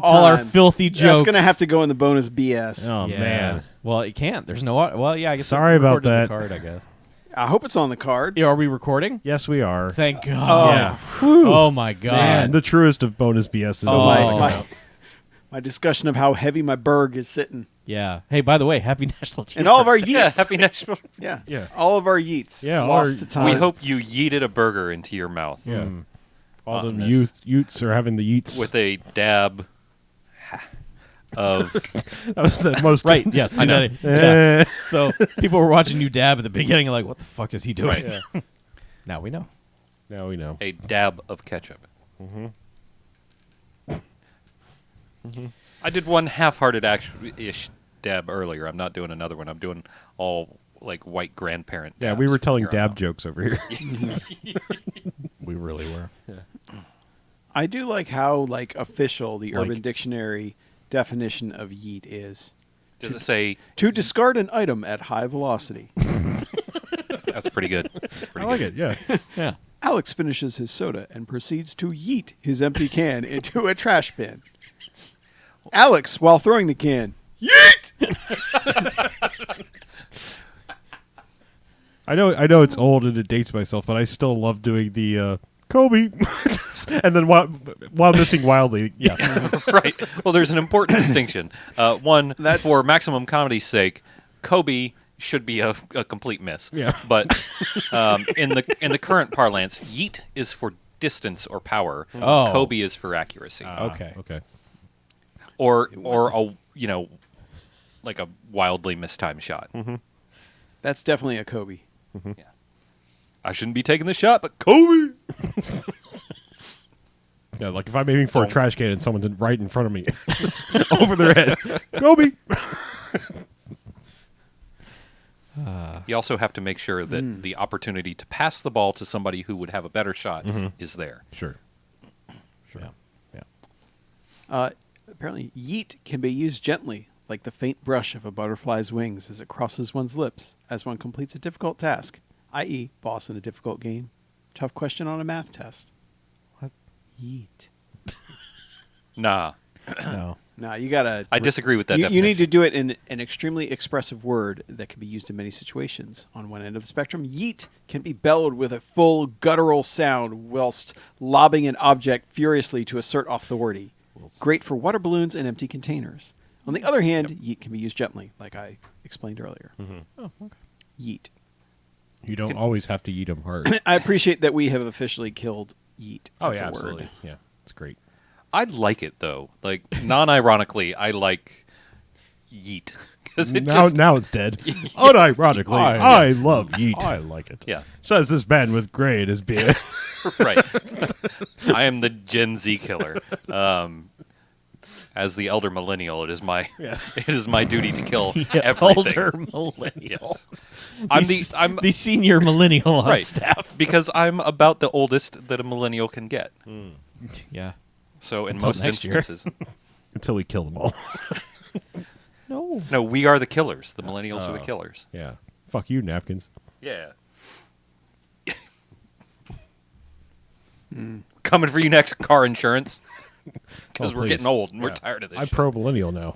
of all our time. filthy jokes. That's going to have to go in the bonus BS. Oh Yeah. man. Well, it can't. There's no. Well, yeah. I guess Sorry it's about recorded in that. The card, I guess. I hope it's on the card. Yeah, are we recording? Yes, we are. Thank God. Yeah. Oh my God. Man, the truest of bonus BS. So Oh. my discussion of how heavy my Berg is sitting. Yeah. Hey, by the way, happy National Cheeseburger. And all of our yeets. Yeah, happy national. Yeah. Yeah. All of our yeets. Yeah, all Lost our- to time. We hope you yeeted a burger into your mouth Yeah. All them This. Utes are having the yeets. with a dab of. That was the most Right. Yes. I know. Eh. Yeah. So people were watching you dab at the beginning, like, what the fuck is he doing? Now we know. Now we know. a dab of ketchup. I did one half-hearted ish dab earlier. I'm not doing another one. I'm doing all like white grandparent. Yeah, dabs we were from telling here on dab out. jokes over here. We really were. I do like how official the Like- Urban Dictionary definition of yeet is. Does it say To discard an item at high velocity. that's pretty good? I like it. Yeah. Yeah. Alex finishes his soda and proceeds to yeet his empty can into a trash bin. Alex, while throwing the can, yeet! I know it's old and it dates myself, but I still love doing the Kobe, and then while missing wildly, yes, Right. Well, there's an important distinction. One, That's- for maximum comedy's sake, Kobe should be a complete miss. Yeah. But in the current parlance, yeet is for distance or power. Oh. Kobe is for accuracy. Okay. okay. or a like a wildly mistimed shot. That's definitely a Kobe. I shouldn't be taking the shot, but Kobe. Yeah, like if I'm aiming for a trash can and someone's right in front of me, over their head, Kobe. You also have to make sure that the opportunity to pass the ball to somebody who would have a better shot is there. Sure. Yeah. Yeah. Apparently, yeet can be used gently, like the faint brush of a butterfly's wings as it crosses one's lips as one completes a difficult task, i.e., boss in a difficult game, tough question on a math test. What? Yeet. Nah, No. Nah, you gotta. I disagree with that You definition. need to do it in an extremely expressive word that can be used in many situations. On one end of the spectrum, yeet can be bellowed with a full guttural sound whilst lobbing an object furiously to assert authority. Great for water balloons and empty containers. On the other hand, yeet can be used gently, like I explained earlier. Oh, okay. Yeet. You don't always have to eat them hard. I appreciate that we have officially killed yeet as a word. Yeah, it's great. I like it though. Like non-ironically, I like yeet because it Now, just now it's dead. Unironically, I love yeet. I like it. yeah. Says this man with gray in his beard. Right. I am the Gen Z killer. As the elder millennial, it is my duty to kill everything. Older millennial. Yes. I'm the senior millennial on right staff. because I'm about the oldest that a millennial can get. Yeah. So in Until most next year. instances, Until we kill them all. No. no, we are the killers. The millennials are the killers. Yeah. Fuck you, napkins. Yeah. Coming for you next, car insurance. Because Oh, we're please. getting old and we're Yeah. tired of this I'm shit. pro millennial now.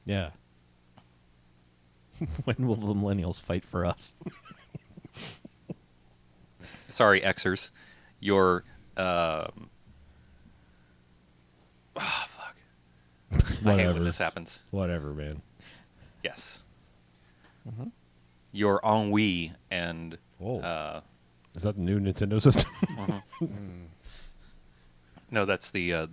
Yeah. When will the millennials fight for us? Sorry, Xers. Your fuck. I hate Whatever. when this happens. Whatever, man. Yes. Your ennui and Whoa. Is that the new Nintendo system? no, that's the yeah,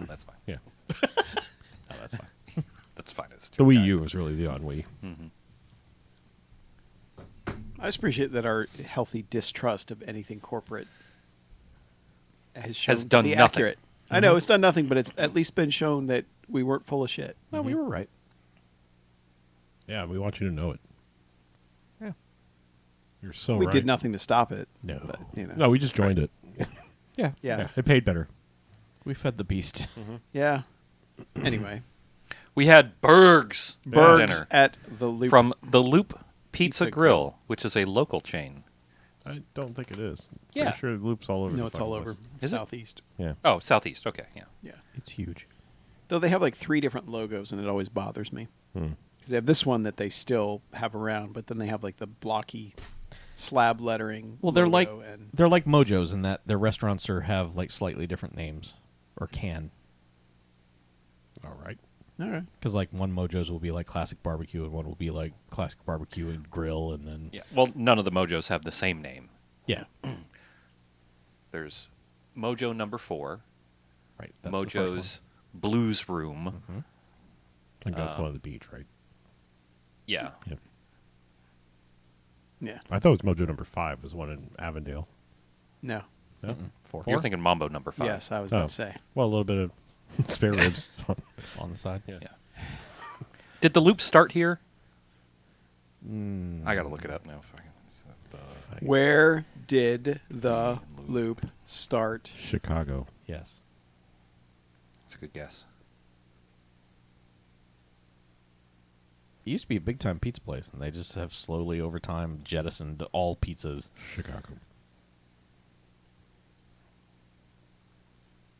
that's fine. Yeah. No, that's fine. That's fine. It's The Wii U was really the ennui. I just appreciate that our healthy distrust of anything corporate has done to be nothing. accurate. I know it's done nothing, but it's at least been shown that we weren't full of shit. No, we were right. Yeah, we want you to know it. Yeah. You're so we right. did nothing to stop it. No. But, you know. No, we just joined it. Yeah. Yeah. It paid better. We fed the beast. Yeah. Anyway, We had Berg's Berg's dinner at the Loop. from the Loop Pizza Pizza Grill, which is a local chain. I don't think it is. Yeah. Pretty sure Loop's all over. No, the it's all fucking over. place. It's Is it? southeast. Yeah. Oh, Southeast. Okay, yeah. Yeah. It's huge. Though they have like 3 different logos, and it always bothers me Hmm. because they have this one that they still have around, but then they have like the blocky slab lettering. Well, they're like logo and they're like Mojos in that their restaurants have like slightly different names, or can. All right. all right. Because like one Mojos will be like classic barbecue, and one will be like classic barbecue and grill, and then Yeah. Well, none of the Mojos have the same name. yeah. There's Mojo number 4, Right. That's the first one. Mojo's Blues Room. Mhm. I think that's one on the beach, right? Yeah. Yep. Yeah. I thought it was Mojo number 5 was one in Avondale. No. No? Mm-mm. 4 You're thinking Mambo number 5. Yes, I was Oh. about to say. Well, a little bit of spare ribs. on the side. Yeah. Yeah. Did the loop start here? Mm. I got to look it up now. Where did the loop start? Chicago. Yes. That's a good guess. It used to be a big time pizza place, and they just have slowly over time jettisoned all pizzas. Chicago.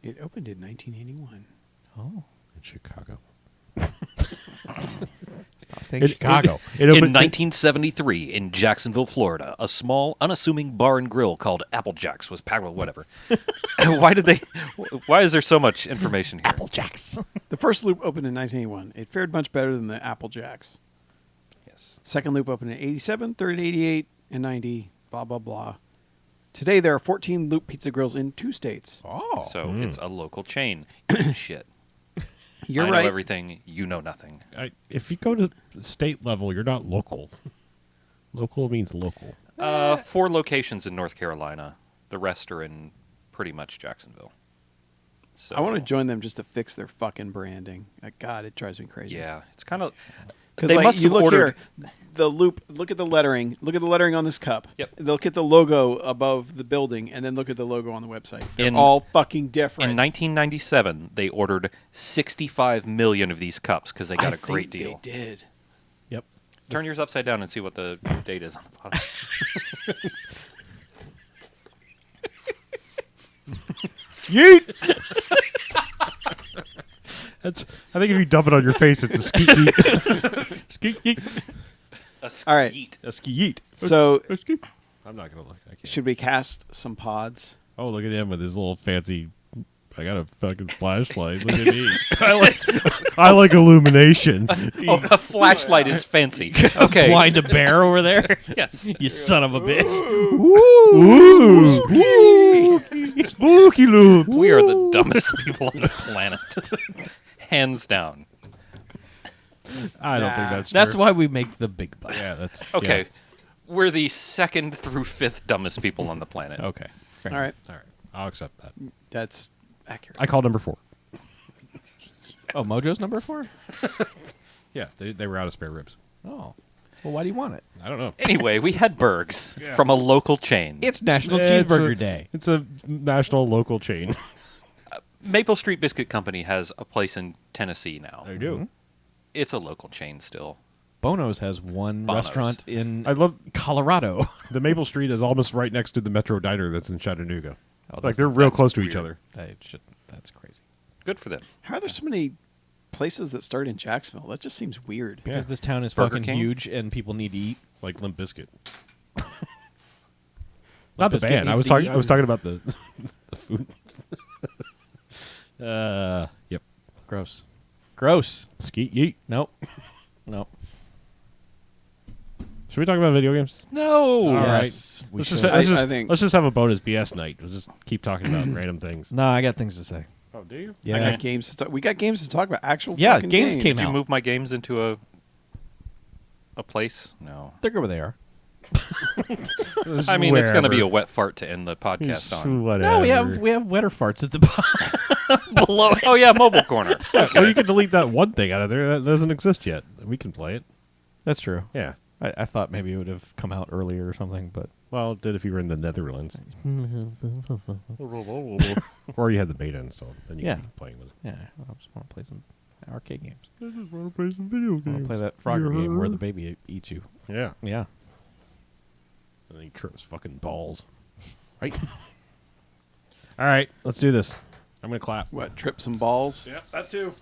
It opened in 1981. Oh. In Chicago. Stop saying Chicago. It In opened 1973, in Jacksonville, Florida, a small, unassuming bar and grill called Applejack's was packed with whatever. Why is there so much information here? Applejacks. The first loop opened in 1981. It fared much better than the Apple Jacks. Yes. Second loop opened in 87, third in 88, and 90, blah, blah, blah. Today, there are 14 loop pizza grills in 2 states. Oh. So it's a local chain. Shit. You're I right. know everything. You know nothing. if you go to state level, you're not local. Local means local. 4 locations in North Carolina. The rest are in pretty much Jacksonville. So I want to join them just to fix their fucking branding. God, it drives me crazy. Yeah, it's kind of. Because They like, must you have look ordered. here, the loop. Look at the lettering. Look at the lettering on this cup. Yep. Look at the logo above the building, and then look at the logo on the website. They're In- all fucking different. In 1997, they ordered 65 million of these cups because they got a great deal. They did. Yep. Turn yours upside down and see what the date is on the bottom. Yeet! That's. I think if you dump it on your face, it's a skeet yeet. Skeet yeet. A All right. skeet. A ski yeet. So, A skeet. I'm not gonna look. I can't. should we cast some pods? Oh, look at him with his little fancy. I got a fucking flashlight. Look at me. I like illumination. Oh, a flashlight is fancy. Okay. Blind a bear over there. Yes. You son of a bitch. Ooh, spooky, spooky loop. We are the dumbest people on the planet. Hands down. I don't Nah. think that's true. That's why we make the big bucks. Yeah, that's Okay. yeah. We're the 2nd through 5th dumbest people on the planet. Okay. Fair All right. All right, I'll accept that. That's accurate. I called number 4. Oh, Mojo's number 4? Yeah, they were out of spare ribs. Oh. Well, why do you want it? I don't know. Anyway, we had Bergs from a local chain. It's National It's Cheeseburger a- Day. It's a national local chain. Maple Street Biscuit Company has a place in Tennessee now. They do. Mm-hmm. It's a local chain still. Bono's has one Bono's. restaurant in I love Colorado. the Maple Street is almost right next to the Metro Diner that's in Chattanooga. Oh, Like that's- they're real that's close to each weird. other. That's crazy. Good for them. How are there so many places that start in Jacksonville? That just seems weird. Yeah. Because this town is Burger fucking King? huge and people need to eat. Like Limp Bizkit. Not the Bizkit band. I needs was to talking. eat. I was talking about the the food. Yep. Gross. Gross. Skeet yeet. Nope. Nope. Should we talk about video games? No. All right. Yes, we Let's should. just, I think- let's just have a bonus BS night. We'll just keep talking about random things. No, I got things to say. Oh, do you? I Yeah. got games to talk. We got games to talk about. Actual Yeah, fucking games came Did you out. move my games into a place? No. They're good where they are. I mean, it's going to be a wet fart to end the podcast on. Whatever. No, we have wetter farts at the bottom. Below it. Oh, yeah, Mobile Corner. Well, you can delete that one thing out of there. That doesn't exist yet. We can play it. That's true. Yeah. I thought maybe it would have come out earlier or something, but Well, it did if you were in the Netherlands. Or you had the beta installed. Then you Yeah. can keep playing with it. yeah, I just want to play some arcade games. I just want to play some video I want to play that Frogger game where the baby eats you. Yeah. Yeah. And then he trips fucking balls. Right. All right, let's do this. I'm gonna clap. What, trip some balls? Yep, that too.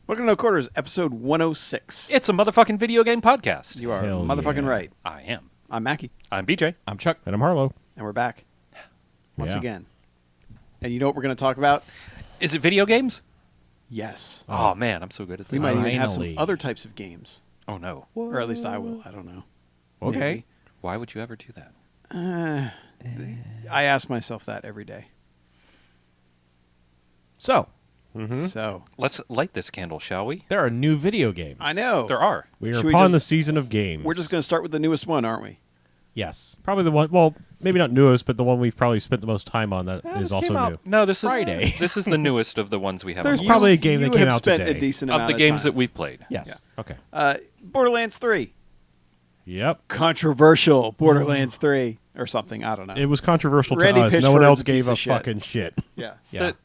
Welcome to No Quarters, episode 106. It's a motherfucking video game podcast. You are Hell motherfucking yeah. right. I am. I'm Mackie, I'm BJ. I'm Chuck. And I'm Harlow. and we're back once Yeah. again. And you know what we're going to talk about? Is it video games? Yes. Oh, man, I'm so good at We this. might even have some Finally. other types of games. Oh, no. Or at least I will. I don't know. Okay. Maybe. Why would you ever do that? I ask myself that every day. So, So, Let's light this candle, shall we? there are new video games. I know. There are. We are Should we upon the just- season of games. We're just going to start with the newest one, aren't we? Yes. probably the one. Well, maybe not newest, but the one we've probably spent the most time on that is this also came out new. No, this is Friday. This is the newest of the ones we have. There's on probably a the game that you came have out spent today. a decent list. amount of the games time. that we've played. Yes. Okay. Borderlands 3. Yep. Controversial Borderlands 3 or something. I don't know. It was controversial Randy to us. No one Pitchford's else a gave piece a of shit. fucking shit. yeah. Yeah. The-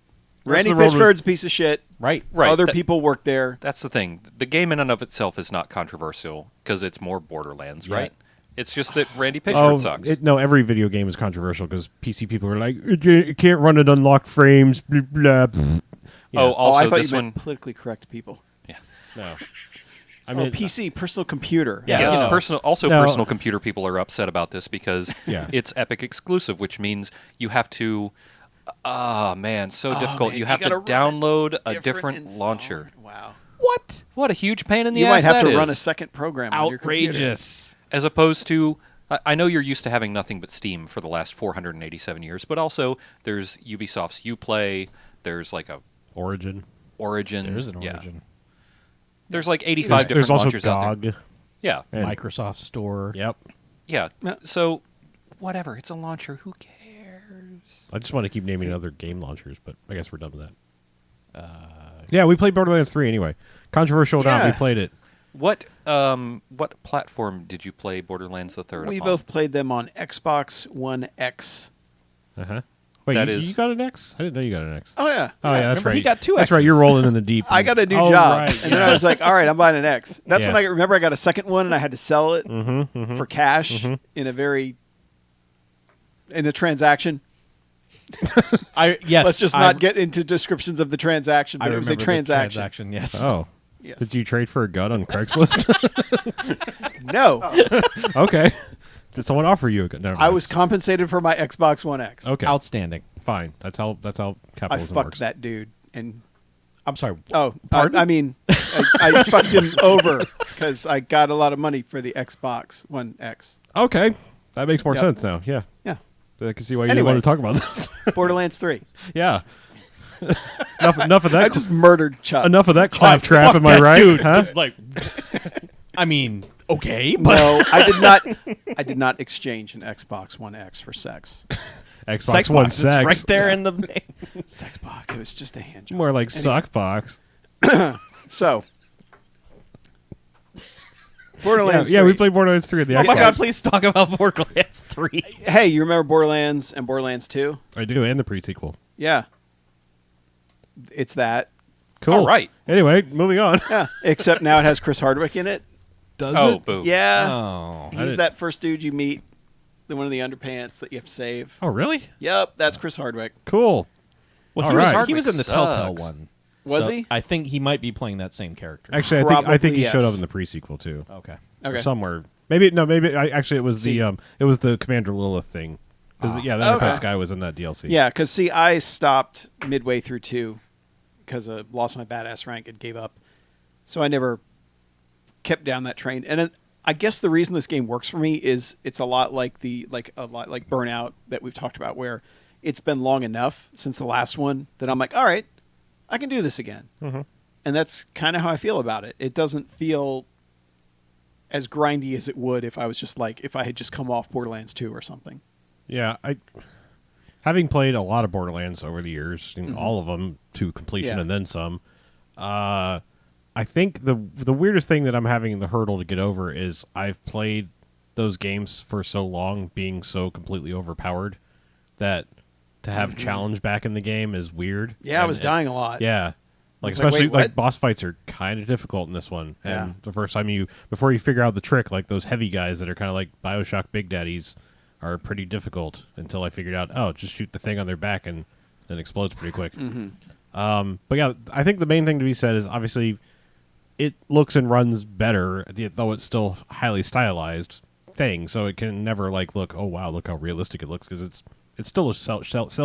Randy of the world was- Pitchford's a piece of shit. Right. Right. Other that- people work there. That's the thing. The game in and of itself is not controversial because it's more Borderlands, Yeah. right? It's just that Randy Pitchford sucks. No, every video game is controversial because PC people are like, it can't run at unlocked frames. Blah, blah, pfft." Yeah. Oh, also I thought this you one. meant politically correct people. Yeah. no. I Oh, mean, PC, personal computer. Yeah. Yes, Oh. personal computer people are upset about this because Yeah. it's Epic exclusive, which means you have to. Ah, man, so difficult. man, you have you to gotta run download a Different different install- launcher. Wow. What? What a huge pain in the You ass might have that to run a is. second program. On your computer. Outrageous. As opposed to, I know you're used to having nothing but Steam for the last 487 years, but also there's Ubisoft's Uplay. There's like a Origin. Origin. There's an yeah. Origin. There's like 85 different There's also launchers out there. GOG. Yeah. And- Microsoft Store. Yep. Yeah. Yeah. So, whatever. It's a launcher. Who cares? I just want to keep naming other game launchers, but I guess we're done with that. Yeah, we played Borderlands 3 anyway. Controversial or not, we Yeah. played it. What platform did you play Borderlands the Third We upon? both played them on Xbox One X. Uh-huh. Wait, That you, is- you got an X? I didn't know you got an X. Oh, yeah. Oh, yeah, that's remember right. he got two That's right, you're Xs. rolling in the deep. I got a new Oh, job. right, And then I was like, all right, I'm buying an X. That's when Yeah. I remember I got a second one and I had to sell it for cash in a transaction. Yes. Let's just not get into descriptions of the transaction, I but it was a remember the transaction. transaction. Yes. Oh. Yes. Did you trade for a gun on Craigslist? No. Okay. Did someone offer you a gun? Never I mind. was compensated for my Xbox One X. Okay. Outstanding. Fine. That's how I capitalism fucked works. that dude. And I'm sorry. oh, Pardon? I mean, I fucked him over because I got a lot of money for the Xbox One X. Okay. That makes more Yep. sense now. Yeah. Yeah. I can see why you Anyway. didn't want to talk about this. Borderlands 3. Yeah. enough of that. I just murdered Chuck. enough of that clap trap. Am I right? Dude, Huh? it's like, I mean, okay, but No, I did not. I did not exchange an Xbox One X for sex. Xbox sex One box is sex. right there in the name. Sex box. It was just a hand job. More like sock box. So, Borderlands. Yeah, we 3. played Borderlands 3 at the Oh my Xbox. god, please talk about Borderlands 3. Hey, you remember Borderlands and Borderlands 2? I do, and the pre-sequel. Yeah. It's that. Cool. All right. Anyway, moving on. Yeah. Except now it has Chris Hardwick in it. Does Oh, it? boo. Yeah. Oh. I He's didn't- that first dude you meet, the one in the underpants that you have to save. Oh, really? Yep, that's Chris Hardwick. Cool. Well, All he, was, right. he was in the Sucks. Telltale one. Was So he? I think he might be playing that same character. Actually, I think Probably he showed yes. up in the pre-sequel too. Okay. Okay. Or somewhere. Maybe no. Maybe actually it was See. the Commander Lilith thing. 'Cause, yeah, the Okay. underpants guy was in that DLC. Yeah, because see, I stopped midway through 2 because I lost my badass rank and gave up. So I never kept down that train. And it, I guess the reason this game works for me is it's a lot like Burnout that we've talked about, where it's been long enough since the last one that I'm like, all right, I can do this again. Mhm. And that's kind of how I feel about it. It doesn't feel as grindy as it would if I was just like if I had just come off Borderlands 2 or something. Yeah, having played a lot of Borderlands over the years, all of them to completion Yeah. and then some. I think the weirdest thing that I'm having the hurdle to get over is I've played those games for so long, being so completely overpowered that to have challenge back in the game is weird. Yeah, I And was dying a lot. Yeah, Like It's like, especially wait, what? like boss fights are kind of difficult in this one. And Yeah. the first time before you figure out the trick, like those heavy guys that are kind of like BioShock Big Daddies are pretty difficult until I figured out, oh, just shoot the thing on their back and it explodes pretty quick. But yeah, I think the main thing to be said is obviously it looks and runs better, though it's still highly stylized thing. So it can never like look, oh wow, look how realistic it looks, because it's still a cell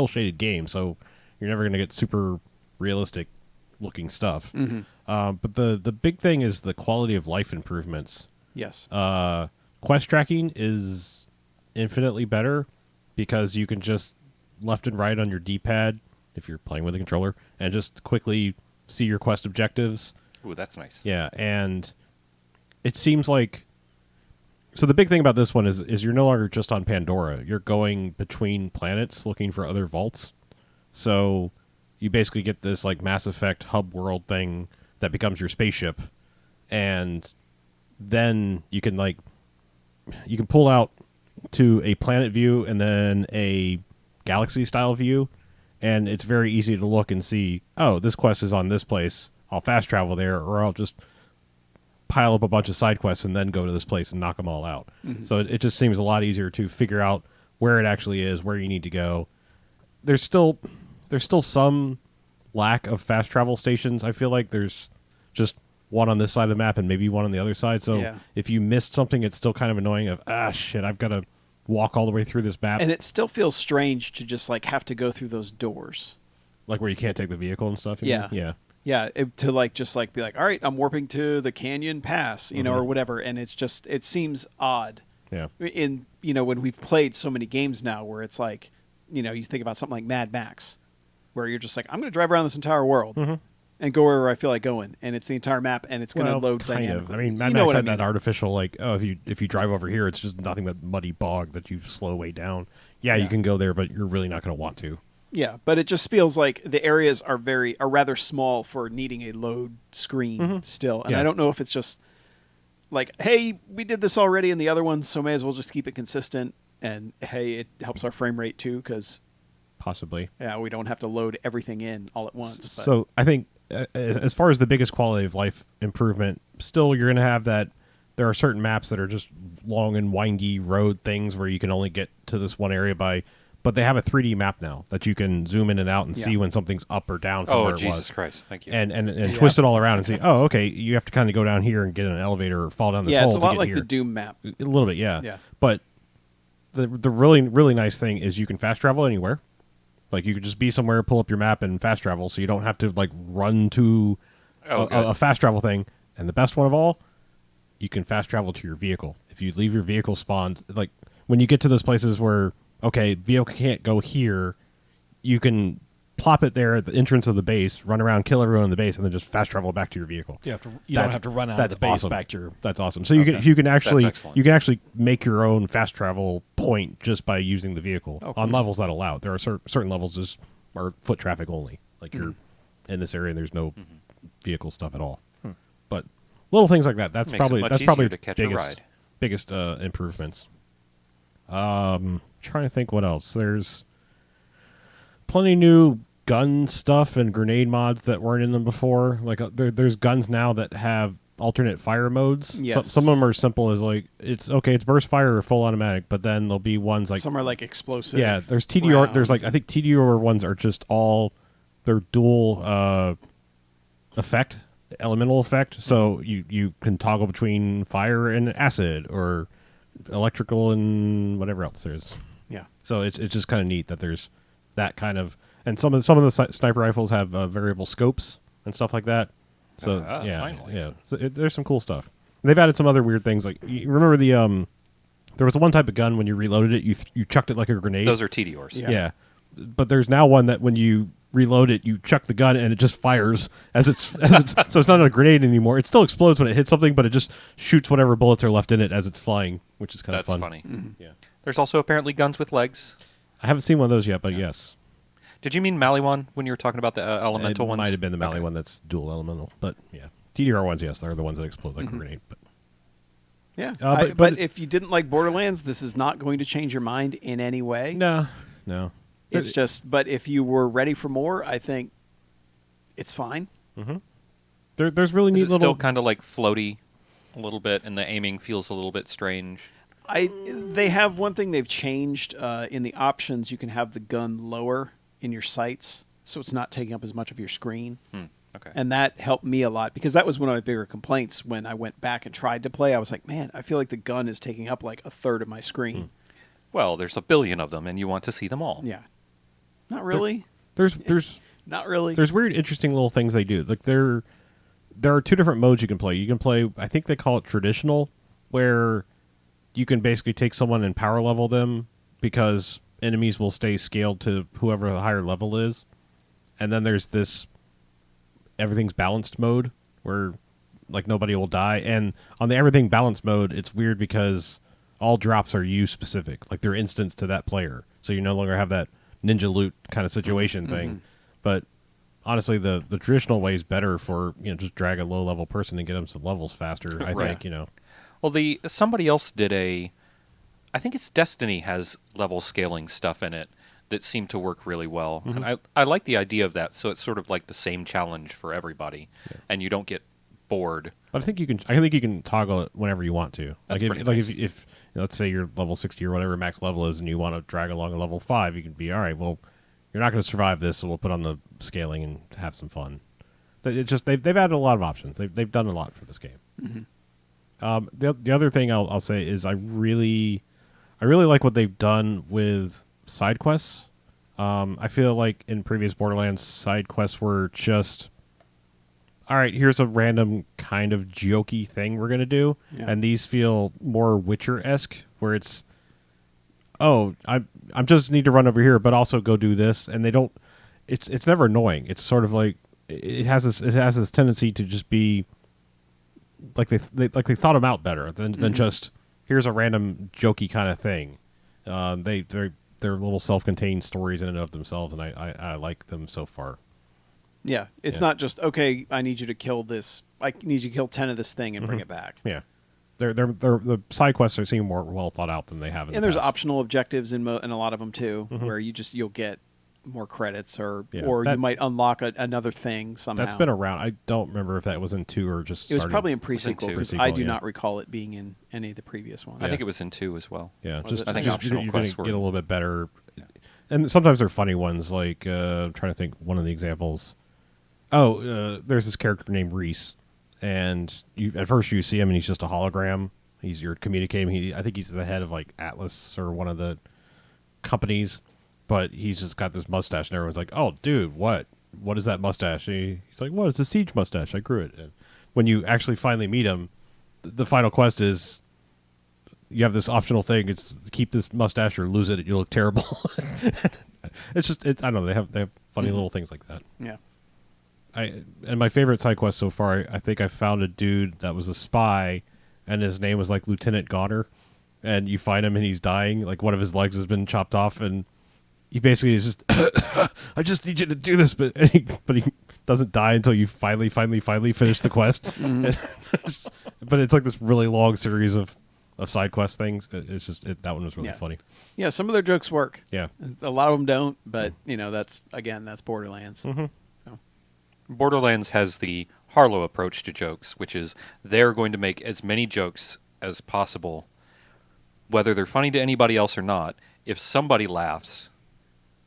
shaded game. So you're never going to get super realistic looking stuff. But the big thing is the quality of life improvements. Yes. Quest tracking is infinitely better because you can just left and right on your D-pad if you're playing with a controller and just quickly see your quest objectives. Ooh, that's nice. Yeah, and it seems like, so the big thing about this one is you're no longer just on Pandora. You're going between planets looking for other vaults. So you basically get this like Mass Effect hub world thing that becomes your spaceship, and then you can pull out to a planet view and then a galaxy style view, and it's very easy to look and see, oh, this quest is on this place. I'll fast travel there, or I'll just pile up a bunch of side quests and then go to this place and knock them all out. So it just seems a lot easier to figure out where it actually is, where you need to go. There's still some lack of fast travel stations. I feel like there's just one on this side of the map and maybe one on the other side. So Yeah. if you missed something, it's still kind of annoying shit, I've got to walk all the way through this map. And it still feels strange to just like have to go through those doors. Like where you can't take the vehicle and stuff. you Yeah. mean? Yeah. Yeah, to like just like be like, all right, I'm warping to the Canyon Pass, you know, or whatever, and it seems odd. Yeah. In when we've played so many games now, where it's like, you think about something like Mad Max, where you're just like, I'm going to drive around this entire world and go wherever I feel like going, and it's the entire map, and it's going to load kind dynamically. of. I mean, Mad You know Max what I had mean. that artificial like, oh, if you drive over here, it's just nothing but muddy bog that you slow way down. Yeah, Yeah. you can go there, but you're really not going to want to. Yeah, but it just feels like the areas are rather small for needing a load screen still. And Yeah. I don't know if it's just like, hey, we did this already in the other ones, so may as well just keep it consistent. And hey, it helps our frame rate too, because Possibly. we don't have to load everything in all at once. But So I think as far as the biggest quality of life improvement, still you're going to have that. There are certain maps that are just long and windy road things where you can only get to this one area but they have a 3D map now that you can zoom in and out and Yeah. see when something's up or down from Oh, where it Jesus was. Christ. Thank you. And twist it all around and see, oh, okay, you have to kind of go down here and get in an elevator or fall down this yeah, hole it's a to lot get like here. the Doom map. A little bit, yeah. Yeah. But the really, really nice thing is you can fast travel anywhere. Like you could just be somewhere, pull up your map, and fast travel, so you don't have to like run to Oh, good. a fast travel thing. And the best one of all, you can fast travel to your vehicle. If you leave your vehicle spawned, like when you get to those places where vehicle can't go here, you can plop it there at the entrance of the base, run around, kill everyone in the base, and then just fast travel back to your vehicle. You don't That's- have to run out of that's the base awesome. back to your. That's awesome. So you can actually excellent. you can actually make your own fast travel point just by using the vehicle Oh, on cool. levels that allow it. There are certain levels just are foot traffic only. Like you're in this area and there's no vehicle stuff at all. But little things like that. That's Makes it probably much that's probably easier to catch a ride. biggest improvements. Trying to think what else. There's plenty new gun stuff and grenade mods that weren't in them before. Like there's guns now that have alternate fire modes. Yes. Some of them are simple as like it's burst fire or full automatic, but then there'll be ones like Some are like explosive. yeah, there's TDR. There's rounds. like I think TDR ones are just all they're dual effect, elemental effect. So you can toggle between fire and acid or electrical and whatever else there is. Yeah. So it's just kind of neat that there's that kind of, and some of the sniper rifles have variable scopes and stuff like that. So yeah, finally. yeah. So there's some cool stuff. And they've added some other weird things. Like you remember there was one type of gun when you reloaded it, you chucked it like a grenade. Those are TDRs. Yeah. Yeah. But there's now one that when you reload it, you chuck the gun and it just fires as it's so it's not a grenade anymore. It still explodes when it hits something, but it just shoots whatever bullets are left in it as it's flying, which is kind of That's fun. funny. Yeah. There's also apparently guns with legs. I haven't seen one of those yet, but yes. Did you mean Maliwan when you were talking about the elemental it ones? might have been the Mali Okay. one that's dual elemental, but yeah. TDR ones, yes, they're the ones that explode like a grenade. But Yeah. but- But if you didn't like Borderlands, this is not going to change your mind in any way. no. It's just, but if you were ready for more, I think it's fine. There's really Is neat it little. still kind of like floaty a little bit, and the aiming feels a little bit strange? They have one thing they've changed in the options. You can have the gun lower in your sights, so it's not taking up as much of your screen. Okay. And that helped me a lot because that was one of my bigger complaints when I went back and tried to play. I was like, man, I feel like the gun is taking up like a third of my screen. Well, there's a billion of them, and you want to see them all. Yeah. Not really. There's Not really. there's weird, interesting little things they do. Like there are two different modes you can play. You can play, I think they call it traditional, where you can basically take someone and power level them because enemies will stay scaled to whoever the higher level is. And then there's this everything's balanced mode where like nobody will die. And on the everything balanced mode, it's weird because all drops are you specific, like they're instance to that player. So you no longer have that ninja loot kind of situation thing. But honestly, the traditional way is better for just drag a low level person and get them some levels faster. I Right. think Well, somebody else did I think it's Destiny has level scaling stuff in it that seemed to work really well, and I like the idea of that. So it's sort of like the same challenge for everybody, and you don't get bored. But I think you can toggle it whenever you want to. That's like pretty if, like nice. if let's say you're level 60 or whatever max level is, and you want to drag along a level 5, you can be all right. Well, you're not going to survive this, so we'll put on the scaling and have some fun. It's just they've added a lot of options. They've done a lot for this game. The other thing I'll say is I really like what they've done with side quests. I feel like in previous Borderlands, side quests were just, all right, here's a random kind of jokey thing we're going to do. Yeah. And these feel more Witcher-esque, where it's, oh, I'm just need to run over here, but also go do this. And they don't, it's never annoying. It's sort of like, it has this tendency to just be like they thought them out better than just, here's a random jokey kind of thing. They're little self-contained stories in and of themselves, and I like them so far. Yeah. It's not just, okay, I need you to kill this. I need you to kill 10 of this thing and bring it back. Yeah, they're the side quests seem more well thought out than they have in And the there's past. optional objectives in a lot of them too, where you'll get more credits or Yeah, you that- might unlock another thing somehow. That's been around. I don't remember if that was in 2 or just It was started. probably in was in pre-sequel two. because Pre-sequel, I do yeah. not recall it being in any of the previous ones. I think it was in 2 as well. Yeah, Was just it? I think just- optional you're gonna quests were- get a little bit better, and sometimes they're funny ones. Like I'm trying to think one of the examples. There's this character named Reese, and at first you see him and he's just a hologram. You're communicating. I think he's the head of like Atlas or one of the companies, but he's just got this mustache, and everyone's like, "Oh, dude, what is that mustache?" And he's like, "Well, it's a Siege mustache. I grew it." And when you actually finally meet him, the final quest is you have this optional thing. It's keep this mustache or lose it. You look terrible. It's just I don't know. They have funny little things like that. Yeah. And my favorite side quest so far, I think I found a dude that was a spy, and his name was like Lieutenant Goddard, and you find him and he's dying, like one of his legs has been chopped off, and he basically is just, I just need you to do this, but he doesn't die until you finally finish the quest. But it's like this really long series of side quest things. It's just that one was really Yeah. funny. Yeah, some of their jokes work. Yeah. A lot of them don't, but that's Borderlands. Mm-hmm. So, Borderlands has the Harlow approach to jokes, which is they're going to make as many jokes as possible, whether they're funny to anybody else or not. If somebody laughs,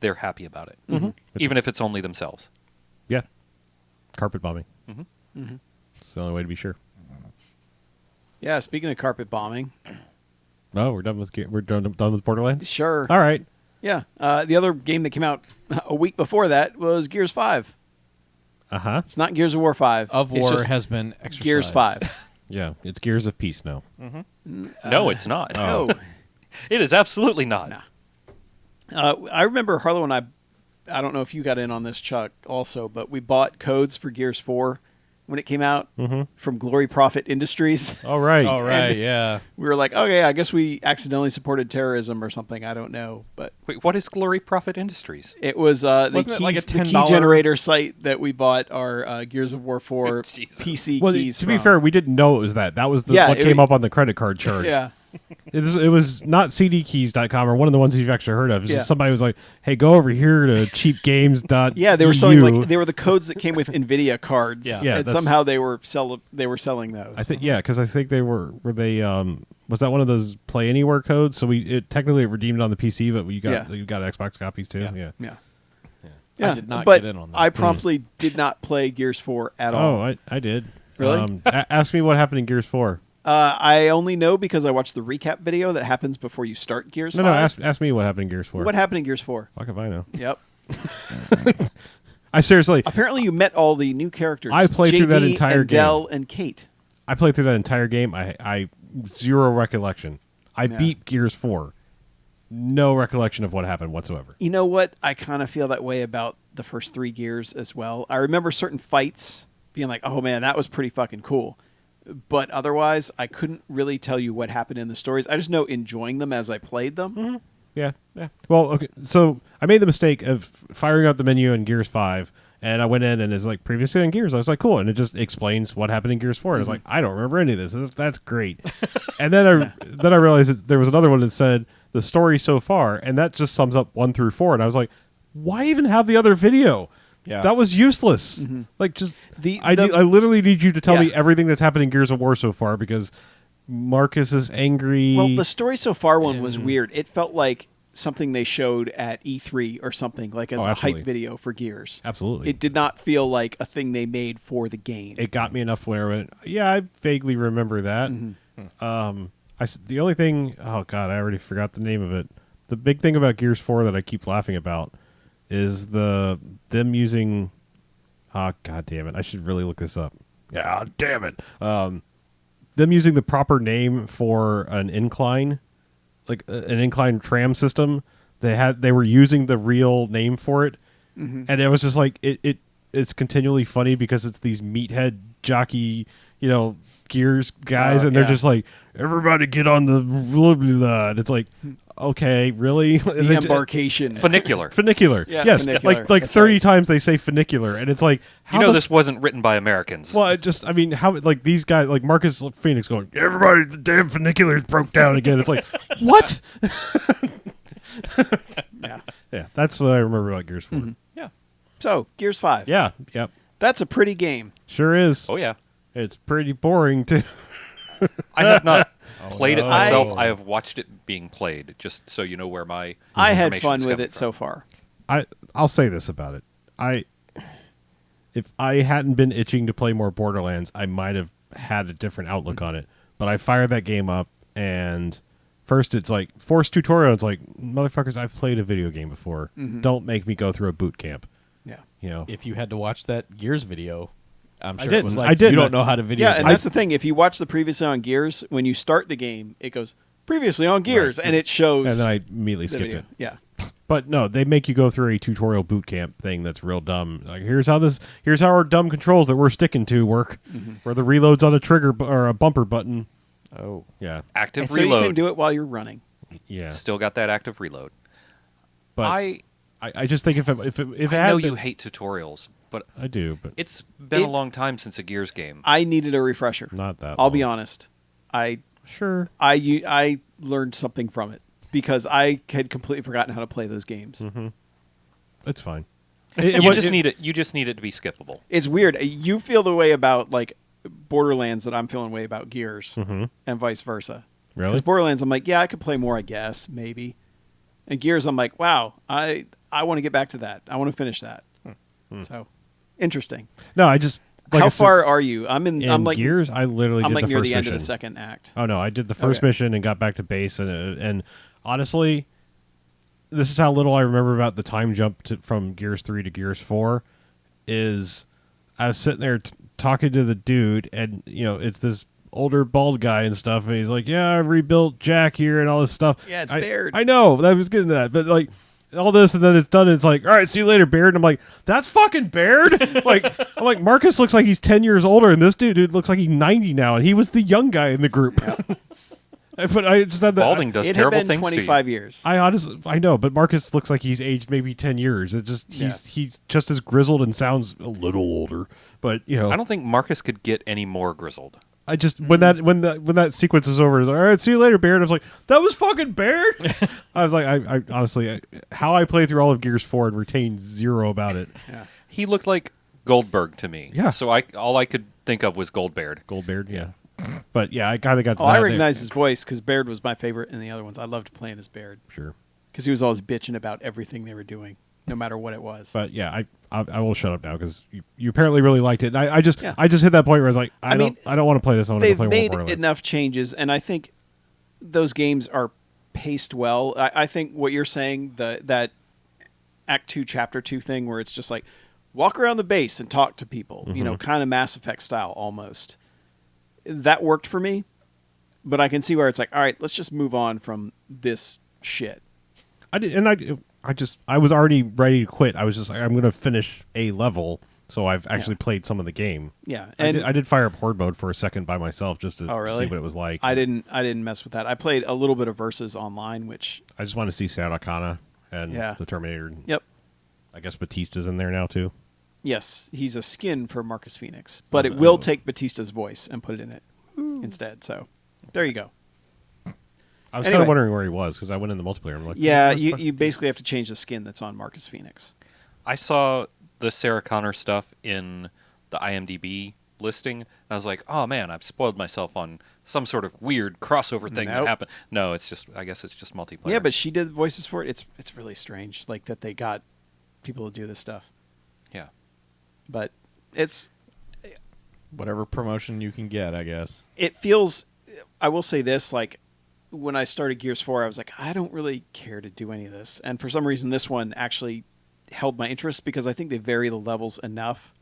they're happy about it, even if it's only themselves. Yeah. Carpet bombing. It's the only way to be sure. yeah, speaking of carpet bombing, No, we're done with Borderlands. sure. All right. Yeah. The other game that came out a week before that was Gears 5. Uh-huh. It's not Gears of War 5. Of It's War just has been exercised. Gears 5. Yeah, it's Gears of Peace now. No, it's not. Oh. It is absolutely not. No. I remember Harlow and I don't know if you got in on this, Chuck, also, but we bought codes for Gears 4 when it came out from Glory Profit Industries. All right. All right, And- yeah. We were like, okay, I guess we accidentally supported terrorism or something. I don't know. But Wait, what is Glory Profit Industries? it was the Wasn't it key, like a the key $10 generator site that we bought our Gears of War 4 Jesus. PC Well, keys to be from. fair, we didn't know it was that. That was Yeah, what it- came up on the credit card charge. Yeah. It was not cdkeys.com or one of the ones you've actually heard of. It's Yeah. just somebody was like, "Hey, go over here to cheapgames.eu." Yeah, they were selling like they were the codes that came with Nvidia cards. Yeah. Yeah, and that's- somehow they were selling those. I think because I think they were they was that one of those Play Anywhere codes? So it technically redeemed on the PC, but you got Xbox copies too. Yeah. Yeah. Yeah. I did not but get in on that. I promptly did not play Gears 4 at all. Oh, I did. Really? Ask me what happened in Gears 4. I only know because I watched the recap video that happens before you start Gears 5. No, ask me what happened in Gears 4. What happened in Gears 4? Fuck if I know. Yep. I seriously, Apparently you met all the new characters. I played through that JD entire and Dell and Kate. I played through that entire game. I zero recollection. I Yeah. beat Gears 4. No recollection of what happened whatsoever. You know what? I kind of feel that way about the first 3 Gears as well. I remember certain fights being like, oh man, that was pretty fucking cool. But otherwise, I couldn't really tell you what happened in the stories. I just know enjoying them as I played them. Yeah. Well, okay. So I made the mistake of firing out the menu in Gears 5, and I went in and it's like previously in Gears. I was like, cool, and it just explains what happened in Gears 4. And I was like, I don't remember any of this. That's great. And then I realized that there was another one that said the story so far, and that just sums up 1 through 4. And I was like, why even have the other video? Yeah. That was useless. Like, just I the- literally need you to tell me Yeah. everything that's happened in Gears of War so far because Marcus is angry. Well, the story so far one was weird. It felt like something they showed at E3 or something, like as a absolutely. hype video for Gears. Absolutely. It did not feel like a thing they made for the game. It got me enough where I went, yeah, I vaguely remember that. The only thing, oh god, I already forgot the name of it. The big thing about Gears 4 that I keep laughing about is them using, oh god damn it, I should really look this up. Yeah, damn it. Them using the proper name for an incline, like an incline tram system. They were using the real name for it, and it was just like it's continually funny because it's these meathead jockey, Gears guys, and they're yeah. just like, everybody get on the blah, blah, blah. And it's like, okay, really? And the they- embarkation. Funicular. Funicular. Yeah, Yes, funicular. like That's 30 right. times they say funicular, and it's like, how You know the this wasn't written by Americans. well, how, like, these guys, like Marcus Phoenix going, everybody, the damn funiculars broke down again. It's like, what? Yeah. Yeah, that's what I remember about Gears 4. Yeah. So, Gears 5. Yeah, yep. That's a pretty game. Sure is. Oh yeah. It's pretty boring, too. I have not played it no. myself. I have watched it being played, just so you know where my I had information's fun with coming it from. so far. I'll say this about it. If I hadn't been itching to play more Borderlands, I might have had a different outlook on it. But I fired that game up, and first it's like, forced tutorial. It's like, motherfuckers, I've played a video game before. Don't make me go through a boot camp. Yeah. If you had to watch that Gears video, I'm I sure it was didn't. like, I didn't. you don't know how to video Yeah, game. and that's the thing. If you watch the previously on Gears, when you start the game, it goes previously on Gears, and it shows And then I immediately the skipped video. it. Yeah. But no, they make you go through a tutorial boot camp thing that's real dumb. Like, here's how our dumb controls that we're sticking to work, where the reload's on a trigger or a bumper button. Oh. Yeah, Active And so you reload. can do it while you're running. yeah. Still got that active reload. But I just think if it I had know been- you hate tutorials, but I do, but it's been It- a long time since a Gears game. I needed a refresher. not that. I'll be long. honest. I Sure. I learned something from it because I had completely forgotten how to play those games. It's fine. You just need it. You just need it to be skippable. It's weird. You feel the way about like Borderlands that I'm feeling way about Gears, and vice versa. Really? Because Borderlands, I'm like, yeah, I could play more, I guess, maybe. And Gears, I'm like, wow, I want to get back to that. I want to finish that. So, interesting. No, I just like How I said, far are you? I'm in like Gears. I literally I'm did like the near first the end mission. of the second act. Oh no, I did the first Okay. mission and got back to base, and honestly, this is how little I remember about the time jump from Gears 3 to Gears 4. Is I was sitting there talking to the dude, and it's this older bald guy and stuff, and he's like, "Yeah, I rebuilt Jack here and all this stuff." Yeah, it's I, Baird. I know, I was getting to that, but like. All this and then it's done. And it's like, all right, see you later, Baird. And I'm like, that's fucking Baird. I'm like, Marcus looks like he's 10 years older, and this dude looks like he's 90 now, and he was the young guy in the group. But I just had that. Balding does It had terrible been things to you. 25 years. I honestly, I know, but Marcus looks like he's aged maybe 10 years. It just he's just as grizzled and sounds a little older. But I don't think Marcus could get any more grizzled. I just when that sequence was over, I was like, all right, see you later, Baird. I was like, that was fucking Baird. I was like, I honestly, how I played through all of Gears 4 and retained zero about it. Yeah. He looked like Goldberg to me. Yeah. So all I could think of was Goldbeard. Goldbeard, yeah. But yeah, I kind of got. To Oh, I that. recognize his voice because Baird was my favorite in the other ones. I loved playing as Baird Sure. because he was always bitching about everything they were doing, no matter what it was. But yeah, I will shut up now because you apparently really liked it. And I just Yeah. hit that point where I was like, I mean, don't want to play this. I want to They've play made World Borderlands. enough changes, and I think those games are paced well. I think what you're saying, that Act 2, Chapter 2 thing, where it's just like walk around the base and talk to people, you know, kind of Mass Effect style almost. That worked for me, but I can see where it's like, all right, let's just move on from this shit. I did, and I was already ready to quit. I was just like, I'm going to finish a level, so I've actually played some of the game. Yeah, I and did fire up Horde mode for a second by myself just to oh, really? see what it was like. I didn't mess with that. I played a little bit of Versus online, which I just want to see Sarah Connor and Yeah. the Terminator. yep. I guess Batista's in there now too. Yes, he's a skin for Marcus Phoenix, but it Oh. will take Batista's voice and put it in it instead. So there you go. I was kind Anyway. of wondering where he was because I went in the multiplayer. I'm like, Yeah, where's you fucking- basically have to change the skin that's on Marcus Phoenix. I saw the Sarah Connor stuff in the IMDb listing, and I was like, oh man, I've spoiled myself on some sort of weird crossover thing that Nope. happened. No, I guess it's just multiplayer. Yeah, but she did voices for it. It's really strange, like that they got people to do this stuff. yeah. But it's Whatever promotion you can get, I guess. it feels. I will say this, like when I started Gears 4, I was like, I don't really care to do any of this, and for some reason, this one actually held my interest because I think they vary the levels enough.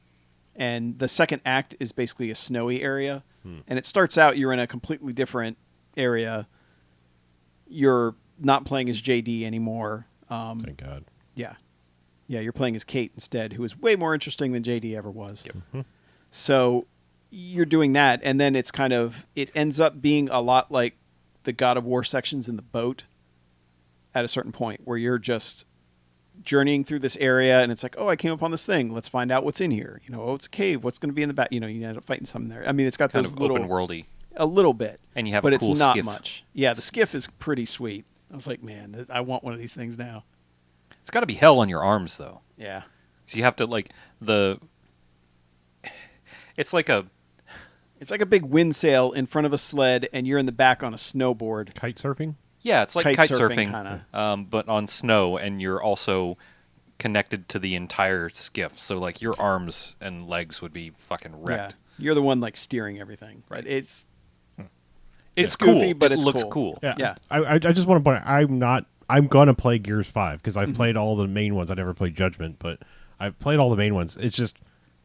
And the second act is basically a snowy area, and it starts out you're in a completely different area. You're not playing as JD anymore. Thank God. Yeah. Yeah, you're playing as Kate instead, who is way more interesting than JD ever was. Yep. So you're doing that, and then it's kind of, it ends up being a lot like the God of War sections in the boat at a certain point, where you're just journeying through this area, and it's like, oh, I came upon this thing. Let's find out what's in here. You know, oh, it's a cave. What's going to be in the back? You know, you end up fighting something there. I mean, it's got Kind those of little, open worldy. a little bit. And you have but a cool it's not skiff. much. Yeah, the skiff is pretty sweet. I was like, man, I want one of these things now. It's got to be hell on your arms though. Yeah. So you have to it's like a It's like a big wind sail in front of a sled, and you're in the back on a snowboard. Kite surfing? it's like Kite kite surfing, surfing, but on snow, and you're also connected to the entire skiff. So like your arms and legs would be fucking wrecked. Yeah. You're the one like steering everything. Right. But it's It's goofy, cool, but it it's looks cool. cool. Yeah. I just want to point out, I'm going to play Gears 5 because I've played all the main ones. I never played Judgment, but I've played all the main ones. It's just,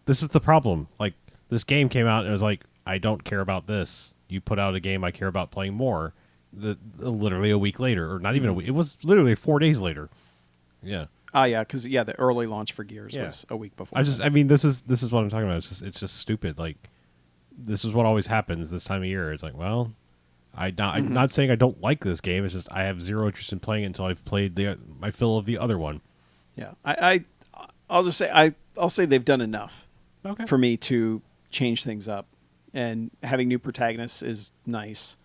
this is the problem. Like, this game came out and it was like, I don't care about this. You put out a game I care about playing more. Literally a week later, or not even a week. It was literally 4 days later. Yeah. Yeah, because the early launch for Gears Yeah. was a week before. I mean, this is what I'm talking about. It's just stupid. Like, this is what always happens this time of year. It's like, well, I'm not saying I don't like this game. It's just I have zero interest in playing it until I've played my fill of the other one. Yeah. I'll just say I'll say they've done enough Okay. for me to change things up, and having new protagonists is nice.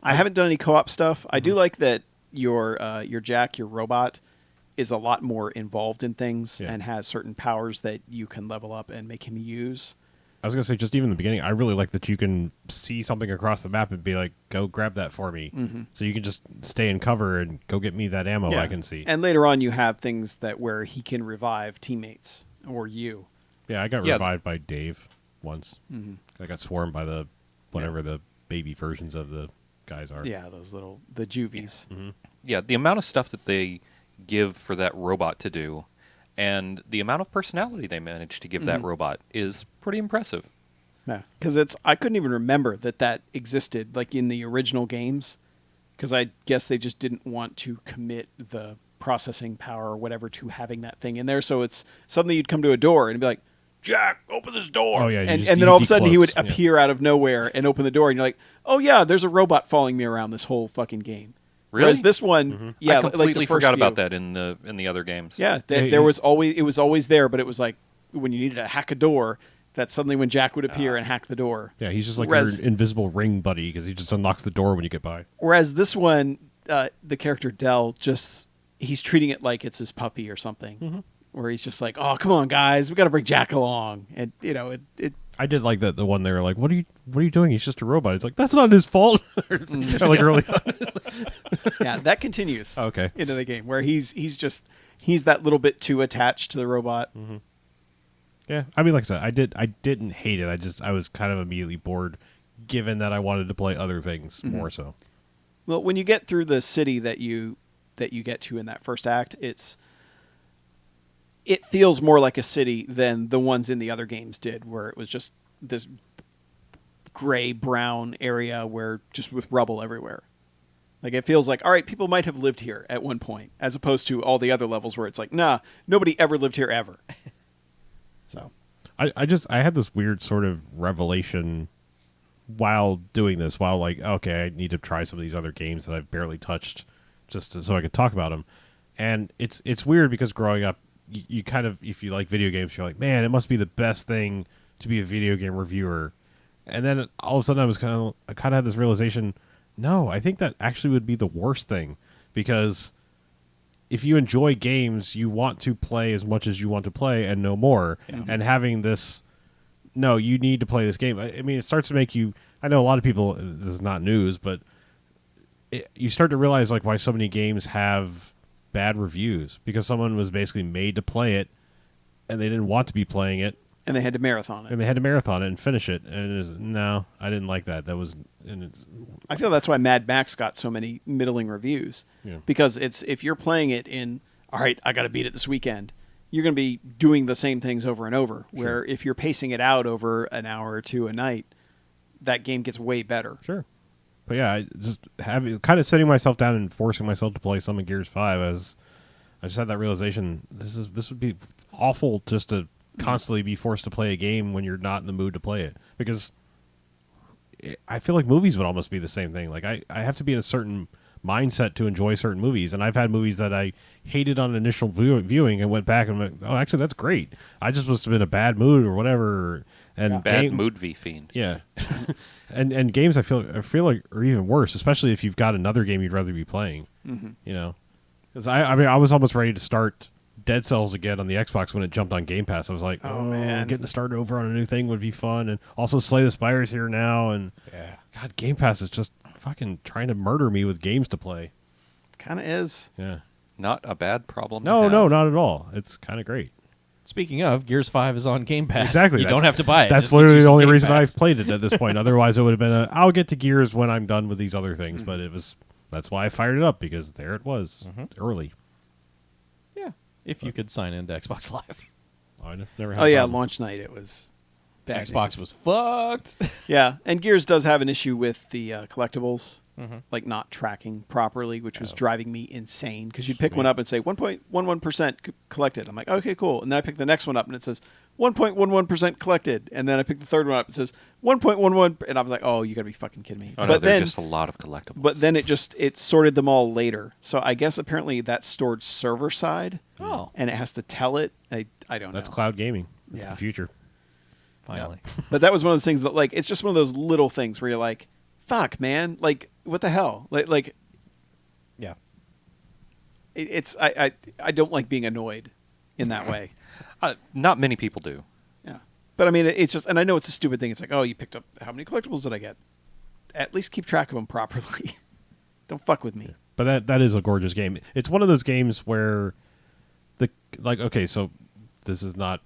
I haven't done any co-op stuff. I do like that your Jack, your robot, is a lot more involved in things Yeah. and has certain powers that you can level up and make him use. I was gonna say, just even in the beginning, I really like that you can see something across the map and be like, "Go grab that for me." So you can just stay in cover and go get me that ammo I can see. And later on, you have things where he can revive teammates or you. Yeah, I got Yeah. revived by Dave once. I got swarmed by the baby versions of the guys are. Yeah, the juvies. Yeah, the amount of stuff that they give for that robot to do, and the amount of personality they manage to give that robot is pretty impressive. Yeah, because I couldn't even remember that existed like in the original games, because I guess they just didn't want to commit the processing power or whatever to having that thing in there. So it's suddenly you'd come to a door and be like, "Jack, open this door!" Oh, yeah, you and just then all of a sudden he would decloaks, yeah. appear out of nowhere and open the door, and you're like, "Oh yeah, there's a robot following me around this whole fucking game." Really? Whereas this one, yeah, I like the completely first forgot about few. that in the other games. Yeah, Yeah, there was always it was always there, but it was like when you needed to hack a door, that suddenly when Jack would appear and hack the door. Yeah, he's just like Whereas- your invisible ring buddy because he just unlocks the door when you get by. Whereas this one, the character Dell he's treating it like it's his puppy or something, where he's just like, "Oh, come on, guys, we got to bring Jack along," and it I did like that the one they were like, "What are you doing? He's just a robot." It's like that's not his fault. Like early on. yeah, that continues Okay. into the game where he's that little bit too attached to the robot. Yeah, I mean, like I said, I didn't hate it. I was kind of immediately bored, given that I wanted to play other things more. So Well, when you get through the city that you get to in that first act, it feels more like a city than the ones in the other games did, where it was just this gray brown area where just with rubble everywhere. Like it feels like, all right, people might have lived here at one point, as opposed to all the other levels where it's like, nah, nobody ever lived here ever. So I had this weird sort of revelation while doing this, while like, okay, I need to try some of these other games that I've barely touched, so I could talk about them. And it's weird because growing up, you kind of, if you like video games, you're like, man, it must be the best thing to be a video game reviewer. And then all of a sudden, I kind of had this realization. No, I think that actually would be the worst thing, because if you enjoy games, you want to play as much as you want to play and no more. Yeah. And having this, no, you need to play this game. I mean, it starts to make you. I know a lot of people. This is not news, but you start to realize like why so many games have bad reviews, because someone was basically made to play it, and they didn't want to be playing it, and they had to marathon it. and they had to marathon it and finish it. And no, I didn't like that. That was, and it's I feel that's why Mad Max got so many middling reviews. Yeah. Because if you're playing it in, all right, I got to beat it this weekend, you're going to be doing the same things over and over. Where if you're pacing it out over an hour or two a night, that game gets way better. Sure. But yeah, I just kind of sitting myself down and forcing myself to play some of Gears 5 as I just had that realization, this would be awful just to constantly be forced to play a game when you're not in the mood to play it, because I feel like movies would almost be the same thing. Like I have to be in a certain mindset to enjoy certain movies, and I've had movies that I hated on initial viewing and went back and went, oh, actually that's great. I just must have been in a bad mood or whatever. And Bad mood V fiend. yeah. and games I feel like are even worse, especially if you've got another game you'd rather be playing. You know, because I mean I was almost ready to start Dead Cells again on the Xbox when it jumped on Game Pass. I was like, oh man, getting to start over on a new thing would be fun, and also Slay the Spire's here now, and God, Game Pass is just fucking trying to murder me with games to play. Kind of is. Yeah. Not a bad problem. No, to have. no, not at all. It's kind of great. Speaking of, Gears 5 is on Game Pass. Exactly. You don't have to buy it. That's Just get literally you the some only Game reason Pass. I've played it at this point. Otherwise, it would have been I'll get to Gears when I'm done with these other things. But that's why I fired it up, because there it was early. Yeah. If you could sign into Xbox Live. I never had Oh a yeah, problem. launch night it was. Bad Xbox news. was fucked. Yeah, and Gears does have an issue with the collectibles, like not tracking properly, which was driving me insane. Because you'd pick one up and say 1.11% collected. I'm like, okay, cool. And then I pick the next one up and it says 1.11% collected. And then I pick the third one up and it says 1.11, and I was like, oh, you gotta be fucking kidding me. Oh no, but there's then, just a lot of collectibles. but then it sorted them all later. So I guess apparently that's stored server side, Oh. and it has to tell it. I don't know. That's cloud gaming. It's Yeah. the future. Finally. But that was one of those things that, like, it's just one of those little things where you're like, fuck, man, like, what the hell? Like Yeah. it's I don't like being annoyed in that way. Not many people do. Yeah. But I mean, it's just, and I know it's a stupid thing. It's like, oh, you picked up, how many collectibles did I get? At least keep track of them properly. Don't fuck with me. But that is a gorgeous game. It's one of those games where okay, so this is not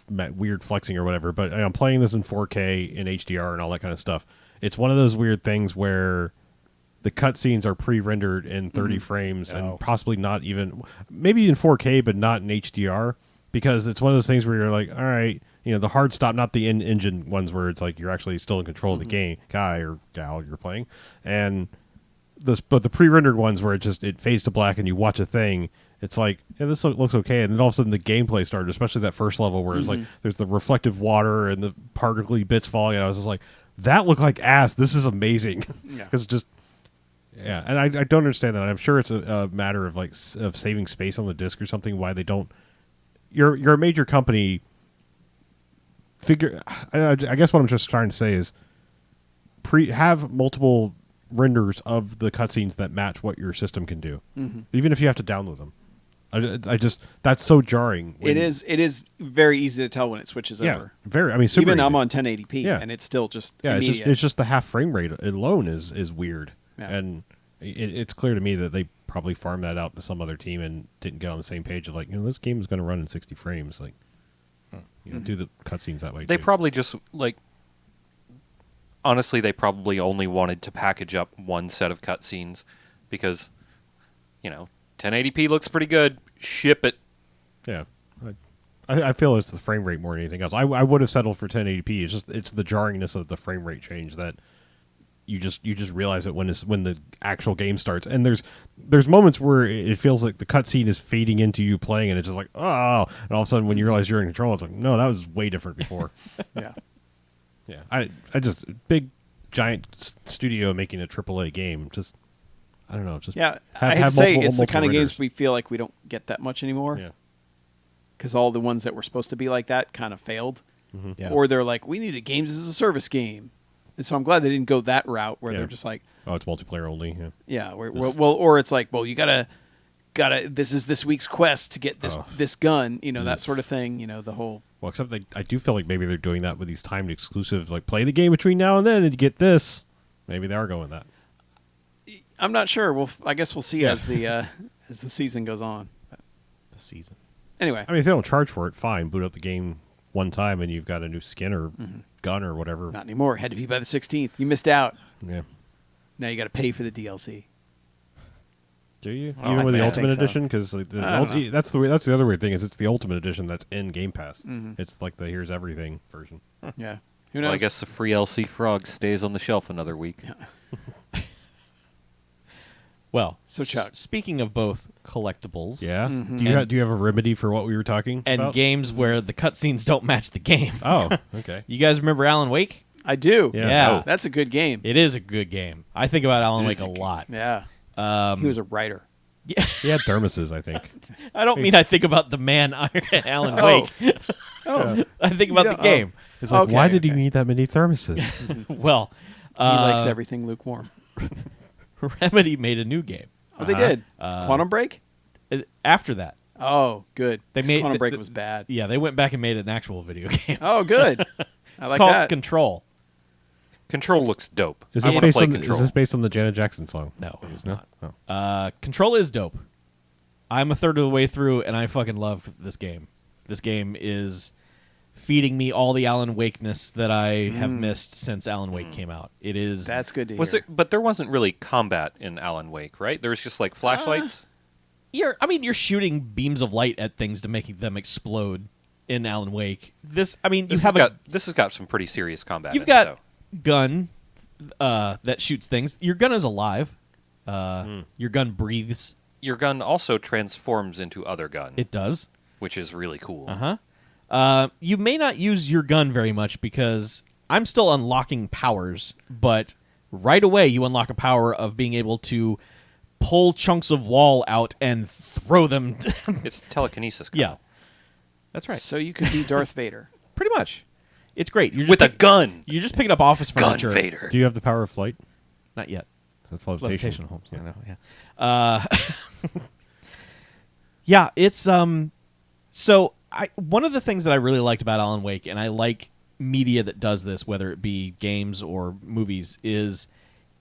weird flexing or whatever, but I'm playing this in 4K in HDR and all that kind of stuff. It's one of those weird things where the cutscenes are pre-rendered in 30 frames and possibly not even, maybe in 4K, but not in HDR, because it's one of those things where you're like, all right, you know, the hard stop, not the in-engine ones where it's like you're actually still in control of the game, guy or gal you're playing, but the pre-rendered ones where it fades to black and you watch a thing, it's like, yeah, this looks okay, and then all of a sudden the gameplay started, especially that first level where it's like there's the reflective water and the particly bits falling, and I was just like, that looked like ass. This is amazing. Yeah. Because just and I don't understand that. I'm sure it's a matter of of saving space on the disc or something. Why they don't? You're a major company. figure. I guess what I'm just trying to say is have multiple renders of the cutscenes that match what your system can do, even if you have to download them. I just that's so jarring. It is very easy to tell when it switches Yeah, over. very. I mean, super Even easy. I'm on 1080p, Yeah. and it's still just Yeah, immediate. it's just the half frame rate alone is weird, Yeah. and it's clear to me that they probably farmed that out to some other team and didn't get on the same page of like, this game is going to run in 60 frames, like, do the cutscenes that way. They too. probably just like. Honestly, they probably only wanted to package up one set of cutscenes because, 1080p looks pretty good. Ship it. Yeah, I feel it's the frame rate more than anything else. I would have settled for 1080p. It's the jarringness of the frame rate change that you just realize it when the actual game starts. And there's moments where it feels like the cutscene is fading into you playing, and it's just like, oh, and all of a sudden when you realize you're in control, it's like, no, that was way different before. yeah. Yeah, I just big giant studio making a AAA game. Just I don't know. Just Yeah, have, I hate have to say multiple- it's the kind of multiple games we feel like we don't get that much anymore. renders. Because all the ones that were supposed to be like that kind of failed. Yeah. Or they're like, we need a games as a service game. And so I'm glad they didn't go that route where Yeah. they're just like, Yeah. Oh, it's multiplayer only. Yeah. yeah, well, or it's like, well, you gotta, this is this week's quest to get Oh. this gun, that sort of thing. The whole. Well, except I do feel like maybe they're doing that with these timed exclusives, like play the game between now and then and you get this. Maybe they are going that. I'm not sure. I guess we'll see Yeah. as the season goes on. But The season. anyway, I mean, if they don't charge for it, fine. Boot up the game one time and you've got a new skin or gun or whatever. not anymore. Had to be by the 16th. You missed out. Yeah. Now you got to pay for the DLC. Do you? Oh, Even with the I Ultimate think so. Edition? Because I don't know. that's the other weird thing is it's the Ultimate Edition that's in Game Pass. It's like the Here's Everything version. Yeah. Who knows? Well, I guess the free LC Frog stays on the shelf another week. Well, So, Chuck. speaking of both collectibles, Yeah. Mhm. Do you have a remedy for what we were talking and about? games where the cutscenes don't match the game. Oh, okay. You guys remember Alan Wake? I do. Yeah. Yeah. That's a good game. It is a good game. I think about Alan Wake a lot. Yeah. Um, He was a writer. yeah, He had thermoses, I think. I don't mean I think about the man Alan Oh. Wake. Oh. I think about You the don't- game. It's like, Okay, why did he okay. need that many thermoses? Well, He likes everything lukewarm. Remedy made a new game. Oh, they did. Uh, Quantum Break? After that, Oh, good. They 'Cause made- Quantum Break the- was bad. yeah, they went back and made an actual video game. Oh, good. I It's like called that. Control. Control looks dope. Is I this, want to based play on, Control. is this based on the Janet Jackson song? No, it is No? not. Oh. Control is dope. I'm a third of the way through, and I fucking love this game. This game is feeding me all the Alan Wakeness that I have missed since Alan Wake came out. It is. That's good to Was hear. there? But there wasn't really combat in Alan Wake, right? There was just like flashlights. You're shooting beams of light at things to make them explode in Alan Wake. This, I mean, This has got some pretty serious combat. you've in got it, though. gun that shoots things. Your gun is alive. Your gun breathes. Your gun also transforms into other gun, It does. which is really cool. You may not use your gun very much because I'm still unlocking powers, but right away you unlock a power of being able to pull chunks of wall out and throw them. It's telekinesis. Kyle. Yeah, that's right. So you could be Darth Vader. Pretty much. It's great. You're just With a gun. You're just picking up office Gun furniture. Vader. Do you have the power of flight? Not yet. That's Levitation homes. I know. Yeah. Yeah. It's So one of the things that I really liked about Alan Wake, and I like media that does this, whether it be games or movies, is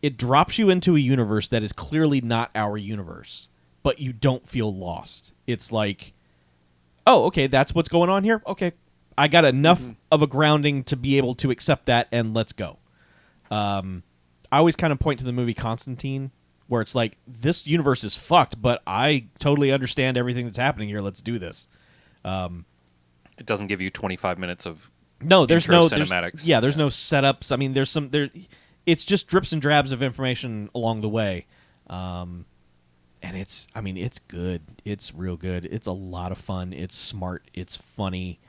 it drops you into a universe that is clearly not our universe, but you don't feel lost. It's like, oh, okay, that's what's going on here. Okay, I got enough of a grounding to be able to accept that, and let's go. I always kind of point to the movie Constantine, where it's like, this universe is fucked, but I totally understand everything that's happening here. Let's do this. It doesn't give you 25 minutes of No, there's intro no cinematics. There's no setups. I mean, there's some there. It's just drips and drabs of information along the way, and it's good. It's real good. It's a lot of fun. It's smart. It's funny.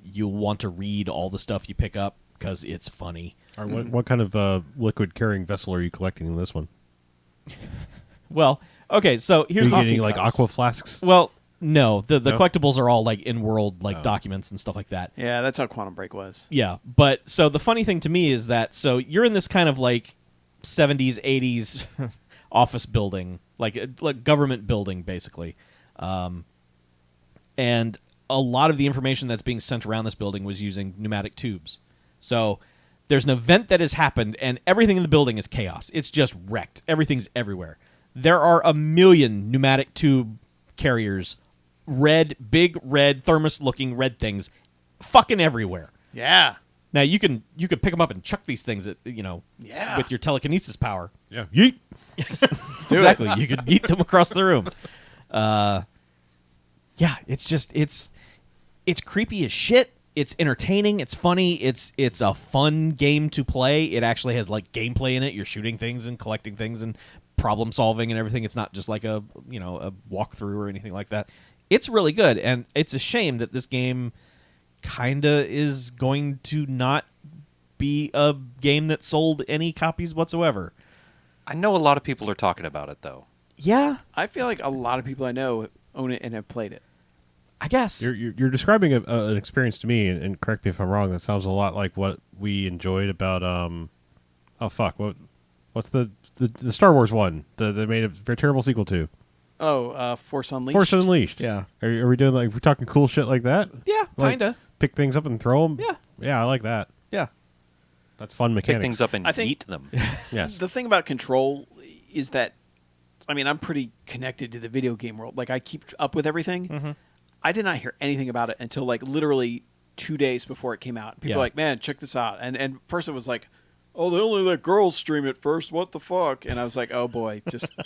You'll want to read all the stuff you pick up because it's funny. What kind of liquid carrying vessel are you collecting in this one? Well, okay, so Are here's you the getting like cups. aqua flasks? well. No, the No? collectibles are all like in-world like documents and stuff like that. Yeah, that's how Quantum Break was. Yeah, but so the funny thing to me is that so you're in this kind of like 70s, 80s office building, like government building basically, and a lot of the information that's being sent around this building was using pneumatic tubes. So there's an event that has happened, and everything in the building is chaos. It's just wrecked. Everything's everywhere. There are a million pneumatic tube carriers, big red thermos-looking red things, fucking everywhere. Yeah. Now you could pick them up and chuck these things at Yeah. with your telekinesis power. Yeah. Yeet. Let's do Exactly, it. you could eat them across the room. Yeah, it's just it's creepy as shit. It's entertaining. It's funny. It's a fun game to play. It actually has like gameplay in it. You're shooting things and collecting things and problem solving and everything. It's not just like a walkthrough or anything like that. It's really good, and it's a shame that this game kinda is going to not be a game that sold any copies whatsoever. I know a lot of people are talking about it though. Yeah, I feel like a lot of people I know own it and have played it. I guess. You're describing an experience to me, and correct me if I'm wrong. That sounds a lot like what we enjoyed about what's the Star Wars one that they made a very terrible sequel to? Oh, Force Unleashed. Force Unleashed. Yeah. Are we doing like we're talking cool shit like that? Yeah, Like, kinda. pick things up and throw them. Yeah. Yeah, I like that. Yeah. That's fun Pick mechanics. things up and I think- eat them. Yes. The thing about Control is that, I mean, I'm pretty connected to the video game world. Like, I keep up with everything. Mm-hmm. I did not hear anything about it until, like, literally 2 days before it came out. People Yeah. were like, man, check this out. And first it was like, oh, they only let girls stream it first. What the fuck? And I was like, oh, boy.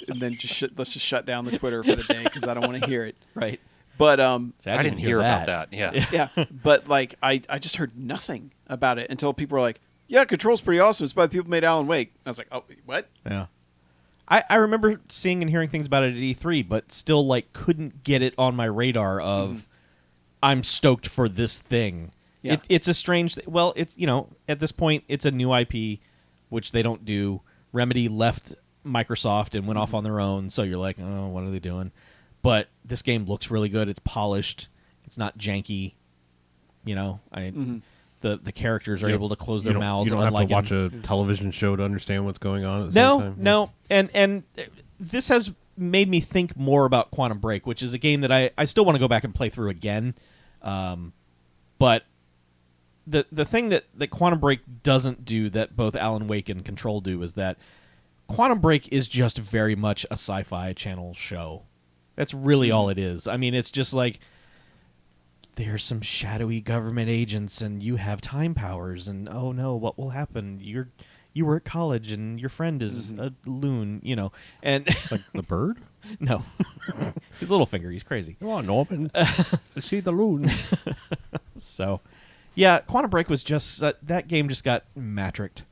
And then let's just shut down the Twitter for the day because I don't want to hear it. Right. But, See, I didn't hear about that. Yeah. yeah. But, like, I just heard nothing about it until people were like, yeah, Control's pretty awesome. It's by the people who made Alan Wake. I was like, oh, what? Yeah. I remember seeing and hearing things about it at E3, but still like couldn't get it on my radar of I'm stoked for this thing. Yeah. It's a strange well, it's at this point it's a new IP, which they don't do. Remedy left Microsoft and went off on their own, so you're like, oh, what are they doing? But this game looks really good. It's polished. It's not janky. The characters are able to close their mouths. You don't have unlike to watch in- a television show to understand what's going on. At the same time. No, and this has made me think more about Quantum Break, which is a game that I still want to go back and play through again. But the thing that Quantum Break doesn't do that both Alan Wake and Control do is that Quantum Break is just very much a Sci-Fi Channel show. That's really all it is. I mean, it's just like there's some shadowy government agents and you have time powers and oh no, what will happen? You were at college and your friend is a loon, and Like the bird? no, his little finger, he's crazy. Come on, Norman. See the loon. So, yeah, Quantum Break was just that game just got matricked.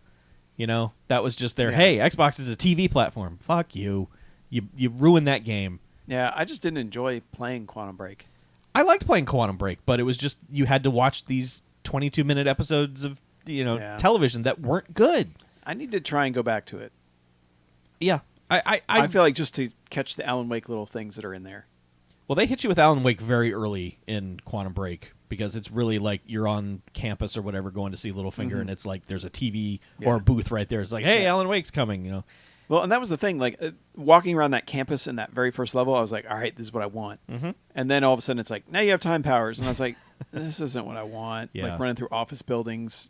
That was just there. Yeah. Hey, Xbox is a TV platform. Fuck you. You ruined that game. Yeah, I just didn't enjoy playing Quantum Break. I liked playing Quantum Break, but it was just you had to watch these 22-minute episodes of Yeah. television that weren't good. I need to try and go back to it. Yeah, I feel like just to catch the Alan Wake little things that are in there. Well, they hit you with Alan Wake very early in Quantum Break because it's really like you're on campus or whatever going to see Littlefinger, and it's like there's a TV or Yeah. a booth right there. It's like, hey, Alan Wake's coming. Well, and that was the thing. Like walking around that campus in that very first level, I was like, "All right, this is what I want." Mm-hmm. And then all of a sudden, it's like, "Now you have time powers," and I was like, "This isn't what I want." Yeah. Like running through office buildings,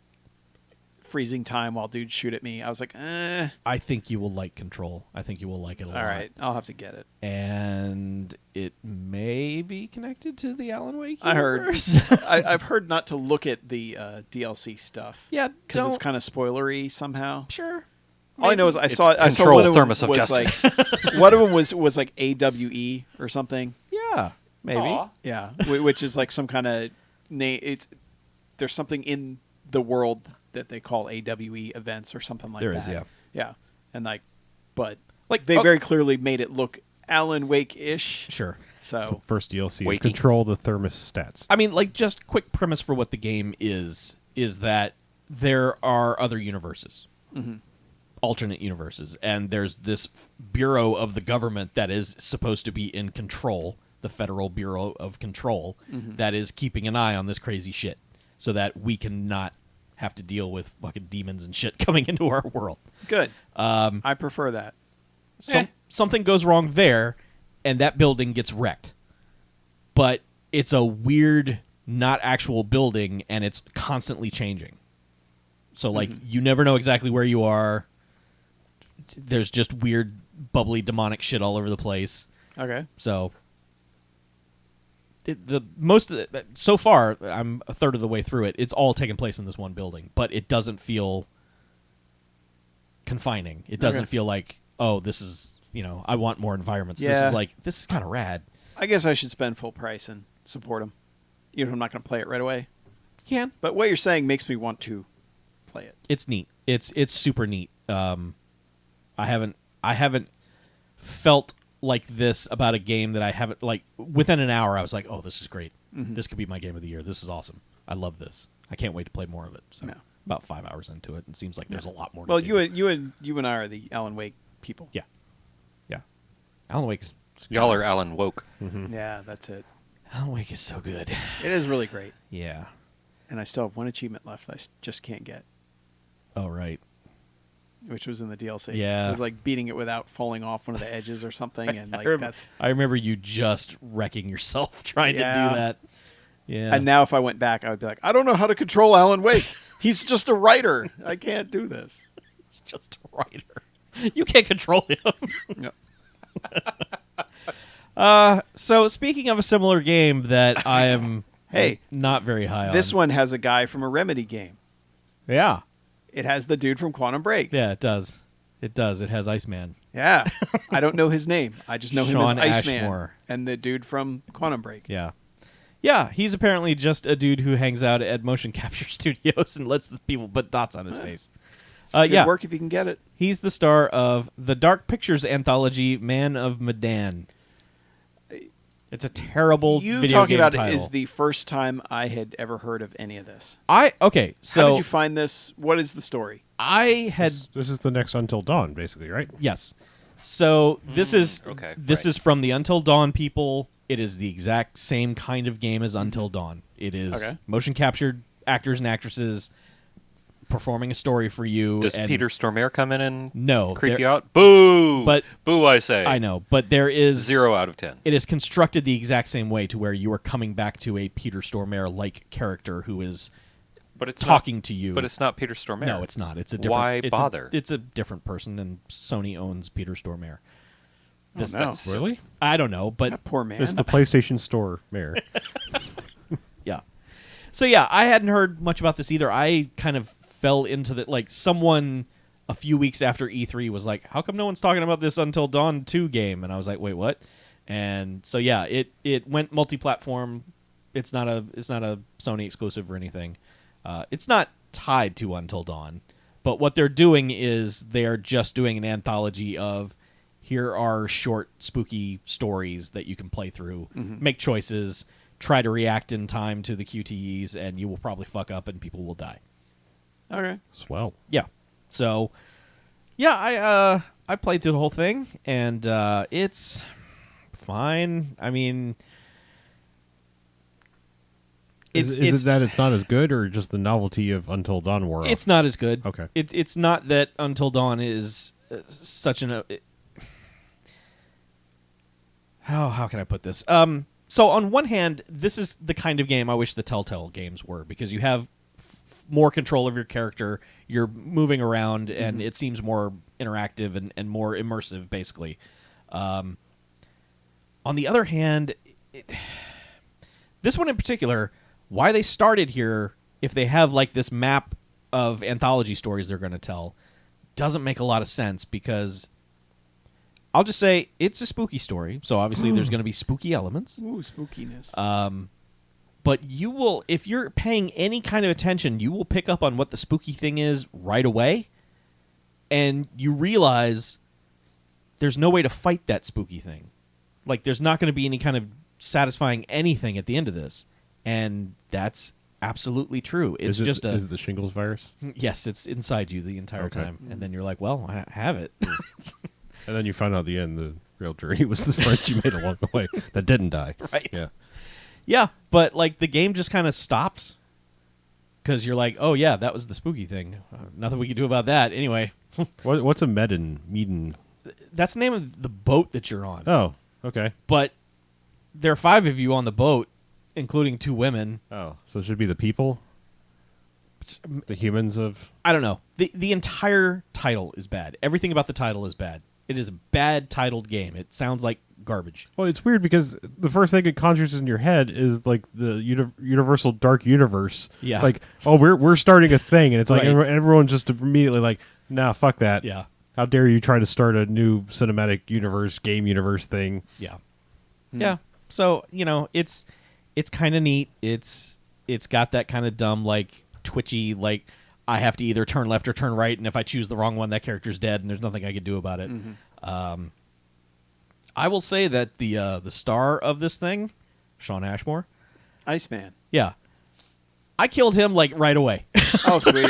freezing time while dudes shoot at me. I was like, "Eh, I think you will like Control. I think you will like it a lot. all right, I'll have to get it." And it may be connected to the Alan Wake I heard. universe. I've heard not to look at the DLC stuff. Yeah, because it's don't- kind of spoilery somehow. Sure. All I know is I It's saw Control, one of them Thermos of was Justice. like one of them was like AWE or something. Yeah, maybe. Aw. Yeah, which is like some kind of name. There's something in the world that they call AWE events or something like There that. is, yeah. yeah, and but Like, they oh- very clearly made it look Alan Wake-ish. Sure. So First DLC. Wakey. Control the thermostats. I mean, like, just quick premise for what the game is that there are other universes, alternate universes, and there's this bureau of the government that is supposed to be in control. the Federal Bureau of Control, Mm-hmm. that is keeping an eye on this crazy shit, so that we can not have to deal with fucking demons and shit coming into our world. Good. I prefer that. Something goes wrong there, and that building gets wrecked. But it's a weird, not actual building, and it's constantly changing. So, like, you never know exactly where you are. There's just weird, bubbly, demonic shit all over the place. Okay. So, the most of it, so far, I'm a third of the way through it. It's all taking place in this one building, but it doesn't feel confining. It doesn't Okay. feel like, oh, this is, I want more environments. This Yeah. is like, this is kind of rad. I guess I should spend full price and support them. Even if I'm not going to play it right away. You can. But what you're saying makes me want to play it. It's neat. It's super neat. I haven't felt like this about a game that I haven't, like, within an hour I was like, oh, this is great. Mm-hmm. This could be my game of the year. This is awesome. I love this. I can't wait to play more of it. So Yeah. about 5 hours into it, and it seems like there's a lot more to Well, do. you and I are the Alan Wake people. Yeah. Alan Wake's Y'all are Alan Woke. Yeah, that's it. Alan Wake is so good. It is really great. Yeah. And I still have one achievement left that I just can't get, Oh, right. which was in the DLC. Yeah. It was like beating it without falling off one of the edges or something. And like that's. I remember you just wrecking yourself trying to Yeah. do that. Yeah. And now if I went back, I would be like, I don't know how to control Alan Wake. He's just a writer. I can't do this. It's just a writer. You can't control him. Yep. So speaking of a similar game that I am Hey, not very high on. This one has a guy from a Remedy game. Yeah. It has the dude from Quantum Break. Yeah, it does. It does. It has Iceman. Yeah. I don't know his name. I just know Sean him as Iceman. Ashmore. And the dude from Quantum Break. Yeah. Yeah, he's apparently just a dude who hangs out at motion capture studios and lets the people put dots on his face. It's good yeah. work if you can get it. He's the star of the Dark Pictures anthology Man of Medan. It's a terrible You video talking game about title. it is the first time I had ever heard of any of this. Okay, so How did you find this? What is the story? I had This is the next Until Dawn, basically, right? yes. So this is okay, this right. is from the Until Dawn people. It is the exact same kind of game as Until Dawn. It is Okay. motion captured actors and actresses performing a story for you. Does and Peter Stormare come in and No, creep there- you out? Boo! But- boo, I say. I know, but there is 0 out of 10. It is constructed the exact same way to where you are coming back to a Peter Stormare like character who is But it's talking not, to you. But it's not Peter Stormare. No, it's not. It's a different. Why it's bother? it's a different person, and Sony owns Peter Stormare. No. That's- Really? I don't know, but That poor man. It's the PlayStation Store mayor. yeah. So yeah, I hadn't heard much about this either. I kind of fell into the like someone a few weeks after E3 was like, "How come no one's talking about this Until Dawn 2 game?" And I was like, "Wait, what?" And so yeah, it went multi-platform. It's not a Sony exclusive or anything. It's not tied to Until Dawn, but what they're doing is they're just doing an anthology of here are short spooky stories that you can play through, make choices, try to react in time to the QTEs, and you will probably fuck up and people will die. Okay. Swell. Yeah. So, yeah, I played through the whole thing, and it's fine. I mean, Is it that it's not as good, or just the novelty of Until Dawn wore off? it's not as good. Okay. It's not that Until Dawn is such an. How can I put this? So on one hand, this is the kind of game I wish the Telltale games were, because you have more control of your character. You're moving around, and it seems more interactive and more immersive, basically. On the other hand, this one in particular, why they started here, if they have like this map of anthology stories they're going to tell, doesn't make a lot of sense, because I'll just say it's a spooky story, so obviously there's going to be spooky elements. Ooh, spookiness. But you will, if you're paying any kind of attention, you will pick up on what the spooky thing is right away, and you realize there's no way to fight that spooky thing. Like, there's not going to be any kind of satisfying anything at the end of this, and that's absolutely true. It's is just it the shingles virus? yes, it's inside you the entire Okay. time, and then you're like, well, I have it. And then you find out at the end the real journey was the friends you made along the way that didn't die. Right. Yeah. Yeah, but like the game just kind of stops because you're like, oh yeah, that was the spooky thing. Nothing we can do about that. Anyway, What's a Medan? that's the name of the boat that you're on. Oh, okay. But there are 5 of you on the boat, including 2 women. Oh, so it should be the people, the humans of. I don't know. The entire title is bad. Everything about the title is bad. It is a bad titled game. It sounds like garbage. Well, it's weird because the first thing it conjures in your head is like the universal dark universe. Yeah. Like, oh, we're starting a thing, and it's like Right. everyone's just immediately like, nah, fuck that. Yeah. How dare you try to start a new cinematic universe, game universe thing? Yeah. Yeah. So, it's kind of neat. It's got that kind of dumb, like, twitchy, like, I have to either turn left or turn right, and if I choose the wrong one, that character's dead, and there's nothing I can do about it. I will say that the star of this thing, Sean Ashmore, Iceman. yeah, I killed him, like, right away. Oh, sweet.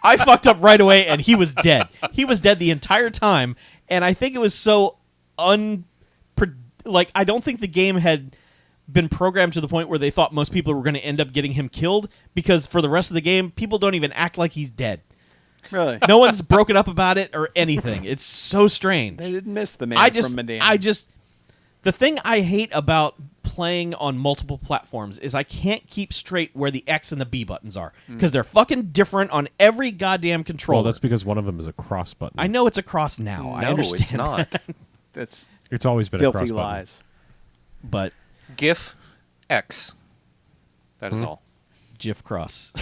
I fucked up right away, and he was dead. He was dead the entire time, and I think it was so like, I don't think the game had been programmed to the point where they thought most people were going to end up getting him killed, because for the rest of the game, people don't even act like he's dead. Really? No one's broken up about it or anything. It's so strange. They didn't miss the man from Medan. The thing I hate about playing on multiple platforms is I can't keep straight where the X and the B buttons are, because they're fucking different on every goddamn controller. Well, that's because one of them is a cross button. I know it's a cross now. I No, understand. it's not. That's It's always been a cross filthy button. lies. But GIF X. That is all. GIF cross.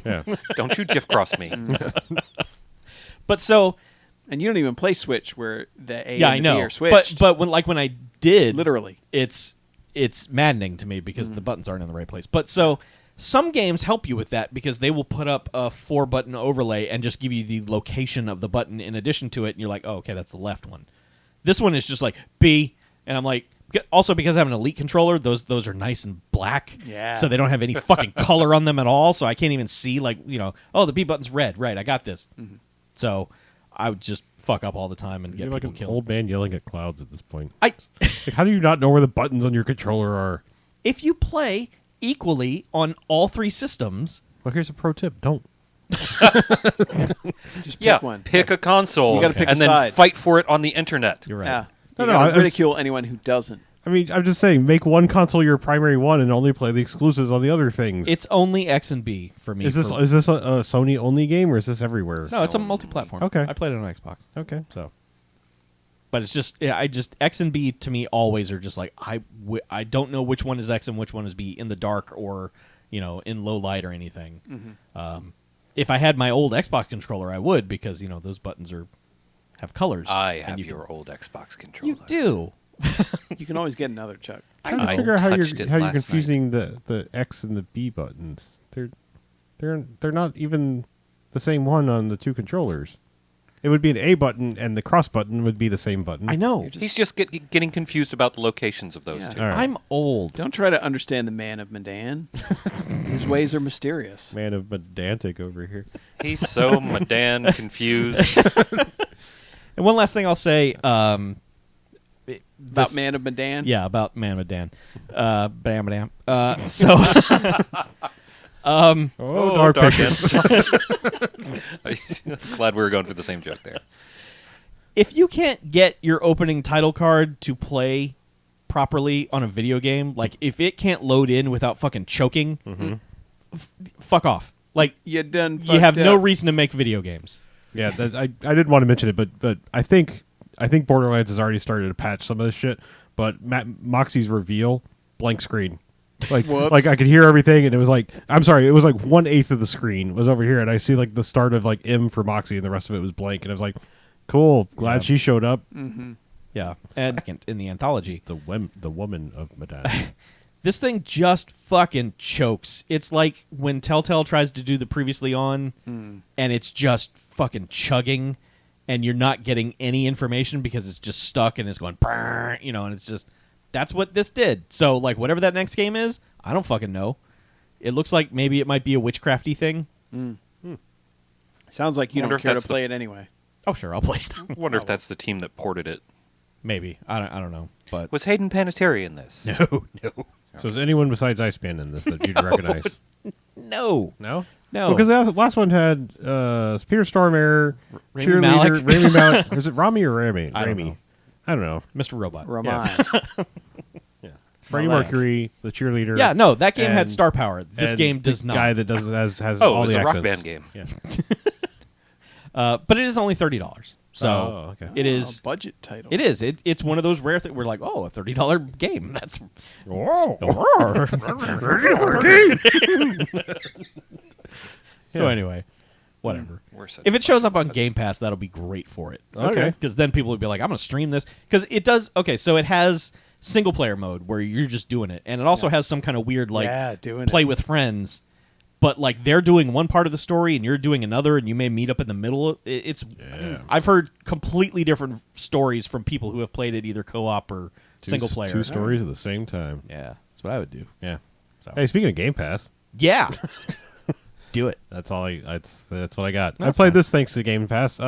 Yeah. Don't you GIF cross me. But so And you don't even play Switch where the A yeah, and I the know. B are switched. But when I did, literally. it's maddening to me because the buttons aren't in the right place. But so some games help you with that because they will put up a 4-button overlay and just give you the location of the button in addition to it, and you're like, oh, okay, that's the left one. This one is just like B, and I'm like, also because I have an Elite controller, those are nice and black, Yeah. so they don't have any fucking color on them at all, so I can't even see, like, oh, the B button's red, right, I got this. So I would just fuck up all the time and get You're like people an killed. old man yelling at clouds at this point. Like, How do you not know where the buttons on your controller are? if you play equally on all 3 systems, Well, here's a pro tip: don't. Just pick Yeah, one. pick a console You gotta pick and a then side. fight for it on the internet. you're right. Yeah. No, You no, gotta I was- ridicule anyone who doesn't. I mean, I'm just saying, make one console your primary one, and only play the exclusives on the other things. It's only X and B for me. is this for- a Sony only game, or is this everywhere? no, it's a multi-platform. Okay. I played it on Xbox. Okay. So, but it's just X and B to me always are just like I don't know which one is X and which one is B in the dark or in low light or anything. If I had my old Xbox controller, I would, because those buttons have colors. I and have you your old Xbox controller. You do. You can always get another, Chuck. I'm trying I to figure out how touched it you're last night. confusing the X and the B buttons. They're not even the same one on the 2 controllers. It would be an A button, and the cross button would be the same button. I know. He's just getting confused about the locations of those Yeah. two. All right. I'm old. Don't try to understand the man of Medan. His ways are mysterious. Man of Medantic over here. He's so Medan confused. And one last thing I'll say. About man of Medan? Yeah, about Man with Dan. Bam, bam. So, Oh, dark pictures. Glad we were going for the same joke there. if you can't get your opening title card to play properly on a video game, like if it can't load in without fucking choking, fuck off. Like, You done you have fucked no up. reason to make video games. Yeah, I didn't want to mention it, but I think Borderlands has already started to patch some of this shit. But Moxie's reveal, blank screen. Like Whoops. I could hear everything, and it was like, I'm sorry, it was like 1/8 of the screen was over here, and I see like the start of like M for Moxie, and the rest of it was blank, and I was like, cool, glad she showed up. Yeah. And second in the anthology, The woman of Medan. this thing just fucking chokes. It's like when Telltale tries to do the previously on, and it's just fucking chugging, and you're not getting any information because it's just stuck and it's going, "Brrr," and it's just, that's what this did. So, like, whatever that next game is, I don't fucking know. It looks like maybe it might be a witchcrafty thing. Sounds like you Wonder don't if care to that's the- play it anyway. Oh, sure, I'll play it. I wonder if that's the team that ported it. Maybe. I don't know. But Was Hayden Panettiere in this? no. So is anyone besides Iceman in this that you'd recognize? No. No? No. Because the last one had Peter Stormare, Rami cheerleader, Malek. Rami Malek. Was it Rami or Rami? I don't Rami. know. I don't know. Mr. Robot. Ramon. Yeah. Freddie Malek. Mercury, the cheerleader. Yeah, no, that game had and- star power. This and game the does not. guy that has Oh, it all was the a rock accents. band game. Yeah. But it is only $30. So Oh, okay. it is. A budget title. It is. It's one of those rare things. We're like, oh, a $30 game. That's Oh. so. Yeah. Anyway, whatever. We're such If it shows up on puppets. Game Pass, that'll be great for it. Okay. Because then people would be like, I'm going to stream this. Because it does. Okay, so it has single player mode where you're just doing it, and it also has some kind of weird doing play it. with friends. But like they're doing one part of the story and you're doing another, and you may meet up in the middle. It's. Yeah. I've heard completely different stories from people who have played it either co-op or single player. Two stories at the same time. Yeah, that's what I would do. Yeah. So. Hey, speaking of Game Pass, Yeah, do it. that's all that's what I got. That's I played fine. this thanks to Game Pass.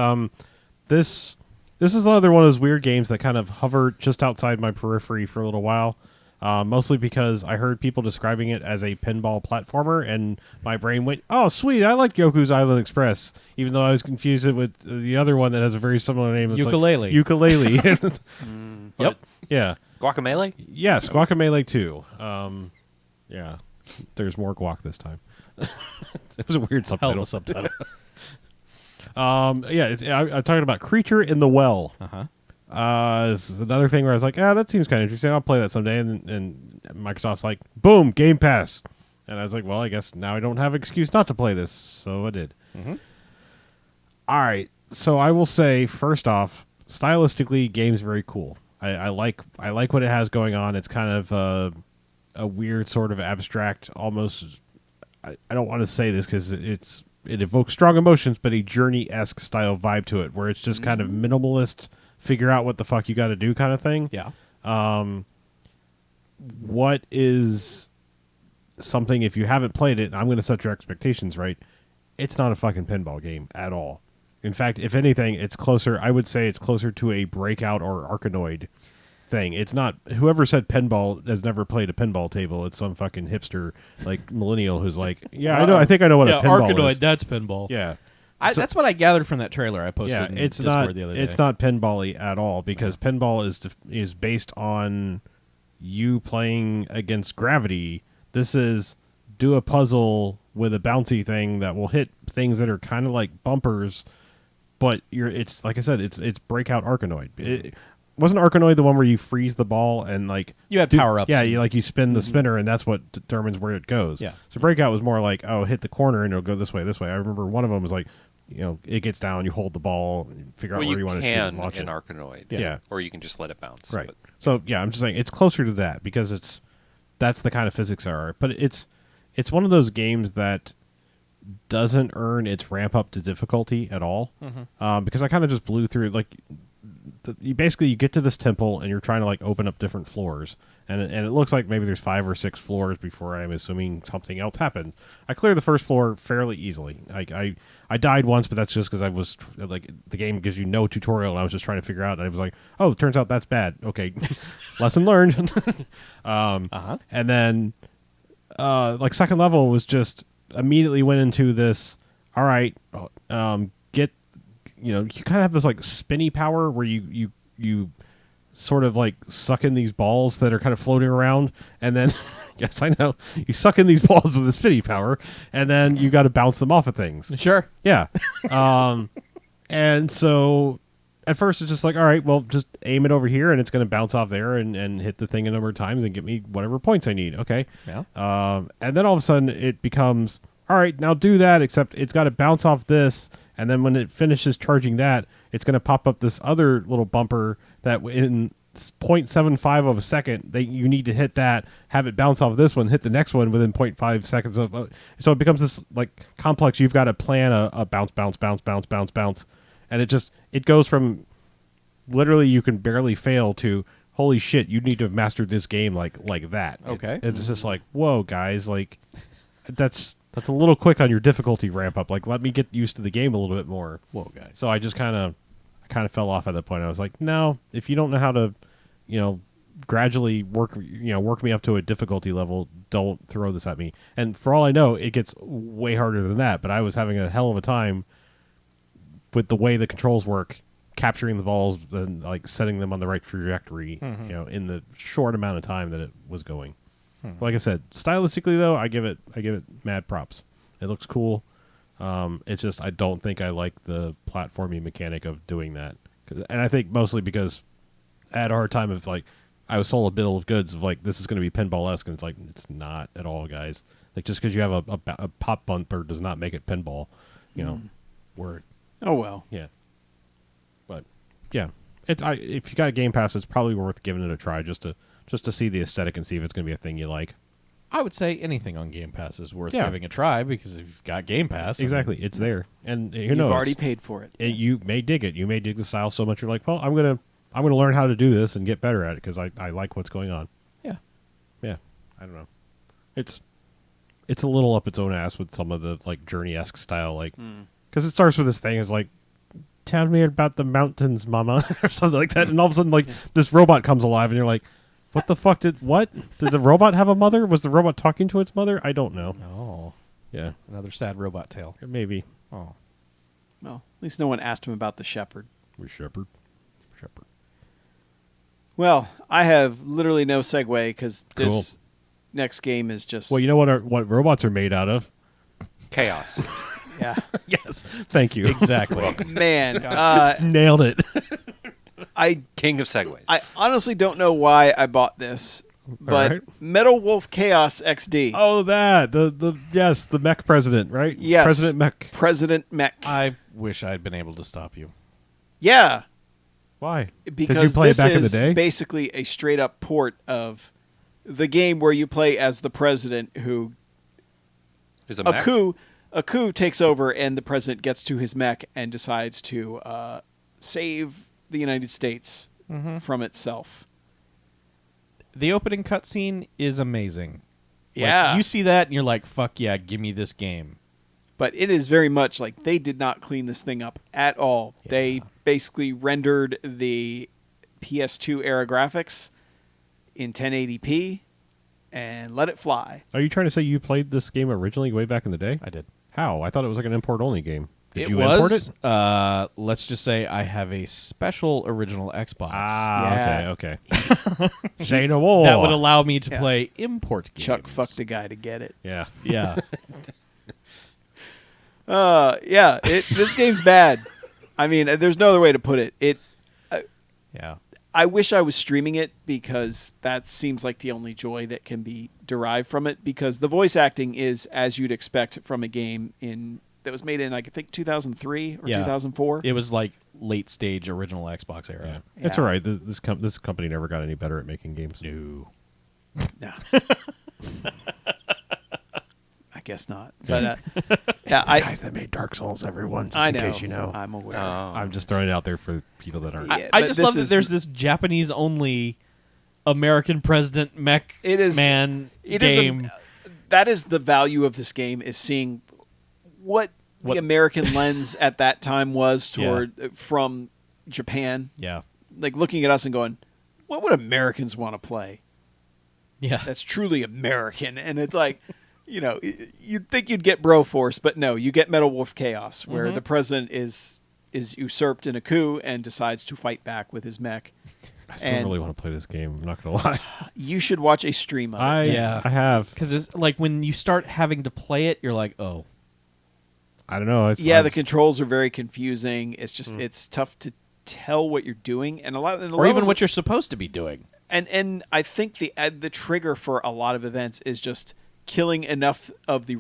This is another one of those weird games that kind of hovered just outside my periphery for a little while. Mostly because I heard people describing it as a pinball platformer, and my brain went, "Oh, sweet! I like Yoku's Island Express," even though I was confused it with the other one that has a very similar name. It's like Yooka-Laylee. Yooka-Laylee. Yep. Yeah. Guacamelee? Yes, Guacamelee 2. Yeah. There's more guac this time. It was a weird Hell of subtitle. a subtitle. Yeah, I'm talking about Creature in the Well. Uh-huh. This is another thing where I was like, that seems kind of interesting. I'll play that someday. And Microsoft's like, boom, Game Pass. And I was like, well, I guess now I don't have an excuse not to play this. So I did. Mm-hmm. All right. So I will say, first off, stylistically, game's very cool. I like what it has going on. It's kind of a weird sort of abstract, almost. I don't want to say this because it evokes strong emotions, but a Journey-esque style vibe to it, where it's just kind of minimalist, figure out what the fuck you got to do kind of thing. Yeah. What is something, if you haven't played it, I'm going to set your expectations right, it's not a fucking pinball game at all. In fact, if anything, it's closer, I would say it's closer to a Breakout or Arkanoid thing. It's not, whoever said pinball has never played a pinball table. It's some fucking hipster, like millennial who's like, yeah, I think I know what a pinball Arkanoid, is. that's pinball. Yeah. That's what I gathered from that trailer I posted Yeah, in it's Discord not. the other day. It's not pinball-y at all because pinball is based on you playing against gravity. This is do a puzzle with a bouncy thing that will hit things that are kind of like bumpers, but it's like I said, it's Breakout Arkanoid. Wasn't Arkanoid the one where you freeze the ball and like You had power-ups. Yeah, you spin the spinner and that's what determines where it goes. Yeah. So Breakout was more like, hit the corner and it'll go this way, this way. I remember one of them was like, it gets down, you hold the ball, and figure out Well, where you you want to shoot can and launch in it. Arkanoid. Yeah. Or you can just let it bounce. Right. But So yeah, I'm just saying it's closer to that because that's the kind of physics there are. But it's one of those games that doesn't earn its ramp up to difficulty at all. Because I kind of just blew through it. Like you get to this temple and you're trying to like open up different floors, and it looks like maybe there's 5 or 6 floors before I'm assuming something else happens. I cleared the first floor fairly easily. I died once, but that's just because I was like the game gives you no tutorial, and I was just trying to figure out. And I was like, oh, it turns out that's bad. Okay, lesson learned. And then like second level was just immediately went into this. All right, get. You kind of have this like spinny power where you sort of like suck in these balls that are kind of floating around, and then yes, I know you suck in these balls with a spinny power, and then you got to bounce them off of things. Sure. Yeah, and so at first it's just like, all right, well, just aim it over here, and it's going to bounce off there and hit the thing a number of times and get me whatever points I need. Okay. Yeah. And then all of a sudden it becomes, all right, now do that, except it's got to bounce off this. And then when it finishes charging that, it's going to pop up this other little bumper that in 0.75 of a second, you need to hit that, have it bounce off this one, hit the next one within 0.5 seconds of. So it becomes this like complex. You've got to plan a bounce, bounce, bounce, bounce, bounce, bounce, and it goes from literally you can barely fail to holy shit, you need to have mastered this game like that. Okay. It's just like, whoa, guys, like that's a little quick on your difficulty ramp up. Like, let me get used to the game a little bit more. Whoa, guys. So I just kind of, I kind of fell off at that point. I was like, no, if you don't know how to, gradually work me up to a difficulty level, don't throw this at me. And for all I know, it gets way harder than that. But I was having a hell of a time with the way the controls work, capturing the balls and like setting them on the right trajectory, in the short amount of time that it was going. Like I said, stylistically though, I give it mad props. It looks cool. It's just I don't think I like the platforming mechanic of doing that, and I think mostly because I had a hard time of like I was sold a bill of goods of like this is going to be pinball-esque, and it's like it's not at all, guys. Like just because you have a pop bumper does not make it pinball. Word. Oh well. Yeah. But yeah, if you got Game Pass, it's probably worth giving it a try just to see the aesthetic and see if it's going to be a thing you like. I would say anything on Game Pass is worth Yeah. giving a try because if you've got Game Pass, Exactly, it's there, and who You've knows? already paid for it. You may dig it. You may dig the style so much you're like, well, I'm gonna learn how to do this and get better at it because I like what's going on. yeah. Yeah, I don't know. It's a little up its own ass with some of the like Journey-esque style, like because it starts with this thing. It's like, tell me about the mountains, mama, or something like that, and all of a sudden, like this robot comes alive, and you're like, what the fuck did the robot have a mother? Was the robot talking to its mother? I don't know. Oh, Yeah, another sad robot tale. maybe. Oh, Well, at least no one asked him about the shepherd. With Shepherd. Well, I have literally no segue because this Cool. next game is just Well, you know what robots are made out of? Chaos. yeah, Yes, thank you. exactly. man. Nailed it. I King of segues. honestly don't know why I bought this, but right. Metal Wolf Chaos XD, Oh, that the mech president, right? Yes. President Mech. President Mech. I wish I'd been able to stop you. Yeah, Why? because Did you play this it back in the is day? basically a straight up port of the game where you play as the president who Is a a mech? coup takes over and the president gets to his mech and decides to save the United States from itself. The opening cutscene is amazing. Like, Yeah. you see that and you're like, "Fuck yeah, give me this game." But it is very much like they did not clean this thing up at all. Yeah. They basically rendered the PS2 era graphics in 1080p and let it fly. Are you trying to say you played this game originally way back in the day? I did. How? I thought it was like an import only game. Did it you was, import it? Let's just say I have a special original Xbox Yeah. Okay. Say no more. that would allow me to Yeah. play import games. Chuck fucked a guy to get it. Yeah. Yeah. Yeah, this game's bad. I mean, there's no other way to put it. Yeah. I wish I was streaming it because that seems like the only joy that can be derived from it because the voice acting is as you'd expect from a game that was made in like, I think 2003 or Yeah. 2004. It was like late stage original Xbox Yeah. era. It's Yeah. all right. This company never got any better at making games. No. No. I guess not. But yeah, that made Dark Souls, everyone. I know. I'm aware. I'm just throwing it out there for people that aren't. Yeah, I but just this love that is- there's this Japanese only American president mech It is- man It is game. that is the value of this game is seeing what What- the American lens at that time was toward from Japan. Yeah. Like looking at us and going, what would Americans want to play? Yeah. That's truly American. And it's like, you'd think you'd get Broforce, but no, you get Metal Wolf Chaos, where the president is usurped in a coup and decides to fight back with his mech. I still and- really want to play this game. I'm not gonna lie. You should watch a stream of it. Yeah. I have. Because it's like when you start having to play it, you're like, oh, I don't know. Yeah, the controls are very confusing. It's just it's tough to tell what you're doing, and a lot of the or even levels- what you're supposed to be doing. And I think the trigger for a lot of events is just killing enough of the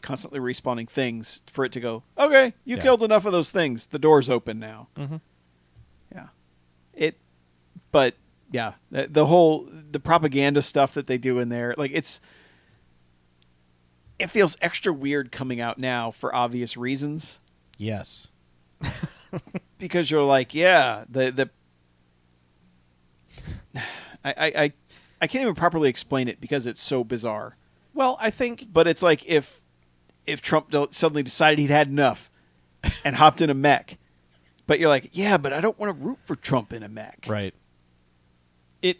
constantly respawning things for it to go, okay, you Yeah. killed enough of those things. The door's open now. Mm-hmm. Yeah. But yeah, the propaganda stuff that they do in there, like it feels extra weird coming out now for obvious reasons. Yes. Because you're like, yeah, I can't even properly explain it because it's so bizarre. Well, I think But it's like if Trump suddenly decided he'd had enough and hopped in a mech But you're like, yeah, but I don't want to root for Trump in a mech. Right. It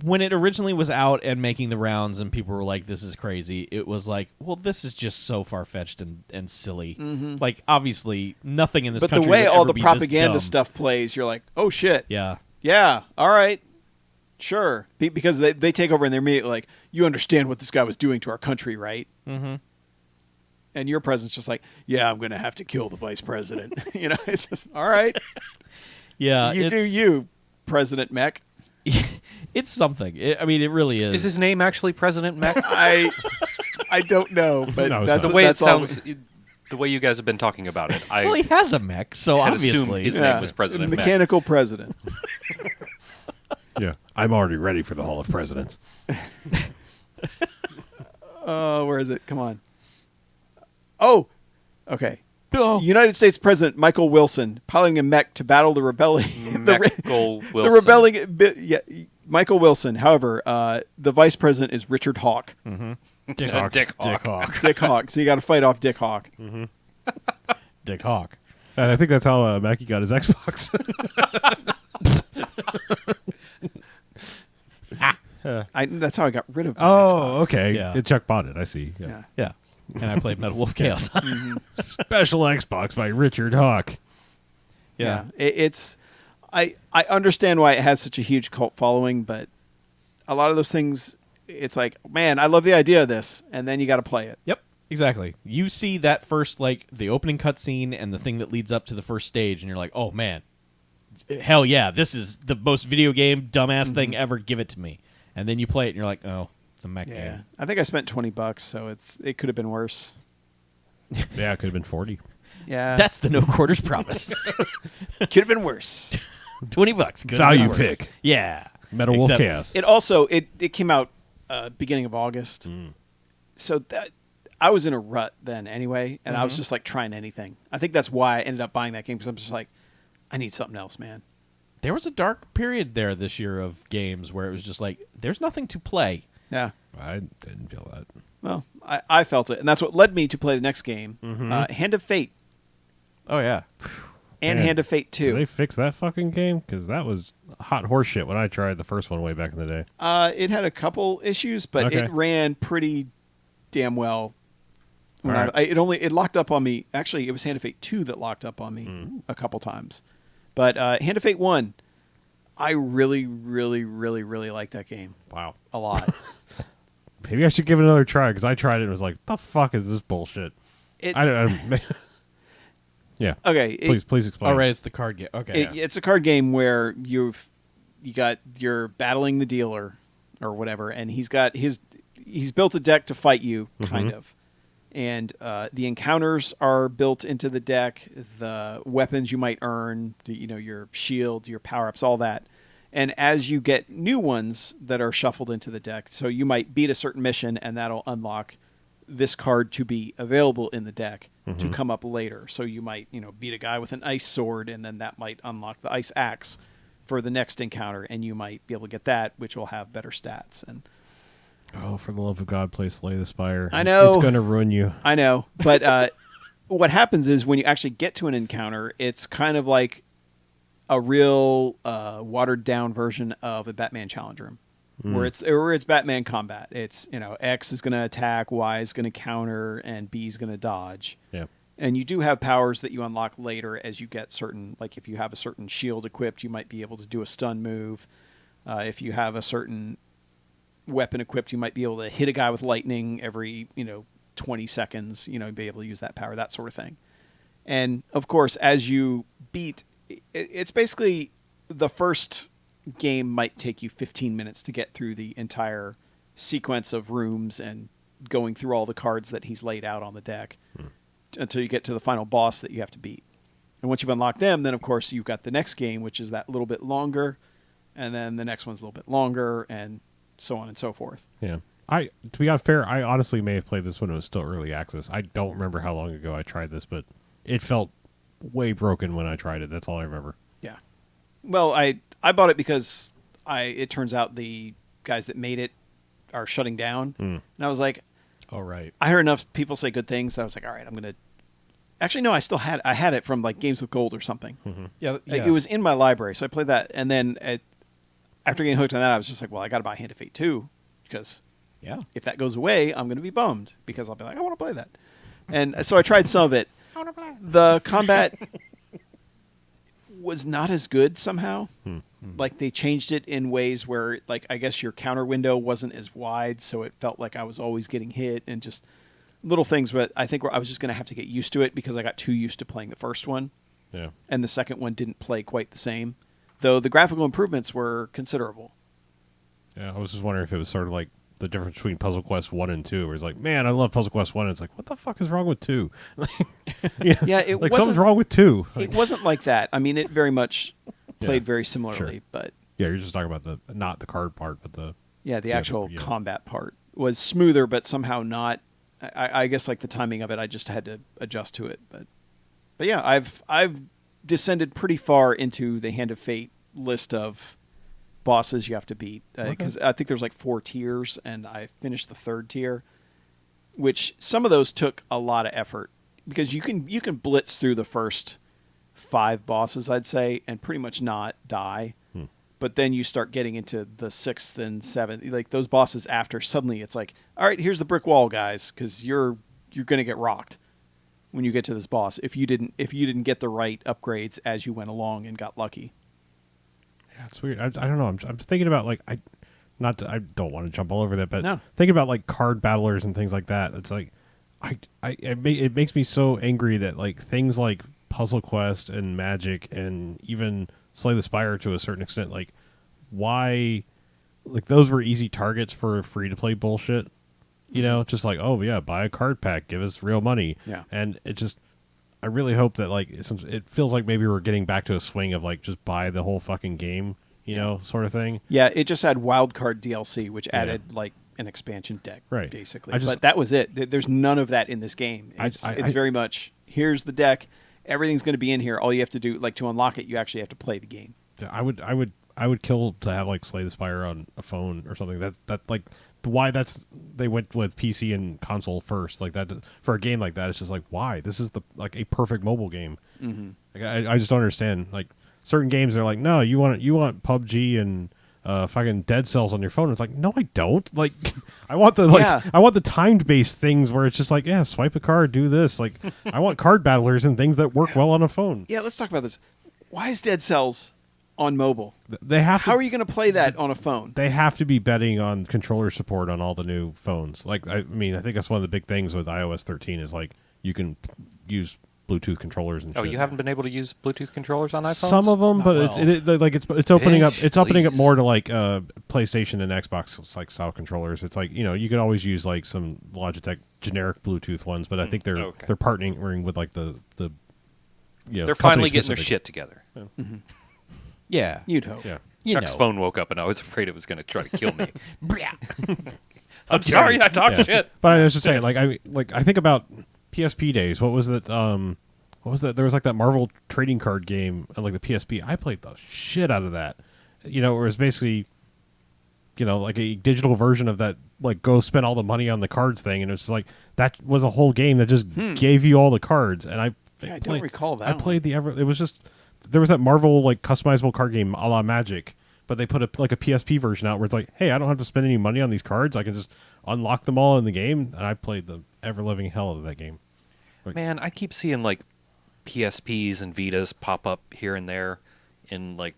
when it originally was out and making the rounds and people were like, this is crazy, it was like, well, this is just so far-fetched and silly. Like, obviously, nothing in this But country the way would all ever the be this propaganda dumb. stuff plays, you're like, oh, shit. Yeah. Yeah, all right. Sure. Because they take over and they're immediately like, you understand what this guy was doing to our country, right? Mm-hmm. And your president's just like, yeah, I'm going to have to kill the vice president. You know, it's just, all right. Yeah. You do it's- you, President Mech. It's something. I mean, it really is. Is his name actually President Mech? I don't know, but No, it's that's not. The way it that's all- sounds, the way you guys have been talking about it, I well, he has a mech, so had assumed obviously. his name was President Mech. Mechanical president. Yeah, I'm already ready for the Hall of Presidents. Where is it? Come on. Oh, okay. Oh. United States President Michael Wilson piloting a mech to battle the rebelling. Michael The Wilson. rebelling. Michael Wilson. However, the vice president is Richard Hawk. Dick Hawk. Dick Hawk. Dick Hawk. Dick Hawk. So you got to fight off Dick Hawk. Dick Hawk. And I think that's how Mackie got his Xbox. That's how I got rid of. My Oh, Xbox. okay. Yeah. Chuck bought it. I see. Yeah. Yeah. Yeah. And I played Metal Wolf Chaos. Special Xbox by Richard Hawk. Yeah. It's. I understand why it has such a huge cult following, but a lot of those things, it's like, man, I love the idea of this, and then you got to play it. Yep, exactly. You see that first, like, the opening cutscene and the thing that leads up to the first stage, and you're like, oh, man, hell yeah, this is the most video game dumbass thing ever. Give it to me. And then you play it, and you're like, oh, it's a mech Yeah. game. I think I spent $20, so it could have been worse. Yeah, it could have been 40. Yeah. That's the no quarters promise. could have been worse. $20. Good Value worse. pick. Yeah. Metal Wolf Except- Chaos. It also it came out beginning of August, so that I was in a rut then anyway, and I was just like trying anything. I think that's why I ended up buying that game, because I'm just like, I need something else, man. There was a dark period there this year of games where it was just like, there's nothing to play. Yeah. I didn't feel that. Well, I felt it, and that's what led me to play the next game, Hand of Fate Oh, yeah. and Man, Hand of Fate Did 2. they fix that fucking game? Because that was hot horse shit when I tried the first one way back in the day. It had a couple issues, but Okay. it ran pretty damn well. When All right. it locked up on me. Actually, it was Hand of Fate 2 that locked up on me a couple times. But Hand of Fate 1, I really, really, really, really like that game Wow. a lot. Maybe I should give it another try, because I tried it and was like, the fuck is this bullshit? It, I don't Yeah. okay, Please explain. All right, it's the card game. Okay. yeah. it's a card game where you're battling the dealer or whatever, and he's built a deck to fight you, kind of. And the encounters are built into the deck, the weapons you might earn, your shield, your power-ups, all that. And as you get new ones that are shuffled into the deck, so you might beat a certain mission, and that'll unlock this card to be available in the deck to come up later. So you might, beat a guy with an ice sword, and then that might unlock the ice axe for the next encounter, and you might be able to get that, which will have better stats. And Oh, for the love of God, play Slay the Spire. I know. It's going to ruin you. I know, but what happens is when you actually get to an encounter, it's kind of like a real watered down version of a Batman challenge room, where it's Batman combat. It's X is going to attack, Y is going to counter, and B is going to dodge. Yeah. And you do have powers that you unlock later as you get certain, like if you have a certain shield equipped, you might be able to do a stun move. If you have a certain weapon equipped, you might be able to hit a guy with lightning every 20 seconds, be able to use that power, that sort of thing. And of course, as you beat, it's basically the first game might take you 15 minutes to get through the entire sequence of rooms and going through all the cards that he's laid out on the deck until you get to the final boss that you have to beat. And once you've unlocked them, then of course you've got the next game, which is that little bit longer, and then the next one's a little bit longer, and so on and so forth. Yeah. To be fair, I honestly may have played this when it was still early access. I don't remember how long ago I tried this, but it felt way broken when I tried it. That's all I remember. Yeah. Well, I bought it because it turns out the guys that made it are shutting down. And I was like, All right. I heard enough people say good things that I was like, all right, I'm going to Actually, no, I had it from like Games with Gold or something. Yeah, It was in my library, so I played that. And then after getting hooked on that, I was just like, well, I got to buy Hand of Fate 2 because yeah. if that goes away, I'm going to be bummed because I'll be like, I want to play that. And so I tried some of it. The combat was not as good somehow. Like they changed it in ways where, like, I guess your counter window wasn't as wide, so it felt like I was always getting hit and just little things. But I think I was just going to have to get used to it because I got too used to playing the first one, Yeah. and the second one didn't play quite the same. Though the graphical improvements were considerable. Yeah, I was just wondering if it was sort of like the difference between Puzzle Quest 1 and 2, where it's like, man, I love Puzzle Quest 1. And it's like, what the fuck is wrong with 2? Yeah, it like, wasn't. something's wrong with 2. It wasn't like that. I mean, it very much played Yeah, very similarly, sure. but Yeah, you're just talking about not the card part, but the... yeah, the Yeah, actual yeah. combat part was smoother, but somehow not. I guess like the timing of it, I just had to adjust to it. But yeah, I've descended pretty far into the Hand of Fate list of bosses you have to beat because I think there's like 4 tiers, and I finished the 3rd tier, which some of those took a lot of effort because you can blitz through the first 5 bosses, I'd say, and pretty much not die. But then you start getting into the 6th and 7th, like those bosses after. Suddenly, it's like, all right, here's the brick wall, guys, because you're gonna get rocked when you get to this boss if you didn't get the right upgrades as you went along and got lucky. Yeah, it's weird. I don't know. I'm thinking about, like, I don't want to jump all over that, but No. thinking about, like, card battlers and things like that, it's like, it makes me so angry that, like, things like Puzzle Quest and Magic and even Slay the Spire to a certain extent, like, why, like, those were easy targets for free to play bullshit. You know, just like, oh yeah, buy a card pack, give us real money. Yeah. And it just, I really hope that, like, since it feels like maybe we're getting back to a swing of, like, just buy the whole fucking game, you know, sort of thing. Yeah, it just had Wildcard DLC, which added like an expansion deck, Right. basically. I But that was it. There's none of that in this game. It's very much, here's the deck, everything's going to be in here. All you have to do, like, to unlock it, you actually have to play the game. I would kill to have, like, Slay the Spire on a phone or something. That like why they went with PC and console first, like that for a game like that. It's just like, why? This is like a perfect mobile game. Like, I just don't understand. Like, certain games, they're like, no, you want PUBG and fucking Dead Cells on your phone. It's like, no, I don't. Like, I want the timed based things where it's just like, yeah, swipe a card, do this. Like, I want card battlers and things that work well on a phone. Yeah, let's talk about this. Why is Dead Cells on mobile? They have to. How are you going to play that on a phone? They have to be betting on controller support on all the new phones. Like, I mean, I think that's one of the big things with iOS 13 is, like, you can use Bluetooth controllers and Oh, shit. you haven't been able to use Bluetooth controllers on iPhones? Some of them, Not but well. it's opening up. Bitch, It's opening up please. more to, like, PlayStation and Xbox, like, style controllers. It's like, you know, you can always use, like, some Logitech generic Bluetooth ones, but I think they're okay. partnering with, like, the you know, They're finally getting their company-specific. shit together. Yeah. You'd hope. Yeah. You Chuck's know. phone woke up, and I was afraid it was going to try to kill me. I'm sorry, I talked Yeah. shit. But I was just saying, I think about PSP days. What was that? What was that? There was, like, that Marvel trading card game on, like, the PSP. I played the shit out of that. You know, it was basically, you know, like a digital version of that, like, go spend all the money on the cards thing, and it was like that was a whole game that just gave you all the cards. And I don't recall that I played it was just, there was that Marvel, like, customizable card game a la Magic. But they put a PSP version out where it's like, hey, I don't have to spend any money on these cards. I can just unlock them all in the game. And I played the ever-living hell out of that game. Man, I keep seeing, like, PSPs and Vitas pop up here and there in, like,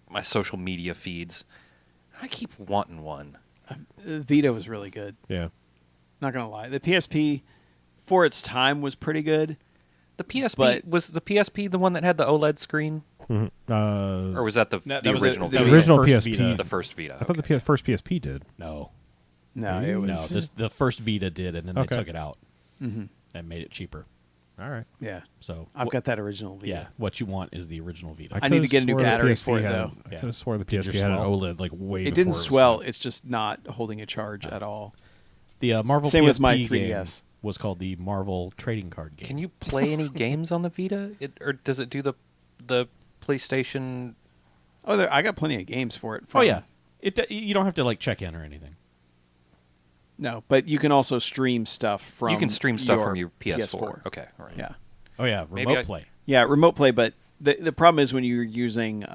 my social media feeds. I keep wanting one. Vita was really good. Yeah. Not going to lie. The PSP, for its time, was pretty good. The PSP, But- was the PSP the one that had the OLED screen? Or was that the was original? that the was original first PSP. Vita. The first Vita. I thought okay. the first PSP did. No. No, it was. No, the first Vita did, and then Okay. they took it out and made it cheaper. All right. Yeah. So I've got that original Vita. yeah, what you want is the original Vita. I need to get a new could've swore the battery PSP for it, had- though. I Yeah. could have swore the Did PSP yours had an swell? OLED, like, way It before didn't was swell. time. It's just not holding a charge at all. The Marvel Same PSP with my game 3DS. was called the Marvel Trading Card Game. Can you play any games on the Vita, or does it do the PlayStation? Oh, I got plenty of games for it. Oh yeah, you don't have to, like, check in or anything. No, but you can also stream stuff from. You can stream stuff from your PS4. Okay, all right. Yeah, Oh yeah, Maybe remote I- play. yeah, remote play. But the problem is when you're using,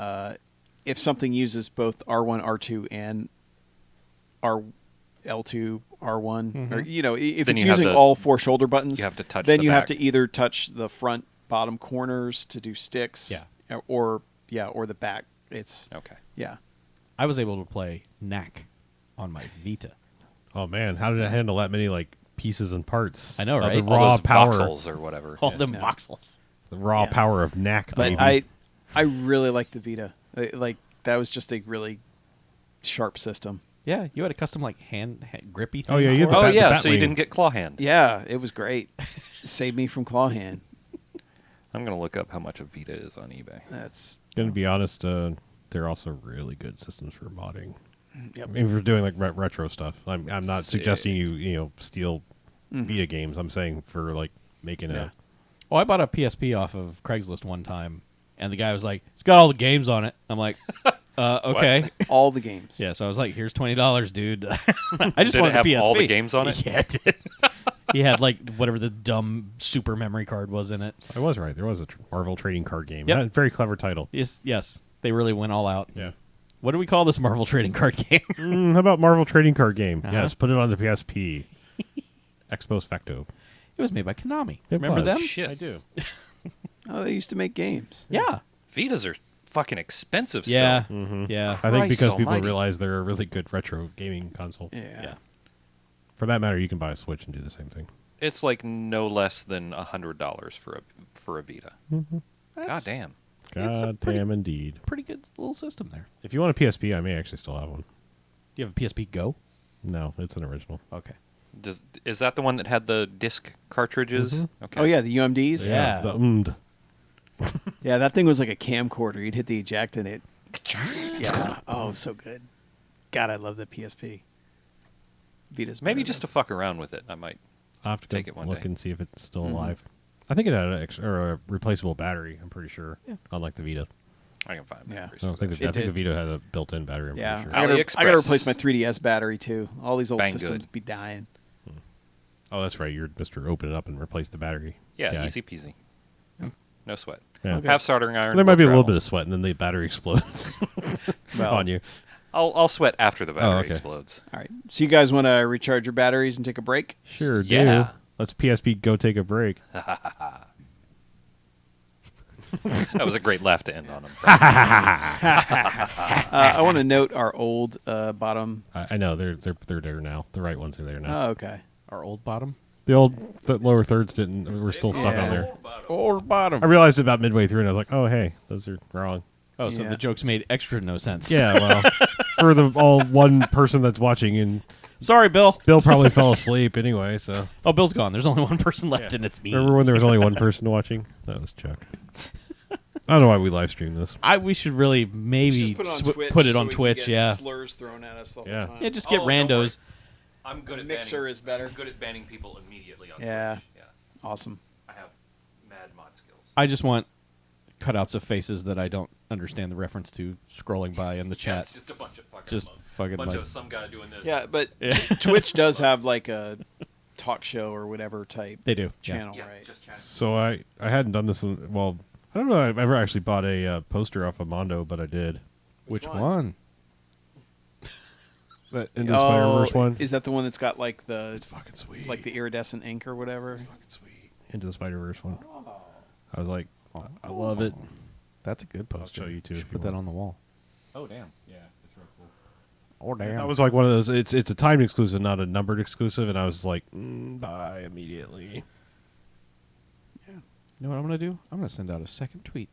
if something uses both R1, R2, and L2, R1, or if Then it's you have using to- all 4 shoulder buttons, you have to touch Then the you have back. to either touch the front bottom corners to do sticks, Yeah. or the back. It's Okay. yeah. I was able to play Knack on my Vita. Oh man, how did it handle that many like pieces and parts? I know, Of right? The All raw All those power, voxels or whatever. All Yeah. them Yeah. voxels. the raw Yeah. power of knack. But baby. I really like the Vita. Like that was just a really sharp system. Yeah, you had a custom like hand grippy thing. Oh, yeah, you had for the it? Oh bat- yeah, bat so you wing. didn't get claw hand. Yeah, it was great. Saved me from claw hand. I'm gonna look up how much a Vita is on eBay. That's Gonna be honest, they're also really good systems for modding. yep. I mean, if you're doing like retro stuff, I'm not Sick. suggesting you steal Vita games. I'm saying for like making Yeah. Oh, I bought a PSP off of Craigslist one time, and the guy was like, "It's got all the games on it." I'm like, "Okay." all the games. Yeah, so I was like, "Here's $20, dude." I just Did it wanted have a PSP. all the games on it? Yeah, it did. He had like whatever the dumb super memory card was in it. I was right. There was a Marvel trading card game. Yep. Yeah, very clever title. Yes, they really went all out. Yeah. What do we call this Marvel trading card game? How about Marvel trading card game? Uh-huh. Yes, put it on the PSP. Ex post facto. It was made by Konami. It Remember was. them? Shit. I do. Oh, they used to make games. Yeah. Vitas are fucking expensive still. Yeah. Mhm. Yeah. I think Christ because people almighty. realize they're a really good retro gaming console. Yeah. Yeah. For that matter, you can buy a Switch and do the same thing. It's like no less than $100 for a Vita. God That's damn. It's a God pretty- damn indeed. Pretty good little system there. If you want a PSP, I may actually still have one. Do you have a PSP Go? No, it's an original. Okay. Is that the one that had the disc cartridges? Mm-hmm. Okay. Oh yeah, the UMDs. Yeah. The UMD. Yeah, that thing was like a camcorder. You'd hit the eject and it. Yeah. Oh, so good. God, I love the PSP. Vita's Maybe better just to though. fuck around with it, I might. I'll have to Take go it one look day. and see if it's still Mhm. alive. I think it had a replaceable battery, I'm pretty sure. Yeah. Unlike the Vita. I can find Yeah. batteries I, don't for think that the, I It think did. the Vita had a built-in battery, I'm Yeah, pretty sure. I gotta AliExpress. replace my 3DS battery too. All these old Bang systems good. be dying. Oh, that's right. You're Mr. Open it up and replace the battery. Yeah, guy. easy peasy. No sweat. Yeah. Okay. Have soldering iron. There might will be a little travel. bit of sweat, and then the battery explodes Well, on you. I'll sweat after the battery okay. explodes. All right. So you guys want to recharge your batteries and take a break? Sure do. Yeah. Let's PSP go take a break. That was a great laugh to end on. I want to note our old bottom. I know they're there now. The right ones are there now. Oh, okay. Our old bottom. The old lower thirds didn't. We're still stuck on Yeah. there. Old bottom. I realized it about midway through, and I was like, "Oh, hey, those are wrong." Oh, so Yeah. the jokes made extra no sense. Yeah, well, for the all one person that's watching, and Sorry, Bill. Bill probably fell asleep anyway. So Oh, Bill's gone. There's only one person left, Yeah. and it's me. remember when there was only one person watching? That was Chuck. I don't know why we live stream this. We should really maybe put it on Twitch. Yeah. Slurs thrown at us the whole Yeah. time. Yeah, just get Oh, don't randos. I'm good at Mixer banning. is better. I'm good at banning people immediately on Yeah. Twitch. Yeah. Awesome. I have mad mod skills. I just want cutouts of faces that I don't understand the reference to scrolling by in the Yeah, chat. it's just a bunch of fucking Just fucking bunch like- of some guy doing this. Yeah, but Yeah. Twitch does have like a talk show or whatever type They do. channel, Yeah, right? just chatting. So I hadn't done this. Well, I don't know. I've ever actually bought a poster off of Mondo, but I did. Which one? one? That Into the Spider-Verse one. Is that the one that's got like the It's fucking sweet. like the iridescent ink or whatever? fucking sweet. Into the Spider-Verse one. I was like, I love it. That's a good poster. show you too Should if you put that want. on the wall. Oh damn. Yeah, it's real cool. Oh damn. That was like one of those. It's a timed exclusive, not a numbered exclusive, and I was like, buy immediately. You know what I'm gonna do? I'm gonna send out a second tweet.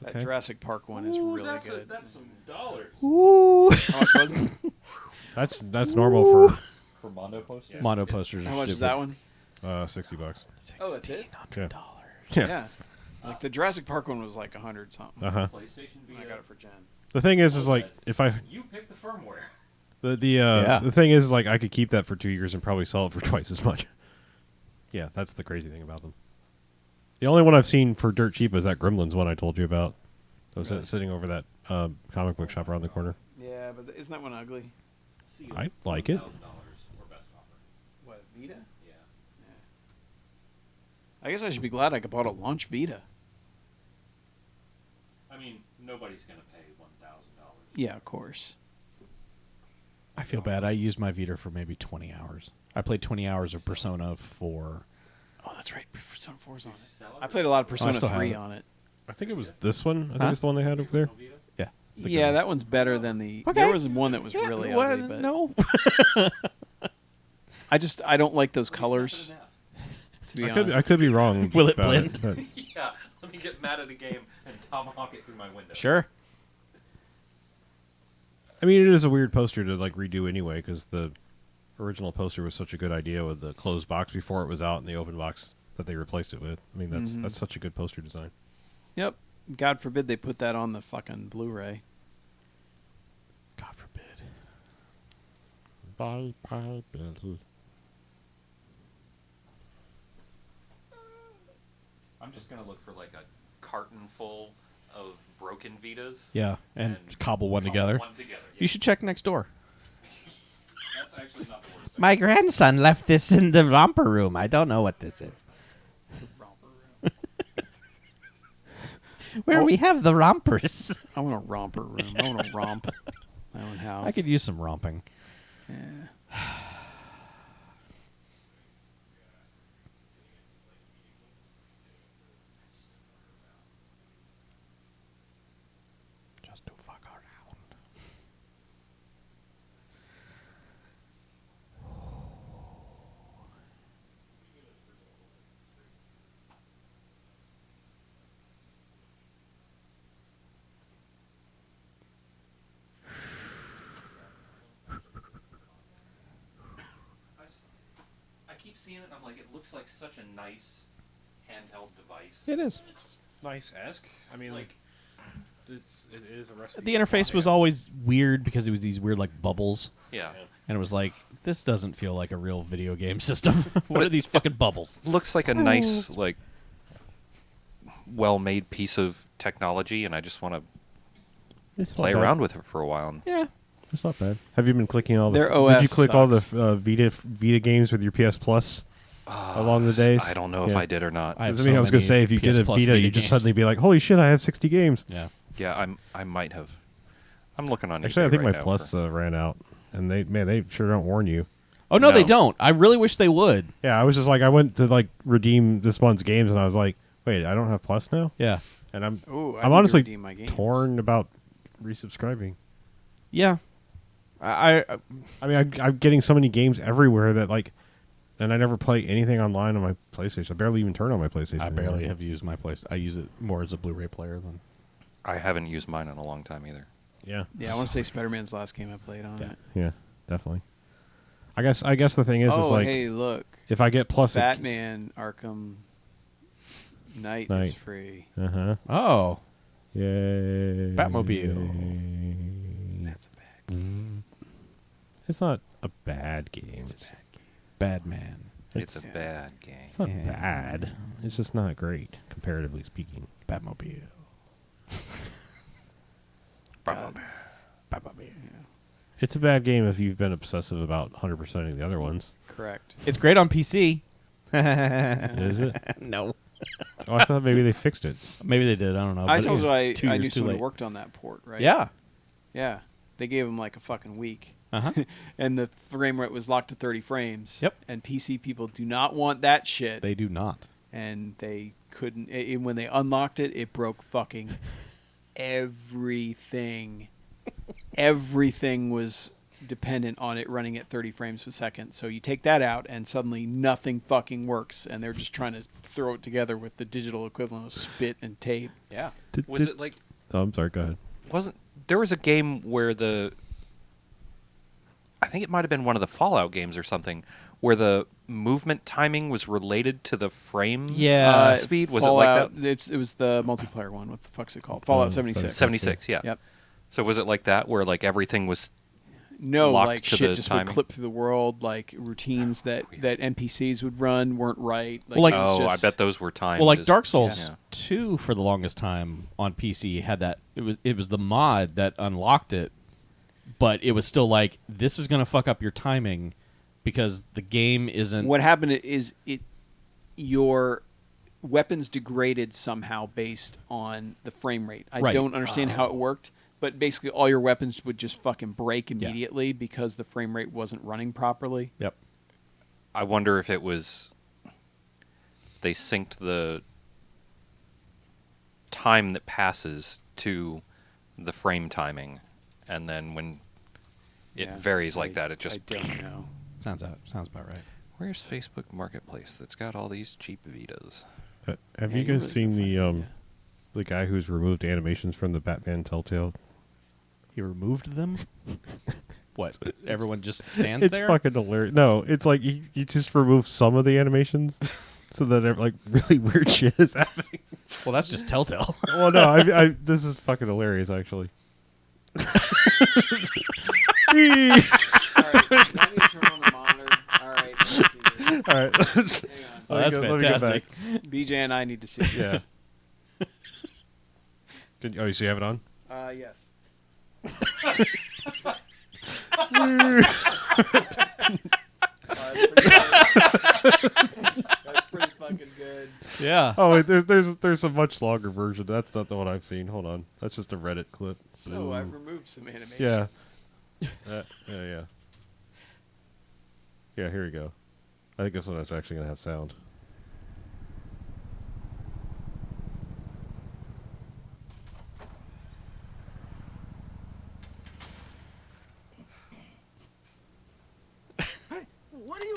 That Okay. Jurassic Park one is really good. That's some dollars Ooh. How much was it? That's normal for Mondo post. Yeah. Mondo posters. are How much is stupid. that one? for $60. Oh, that's it? Yeah. Yeah. Yeah. Like the Jurassic Park one was like 100 something. Uh huh. PlayStation I got it for Jen. The thing is like if I You pick the firmware. Yeah. the thing is like I could keep that for 2 years and probably sell it for twice as much. Yeah, that's the crazy thing about them. The only one I've seen for dirt cheap is that Gremlins one I told you about. That was Really? sitting over that comic book shop around the corner. Yeah, but isn't that one ugly? I like it. Vita? Yeah. I guess I should be glad I bought a launch Vita. I mean, nobody's going to pay $1,000. Yeah, of course. I feel bad. I used my Vita for maybe 20 hours. I played 20 hours of Persona 4. Oh, that's right. Persona 4's on it. I played a lot of Persona still have 3 it. on it. I think it was this one. I think Huh? it's the one they had over there. Yeah. Yeah, that one's better than the. Okay. There was one that was really ugly, but no. I don't like those colors. To be honest, I could be wrong. Will it about blend? but Yeah, let me get mad at a game and tomahawk it through my window. Sure. I mean, it is a weird poster to like redo anyway because the original poster was such a good idea with the closed box before it was out and the open box that they replaced it with. I mean, that's such a good poster design. Yep. God forbid they put that on the fucking Blu-ray. God forbid. Bye, bye, Billy. I'm just going to look for like a carton full of broken Vitas. Yeah, and cobble one cobble together. one together, yeah. You should check next door. That's actually not the worst thing. My grandson left this in the romper room. I don't know what this is. Where we have the rompers. I want a romper room. I want to romp my own house. I could use some romping. Yeah. Just to fuck around. I keep seeing it and I'm like, it looks like such a nice handheld device. It is. Nice-esque. I mean, Like, it is a recipe. The interface was always weird because it was these weird like bubbles, yeah. and it was like this doesn't feel like a real video game system. What are these fucking bubbles? Looks like a nice, like, well-made piece of technology, and I just want to play around with it for a while. And Yeah. It's not bad. Have you been clicking all the? Their Did OS you click all the sucks. Vita games with your PS Plus along the days? I don't know if Yeah. I did or not. I have I mean, so I was going many to say if you PS get a Plus Vita, you Vita just games. suddenly be like, "Holy shit, I have 60 games." Yeah. Yeah, I might have. I'm looking on. Actually, I eBay think right my now Plus for- ran out, and they sure don't warn you. Oh no, they No. don't. I really wish they would. Yeah, I was just like, I went to like redeem this month's games, and I was like, wait, I don't have Plus now, Yeah. and I'm Ooh, I I'm need to honestly redeem my games. torn about resubscribing. Yeah. I I mean, I'm getting so many games everywhere that like, and I never play anything online on my PlayStation. I barely even turn on my PlayStation. I barely anymore. have used my place. I use it more as a Blu-ray player than. I haven't used mine in a long time either. Yeah, Yeah, I want to say Spider-Man's the last game I played on Yeah. it. yeah, definitely. I guess the thing is like hey, look. if I get Plus, Batman Arkham Knight is free. Oh. Yay! Batmobile. That's a bad game. It's not a bad game. Bad man. It's a Yeah. bad game. It's not Yeah. bad. It's just not great, comparatively speaking. Batmobile. God. Batmobile. It's a bad game if you've been obsessive about 100%ing the other ones. Correct. It's great on PC. Is it? No. Oh, I thought maybe they fixed it. Maybe they did. I don't know. I but it told was you I 2 knew years too someone who late. worked on that port, right? Yeah. Yeah. They gave him like a fucking week. Uh-huh. And the frame rate was locked to 30 frames. Yep. And PC people do not want that shit. They do not. And they couldn't. When they unlocked it, it broke fucking everything. Everything was dependent on it running at 30 frames per second. So you take that out, and suddenly nothing fucking works. And they're just trying to throw it together with the digital equivalent of spit and tape. Yeah. Was it like? Oh, I'm sorry. Go ahead. Wasn't there was a game where I think it might have been one of the Fallout games or something, where the movement timing was related to the frame speed. Was Fallout, it like that? It was the multiplayer one. What the fuck's it called? Fallout 76. 76. Yeah. Yep. So was it like that, where like everything was? No, Locked like to shit the just timing? would clip through the world. Like routines that NPCs would run weren't right. Well, like- it was Oh, just- I bet those were timed. Well, like as- Dark Souls Yeah. 2 for the longest time on PC had that. It was the mod that unlocked it, but it was still like, this is going to fuck up your timing because the game isn't. What happened is your weapons degraded somehow based on the frame rate. I Right. don't understand how it worked, but basically all your weapons would just fucking break immediately because the frame rate wasn't running properly. Yep. I wonder if it was they synced the time that passes to the frame timing, and then when it Yeah, varies like that, it I just. don't know. Sounds about right. Where's Facebook Marketplace that's got all these cheap Vitas? Have Yeah, you you guys really seen gotta the find it, the guy who's removed animations from the Batman Telltale? He removed them. What? Everyone just stands It's there. fucking hilarious. No, it's like he just removed some of the animations, so that like really weird shit is happening. Well, that's just Telltale. Well, no, I this is fucking hilarious actually. All right, I need to turn on the monitor. All right, let's see this. All right, Hang on. Oh, that's let me go fantastic. back. BJ and I need to see this. Yeah. Oh, you see, you have it on? Yes. That's pretty fucking good. Yeah. Oh, wait, there's a much longer version. That's not the one I've seen. Hold on, that's just a Reddit clip. So I've removed some animation. Yeah. Yeah. Yeah, here we go. I think this one is actually gonna have sound. What are you?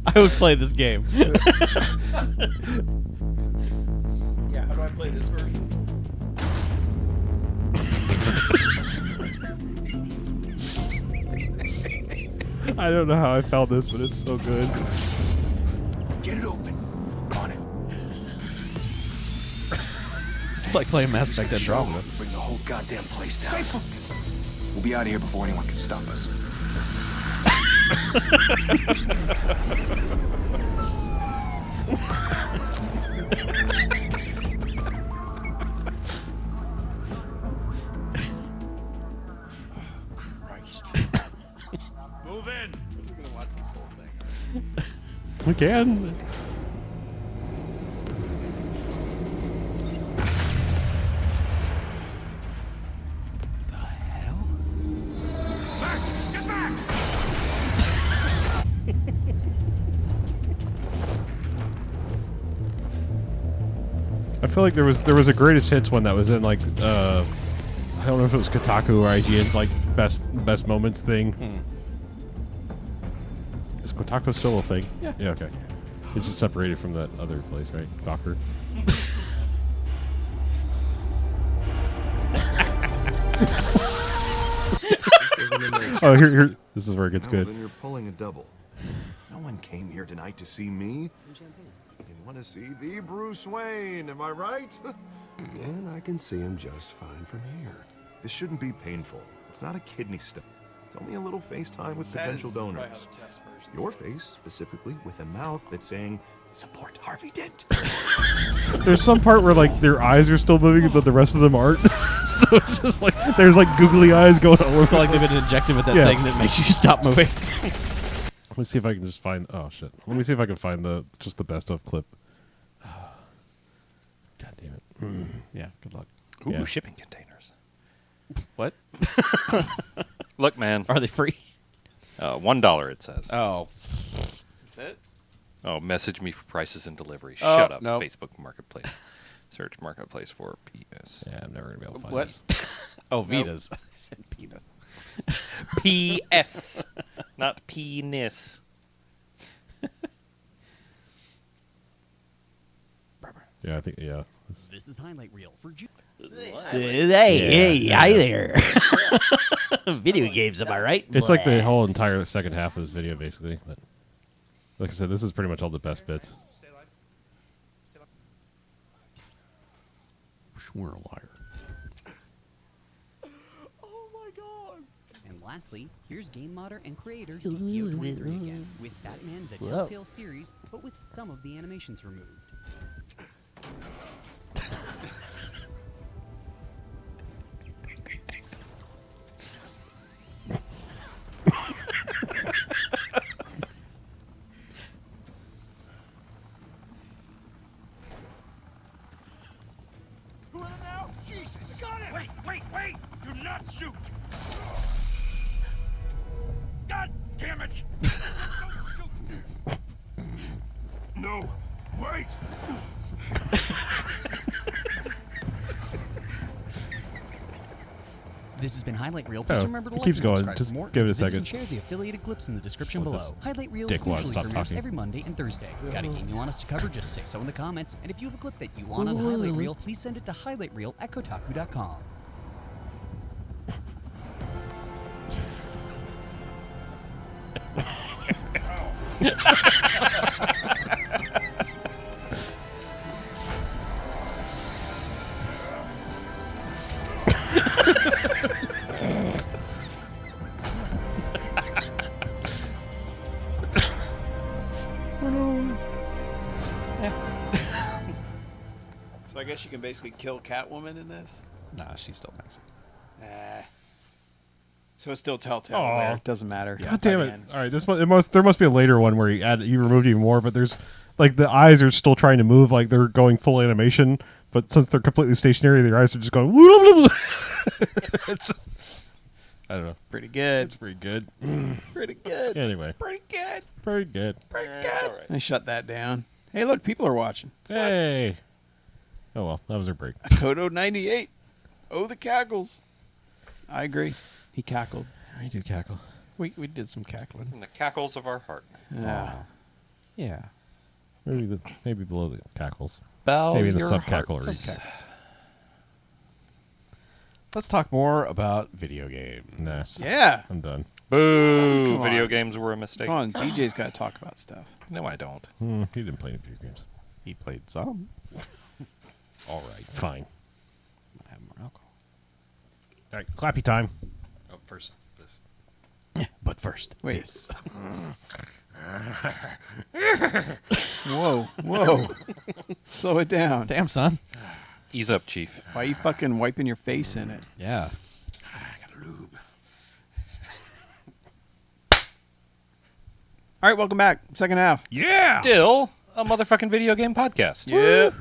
I would play this game. Yeah, how do I play this version? I don't know how I found this, but it's so good. Get it open. On it. It's like playing Mass Effect Andromeda. Bring the whole goddamn place down. Stay focused. We'll be out of here before anyone can stop us. Christ. Move in. I'm just gonna watch this whole thing. We can. Get back! I feel like there was a greatest hits one that was in like I don't know if it was Kotaku or IGN's like best moments thing. Is Kotaku still a thing? Yeah. Yeah. Okay. It's just separated from that other place, right? Gawker. Oh, here. This is where it gets Well, good. then you're pulling a double. No one came here tonight to see me. They want to see the Bruce Wayne, am I right? And I can see him just fine from here. This shouldn't be painful. It's not a kidney stone. It's only a little FaceTime with potential donors. Your face, specifically, with a mouth that's saying, support Harvey Dent. There's some part where like their eyes are still moving, but the rest of them aren't. So it's just like there's like googly eyes going all over. It's like they've been injected with that Yeah. thing that makes you stop moving. Let me see if I can just find. Oh shit! Let me see if I can find the best of clip. God damn it! Yeah. Good luck. Ooh, Yeah. shipping containers. What? Look, man. Are they free? $1 it says. Oh. That's it? Oh, message me for prices and delivery. Oh, Shut up. no. Facebook Marketplace. Search Marketplace for PS. Yeah, I'm never gonna be able to find What? this. Oh, Vitas. I said penis. PS. Not penis. Yeah, I think yeah. This is highlight reel for June. Hey, hi there. Video games, am I right? It's like the whole entire second half of this video, basically. But like I said, this is pretty much all the best bits. We're a liar. And lastly, here's game modder and creator Tikio 23 again, with Batman the Telltale series, but with some of the animations removed. This has been Highlight Reel. Please Oh, remember to it like keeps and going. subscribe Just for more. give it a and visit second. and share the affiliated clips in the description Just let below. this Highlight Reel dick wad usually stop premieres talking. every Monday and Thursday. Got a game you want us to cover? Just say so in the comments. And if you have a clip that you want on Highlight Reel, please send it to highlightreel@kotaku.com. So I guess you can basically kill Catwoman in this. Nah, she's still Mexican. So it's still Telltale. Aw. Where it doesn't matter. God By damn the it! end. All right, there must be a later one where he removed even more, but there's like the eyes are still trying to move, like they're going full animation, but since they're completely stationary, their eyes are just going. It's just, I don't know. Pretty good. It's pretty good. Pretty good. Anyway, Pretty good. pretty good. Pretty good. I shut that down. Hey, look, people are watching. Hey. Oh well, that was our break. Kodo 98. Oh, the cackles. I agree. He cackled. I do cackle. We did some cackling. In the cackles of our heart. Yeah. Yeah. Maybe below the cackles. Bow Maybe in the your sub-cackle hearts. area. Let's talk more about video games. Nah, Yeah. I'm done. Boo! Come Video on. games were a mistake. Come on, DJ's got to talk about stuff. No, I don't. He didn't play any video games. He played some. All right, fine. I have more alcohol. All right, clappy time. Oh, first this. But first, Wait. this. Whoa, whoa. Slow it down. Damn, son. Ease up, Chief. Why are you fucking wiping your face in it? Yeah. All right, welcome back. Second half. Yeah. Still a motherfucking video game podcast. Yeah.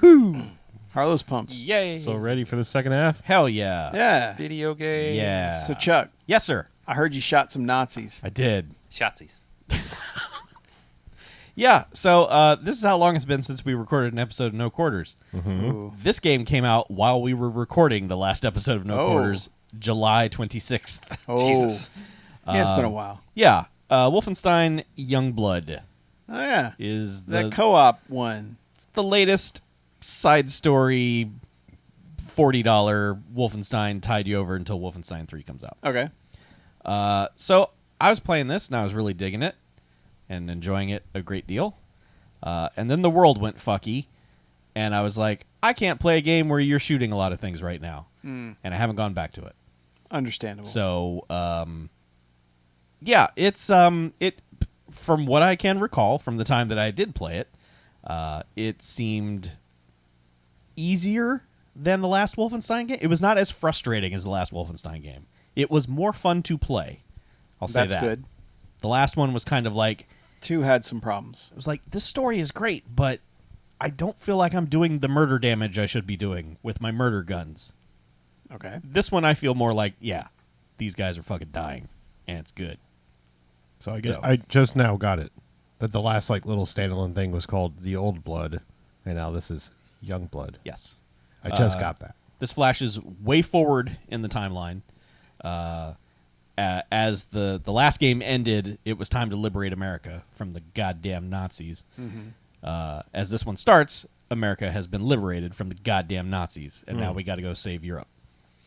Harlow's pumped. Yay! So ready for the second half? Hell yeah. Yeah. video games. Yeah. So, Chuck, Yes, sir. I heard you shot some Nazis. I did. Shotsies. Yeah. So this is how long it's been since we recorded an episode of No Quarters. Ooh. This game came out while we were recording the last episode of No Oh. Quarters, July 26th. Oh. Jesus. Yeah, it's been a while. Yeah. Wolfenstein Youngblood Oh, yeah. is That the co-op one. the latest side story $40 Wolfenstein tied you over until Wolfenstein 3 comes out. Okay. So I was playing this and I was really digging it and enjoying it a great deal. And then the world went fucky, and I was like, I can't play a game where you're shooting a lot of things right now, and I haven't gone back to it. Understandable. So, yeah, it's it from what I can recall from the time that I did play it, it seemed easier than the last Wolfenstein game. It was not as frustrating as the last Wolfenstein game. It was more fun to play. I'll say That's that. good. The last one was kind of like, 2 had some problems. it was like, this story is great, but I don't feel like I'm doing the murder damage I should be doing with my murder guns. Okay. This one I feel more like, yeah, these guys are fucking dying, and it's good. So So- I just now got it. That the last like little standalone thing was called The Old Blood, and now this is Young Blood. Yes. I just got that. This flashes way forward in the timeline. As the last game ended, it was time to liberate America from the goddamn Nazis. As this one starts, America has been liberated from the goddamn Nazis, and now we got to go save Europe.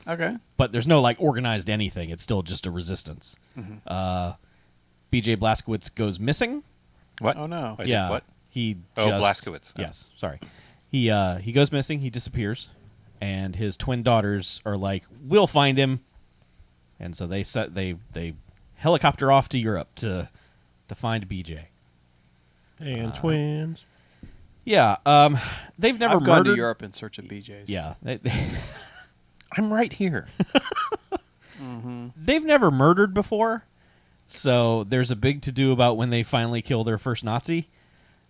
Okay. But there's no like organized anything. It's still just a resistance. B.J. Blazkowicz goes missing. What? Oh, no. I did Yeah, what? he. Oh, just- Blazkowicz. Oh. Yes, sorry. He goes missing. He disappears, and his twin daughters are like, "We'll find him," and so they helicopter off to Europe to find BJ. And twins. Yeah, they've never I've gone murdered. to Europe in search of BJ's. Yeah, I'm right here. they've never murdered before, so there's a big to do about when they finally kill their first Nazi.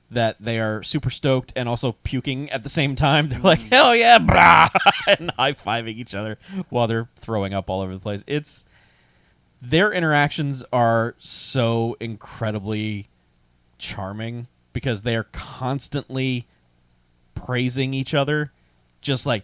That they are super stoked and also puking at the same time. They're like, hell yeah, blah, and high-fiving each other while they're throwing up all over the place. Their interactions are so incredibly charming because they are constantly praising each other. Just like,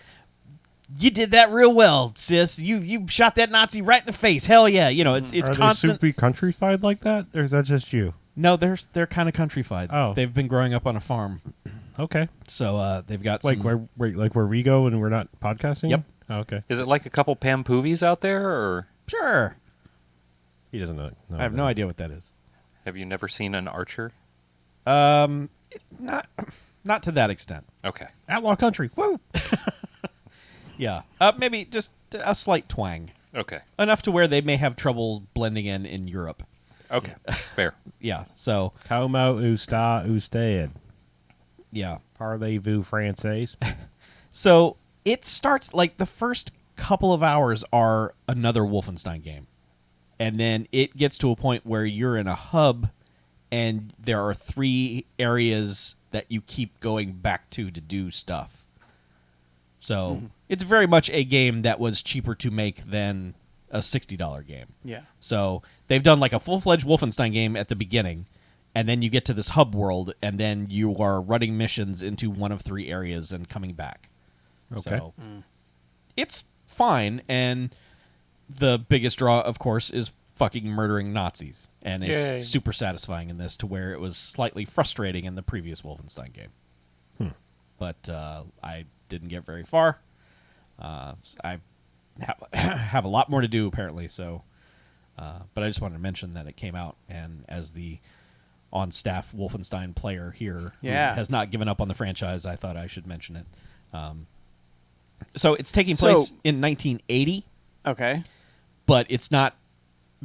you did that real well, sis. You shot that Nazi right in the face. Hell yeah. You know, it's Are constant. they super countrified like that, or is that just you? No, they're kind of countrified. Oh. They've been growing up on a farm, Okay. so they've got Like some, where we go and we're not podcasting? Yep. Oh, okay. Is it like a couple Pam Poovies out there, or Sure. He doesn't know. I have no idea what that is. have you never seen an archer? Not to that extent. Okay. Outlaw country. Woo! Yeah. Maybe just a slight twang. Okay. Enough to where they may have trouble blending in Europe. Okay. Fair. Yeah. So, Como usta usted. yeah. Parlez-vous français? So, it starts like the first couple of hours are another Wolfenstein game. And then it gets to a point where you're in a hub and there are 3 areas that you keep going back to do stuff. So, it's very much a game that was cheaper to make than a $60 game. Yeah. So they've done like a full-fledged Wolfenstein game at the beginning, and then you get to this hub world, and then you are running missions into one of 3 areas and coming back. Okay. So it's fine, and the biggest draw, of course, is fucking murdering Nazis, and it's Yay. super satisfying in this to where it was slightly frustrating in the previous Wolfenstein game. But I didn't get very far. I have a lot more to do apparently, so but I just wanted to mention that it came out, and as the on-staff Wolfenstein player here who Yeah. has not given up on the franchise, I thought I should mention it. So it's taking place So- in 1980, Okay. but it's not,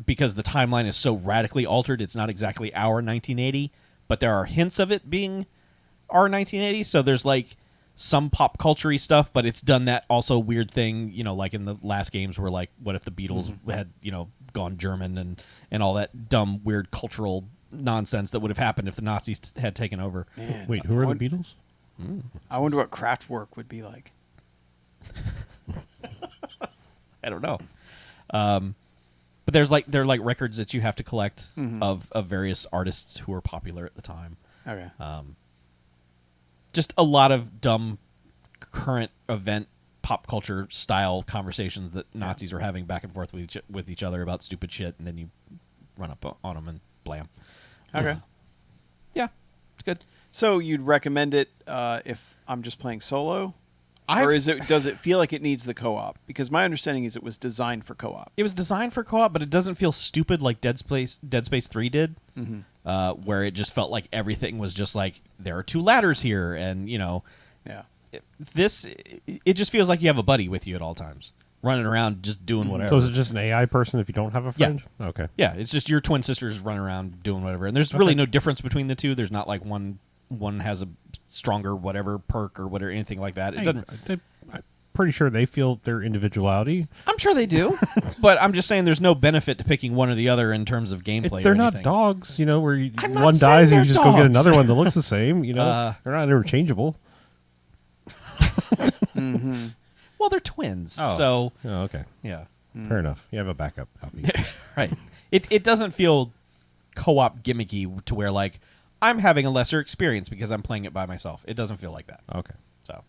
because the timeline is so radically altered, it's not exactly our 1980, but there are hints of it being our 1980, so there's like some pop culture-y stuff, but it's done that also weird thing, you know, like in the last games where like, what if the Beatles had, you know, gone German and all that dumb, weird cultural nonsense that would have happened if the Nazis had taken over. Man, Wait, who are I the won- Beatles? I wonder what Kraftwerk would be like. I don't know. But there are like records that you have to collect of various artists who were popular at the time. Okay. Just a lot of dumb current event pop culture style conversations that Nazis are having back and forth with each other about stupid shit, and then you run up on them and blam. Okay. Yeah, it's good. So you'd recommend it if I'm just playing solo, I've- or does it feel like it needs the co-op? Because my understanding is it was designed for co-op. It was designed for co-op, but it doesn't feel stupid like Dead Space 3 did, where it just felt like everything was just like, there are 2 ladders here, and, you know, Yeah. it just feels like you have a buddy with you at all times, running around just doing whatever. So is it just an AI person if you don't have a friend? Okay. Yeah, it's just your twin sisters running around doing whatever, and there's really no difference between the two. There's not like one has a stronger whatever perk or whatever, anything like that. It doesn't. I'm pretty sure they feel their individuality. I'm sure they do, but I'm just saying there's no benefit to picking one or the other in terms of gameplay. They're or not anything. dogs, you know, where I'm not one saying dies and they're you just go get dogs. another one that looks the same. You know, they're not interchangeable. Well, they're twins, Oh. so Oh, okay. yeah, Fair enough. You have a backup copy. right. It doesn't feel co-op gimmicky to where like I'm having a lesser experience because I'm playing it by myself. It doesn't feel like that. Okay. So,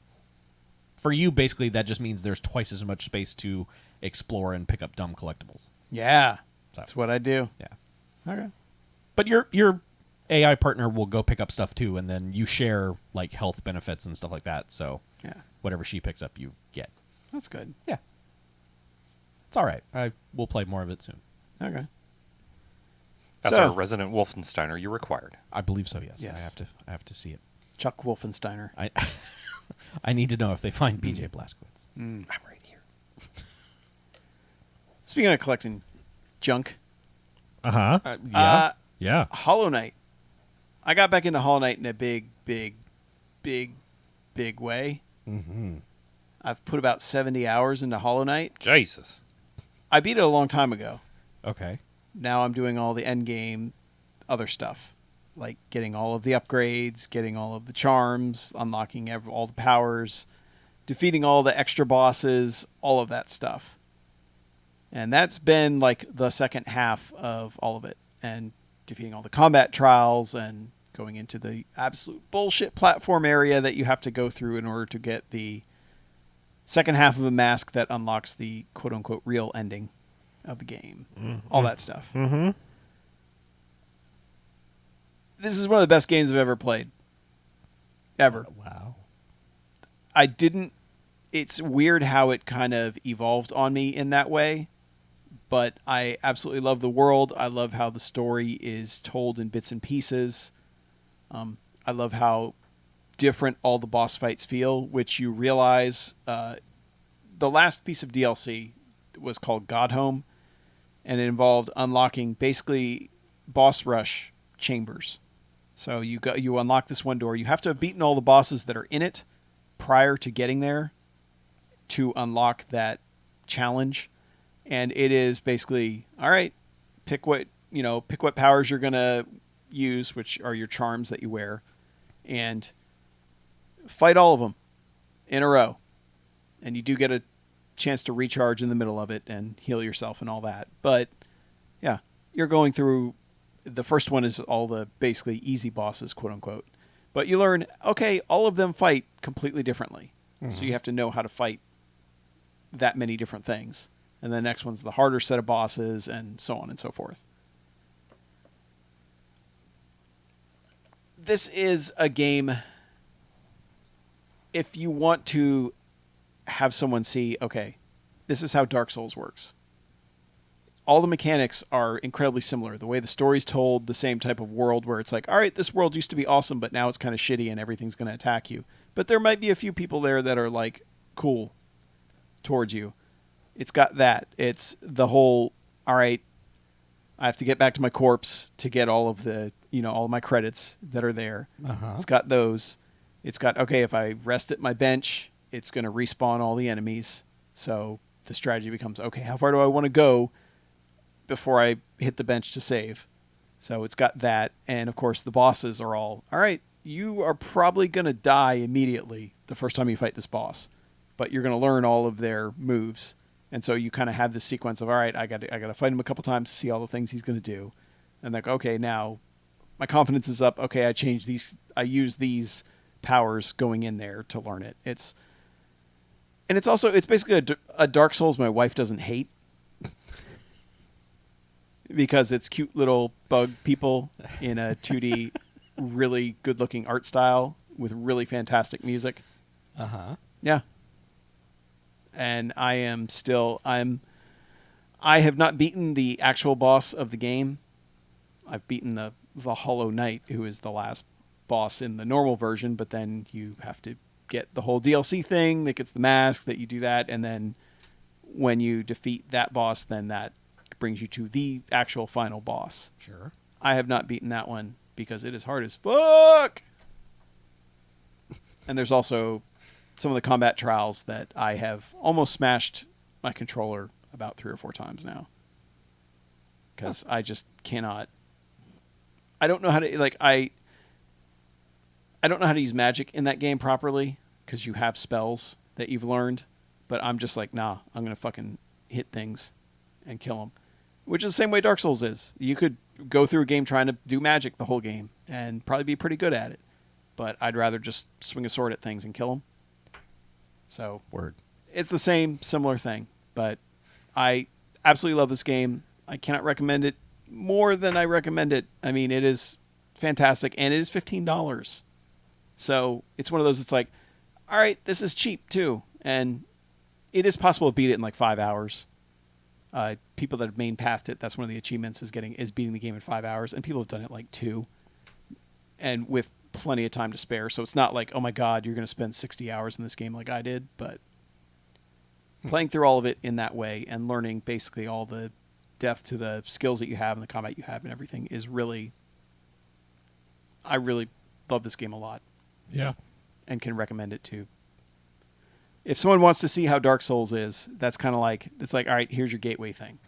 for you, basically, that just means there's twice as much space to explore and pick up dumb collectibles. Yeah. So. That's what I do. Yeah, Okay. but your AI partner will go pick up stuff too, and then you share like health benefits and stuff like that. So, Yeah. whatever she picks up, you get. That's good. Yeah, it's all right. I will play more of it soon. Okay. As So- our resident Wolfensteiner, you're required. I believe so. Yes. Yes. I have to see it. Chuck Wolfensteiner. I I need to know if they find BJ Blazkowicz. I'm right here. Speaking of collecting junk, Uh-huh. Yeah. Yeah. Hollow Knight. I got back into Hollow Knight in a big way. Mm-hmm. I've put about 70 hours into Hollow Knight. Jesus. I beat it a long time ago. Okay. Now I'm doing all the end game other stuff, like getting all of the upgrades, getting all of the charms, unlocking all the powers, defeating all the extra bosses, all of that stuff. And that's been like the second half of all of it, and defeating all the combat trials and going into the absolute bullshit platform area that you have to go through in order to get the second half of a mask that unlocks the quote unquote real ending of the game. All that stuff. Mm-hmm. This is one of the best games I've ever played. Ever. Wow. I didn't. It's weird how it kind of evolved on me in that way, but I absolutely love the world. I love how the story is told in bits and pieces. I love how different all the boss fights feel, which you realize the last piece of DLC was called Godhome, and it involved unlocking basically boss rush chambers. So you unlock this one door. You have to have beaten all the bosses that are in it prior to getting there to unlock that challenge. And it is basically, all right, pick what powers you're going to use, which are your charms that you wear, and fight all of them in a row. And you do get a chance to recharge in the middle of it and heal yourself and all that. But yeah, you're going through. The first one is all the basically easy bosses, quote unquote. But you learn, okay, all of them fight completely differently. So you have to know how to fight that many different things. And the next one's the harder set of bosses, and so on and so forth. This is a game, if you want to have someone see, okay, this is how Dark Souls works. All the mechanics are incredibly similar. The way the story's told, the same type of world where it's like, all right, this world used to be awesome, but now it's kind of shitty and everything's going to attack you. But there might be a few people there that are like cool towards you. It's got that. It's the whole, all right, I have to get back to my corpse to get all of the, all of my credits that are there. It's got those. It's got, okay, if I rest at my bench, it's going to respawn all the enemies. So the strategy becomes, okay, how far do I want to go before I hit the bench to save? So it's got that. And of course the bosses are all right, you are probably going to die immediately the first time you fight this boss, but you're going to learn all of their moves. And so you kind of have this sequence of, all right, I got to fight him a couple times to see all the things he's going to do. And like, okay, now my confidence is up. Okay, I use these powers going in there to learn it. It's basically a Dark Souls my wife doesn't hate. Because it's cute little bug people in a 2D, really good-looking art style with really fantastic music. Yeah. And I have not beaten the actual boss of the game. I've beaten the Hollow Knight, who is the last boss in the normal version, but then you have to get the whole DLC thing that gets the mask, that you do that, and then when you defeat that boss, then that brings you to the actual final boss. Sure. I have not beaten that one because it is hard as fuck. And there's also some of the combat trials that I have almost smashed my controller about 3 or 4 times now. Because I just cannot. I don't know how to I don't know how to use magic in that game properly because you have spells that you've learned, but I'm just like, nah, I'm gonna fucking hit things and kill them. Which is the same way Dark Souls is. You could go through a game trying to do magic the whole game and probably be pretty good at it. But I'd rather just swing a sword at things and kill them. So it's the same, similar thing. But I absolutely love this game. I cannot recommend it more than I recommend it. I mean, it is fantastic, and it is $15. So it's one of those, it's like, all right, this is cheap too. And it is possible to beat it in like 5 hours. People that have main pathed it, that's one of the achievements is beating the game in 5 hours, and people have done it like 2, and with plenty of time to spare. So it's not like, oh my god, you're going to spend 60 hours in this game like I did, but playing through all of it in that way and learning basically all the depth to the skills that you have and the combat you have and everything is really, I really love this game a lot. Yeah. And can recommend it too. If someone wants to see how Dark Souls is, that's kind of like, it's like, all right, here's your gateway thing.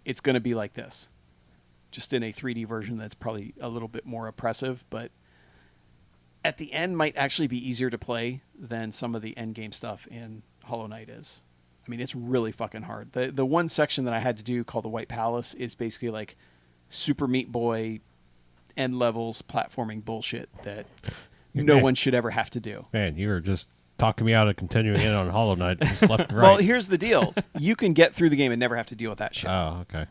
It's going to be like this. Just in a 3D version that's probably a little bit more oppressive, but at the end might actually be easier to play than some of the end game stuff in Hollow Knight is. I mean, it's really fucking hard. The one section that I had to do called the White Palace is basically like Super Meat Boy end levels platforming bullshit that no one should ever have to do. Man, you're just talking me out of continuing in on Hollow Knight. Just left and right. Well, here's the deal: you can get through the game and never have to deal with that shit. Oh, okay.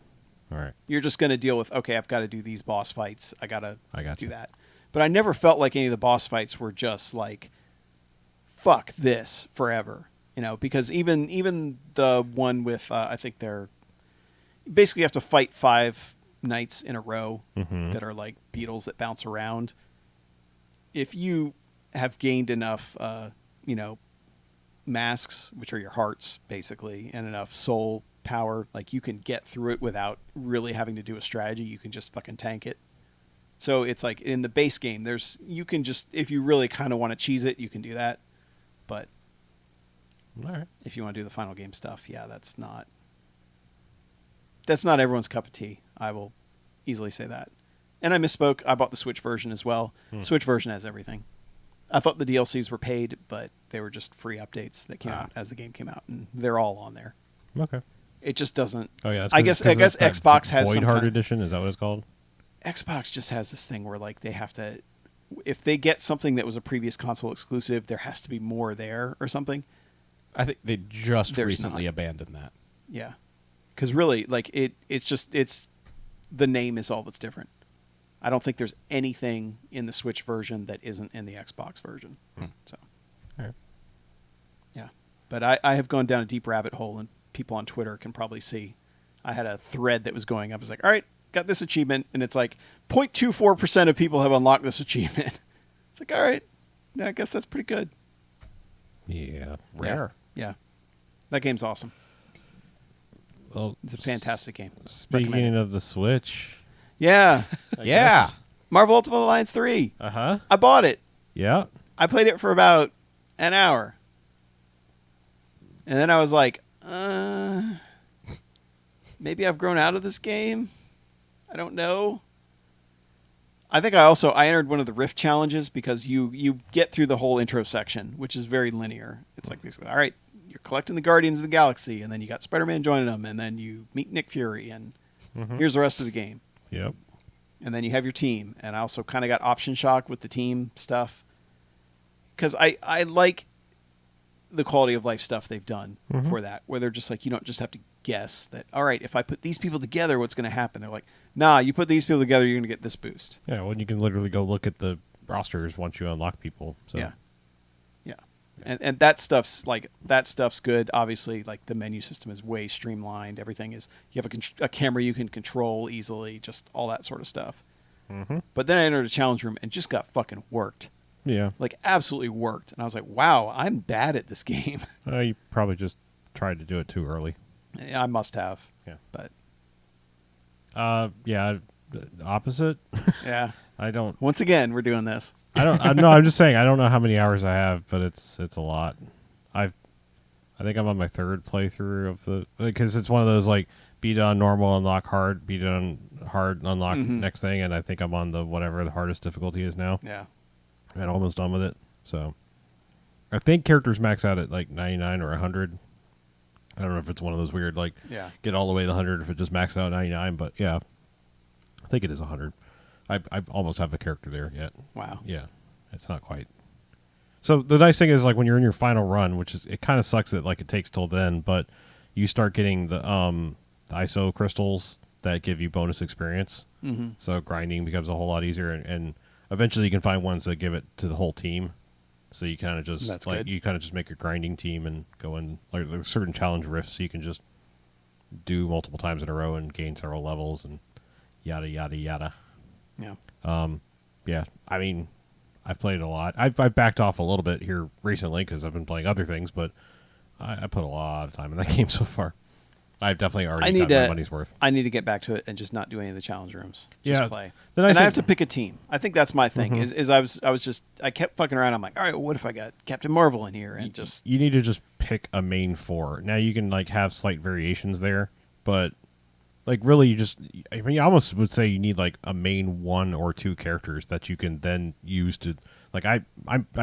All right. You're just going to deal with, okay, I've got to do these boss fights. I got you. do that. But I never felt like any of the boss fights were just like, fuck this forever. You know, because even the one with, I think they're, basically you have to fight 5 knights in a row that are like beetles that bounce around. If you have gained enough, masks, which are your hearts, basically, and enough soul power, like you can get through it without really having to do a strategy. You can just fucking tank it. So it's like in the base game, you can just, if you really kind of want to cheese it, you can do that. But All right. if you want to do the final game stuff, yeah, that's not everyone's cup of tea. I will easily say that. And I misspoke. I bought the Switch version as well. Switch version has everything. I thought the DLCs were paid, but they were just free updates that came out as the game came out, and they're all on there. Okay. It just doesn't. Oh yeah. I guess Xbox has Void some Heart kind of- Edition. Is that what it's called? Xbox just has this thing where like they have to, if they get something that was a previous console exclusive, there has to be more there or something. I think they just There's recently not. abandoned that. Yeah, because really, like it's the name is all that's different. I don't think there's anything in the Switch version that isn't in the Xbox version. So, All right. yeah, but I have gone down a deep rabbit hole, and people on Twitter can probably see. I had a thread that was going. I was like, all right, got this achievement, and it's like 0.24% of people have unlocked this achievement. It's like, all right, yeah, I guess that's pretty good. Yeah. Rare. Yeah, that game's awesome. Well, It's a fantastic game. speaking Recommend it. of the Switch. Yeah, Yeah. Marvel Ultimate Alliance 3. Uh huh. I bought it. Yeah. I played it for about an hour. And then I was like, maybe I've grown out of this game. I don't know. I think I entered one of the Rift challenges because you get through the whole intro section, which is very linear. It's like basically, all right, you're collecting the Guardians of the Galaxy, and then you got Spider-Man joining them, and then you meet Nick Fury, and here's the rest of the game. Yep. And then you have your team. And I also kind of got option shock with the team stuff. Because I like the quality of life stuff they've done for that, where they're just like, you don't just have to guess that, all right, if I put these people together, what's going to happen? They're like, nah, you put these people together, you're going to get this boost. Yeah. Well, you can literally go look at the rosters once you unlock people. So. Yeah. Yeah. And that stuff's good. Obviously, like the menu system is way streamlined. Everything is, you have a camera you can control easily, just all that sort of stuff. But then I entered a challenge room and just got fucking worked. Yeah. Like absolutely worked. And I was like, wow, I'm bad at this game. You probably just tried to do it too early. I must have. Yeah. But Yeah. Opposite. yeah. I don't. Once again, we're doing this. No, I'm just saying. I don't know how many hours I have, but it's a lot. I think I'm on my 3rd playthrough of because it's one of those like beat it on normal, unlock hard, beat it on hard, unlock next thing, and I think I'm on the whatever the hardest difficulty is now. Yeah. I'm almost done with it. So I think characters max out at like 99 or 100. I don't know if it's one of those weird like Yeah. get all the way to 100 if it just maxes out at 99, but yeah, I think it is 100. I almost have a character there yet. Wow. Yeah, it's not quite. So the nice thing is like when you're in your final run, which is it kind of sucks that like it takes till then, but you start getting the ISO crystals that give you bonus experience. Mm-hmm. So grinding becomes a whole lot easier, and eventually you can find ones that give it to the whole team. So you kind of just That's like good. you kind of just make a grinding team and go in like there's certain challenge rifts you can just do multiple times in a row and gain several levels and yada yada yada. Yeah. Yeah, I mean, I've played a lot. I've backed off a little bit here recently because I've been playing other things, but I put a lot of time in that game so far. I've definitely already got my money's worth. I need to get back to it and just not do any of the challenge rooms. Just Yeah. play. The nice And I thing- have to pick a team. I think that's my thing. Is I kept fucking around. I'm like, all right, well, what if I got Captain Marvel in here and just You need to just pick a main 4. Now you can like have slight variations there, but like really I mean, I almost would say you need like a main 1 or 2 characters that you can then use to like I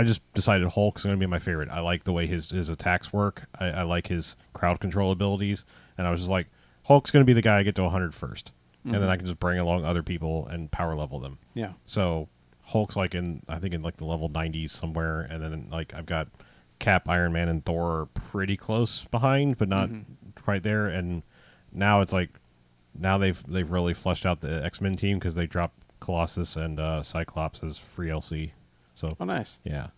just decided Hulk's going to be my favorite. I like the way his attacks work. I like his crowd control abilities, and I was just like Hulk's going to be the guy I get to 100 first. And then I can just bring along other people and power level them. yeah. So Hulk's like I think in like the level 90s somewhere, and then like I've got Cap, Iron Man, and Thor are pretty close behind, but not quite there. And now it's like now they've really fleshed out the X-Men team because they dropped Colossus and Cyclops as free LC. So Oh, nice. yeah,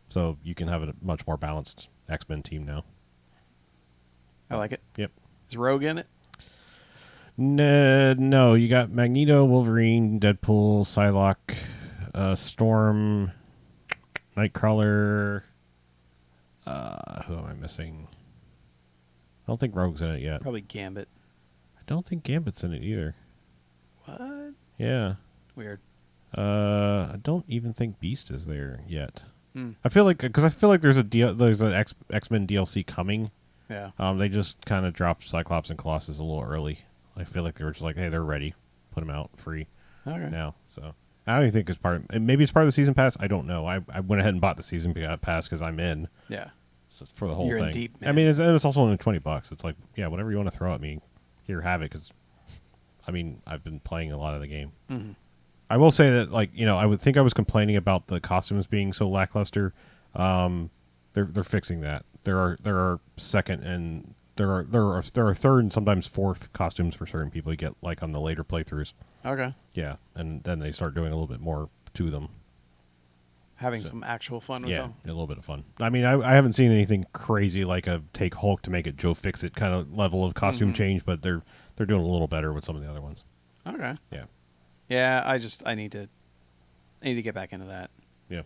so you can have a much more balanced X-Men team now. I like it. Yep. Is Rogue in it? No, you got Magneto, Wolverine, Deadpool, Psylocke, Storm, Nightcrawler. Who am I missing? I don't think Rogue's in it yet. Probably Gambit. I don't think Gambit's in it either. What? Yeah. Weird. I don't even think Beast is there yet. Hmm. I feel like there's an X-Men DLC coming. Yeah. They just kind of dropped Cyclops and Colossus a little early. I feel like they were just like, hey, they're ready. Put them out free Okay. now. So I don't even think it's and maybe it's part of the season pass. I don't know. I went ahead and bought the season pass because I'm in. Yeah. So for the whole You're in thing. deep, I man. mean, it's also only $20. It's like, yeah, whatever you want to throw at me, here, have it. Because, I mean, I've been playing a lot of the game. Mm-hmm. I will say that, like, I would think I was complaining about the costumes being so lackluster. They're fixing that. There are second and there are third and sometimes fourth costumes for certain people you get like on the later playthroughs. Okay. Yeah, and then they start doing a little bit more to them. Having some actual fun with Yeah, them. a little bit of fun. I mean, I haven't seen anything crazy like a take Hulk to make it Joe Fix-It kind of level of costume change, but they're doing a little better with some of the other ones. Okay. Yeah, Yeah, I need to get back into that. yeah,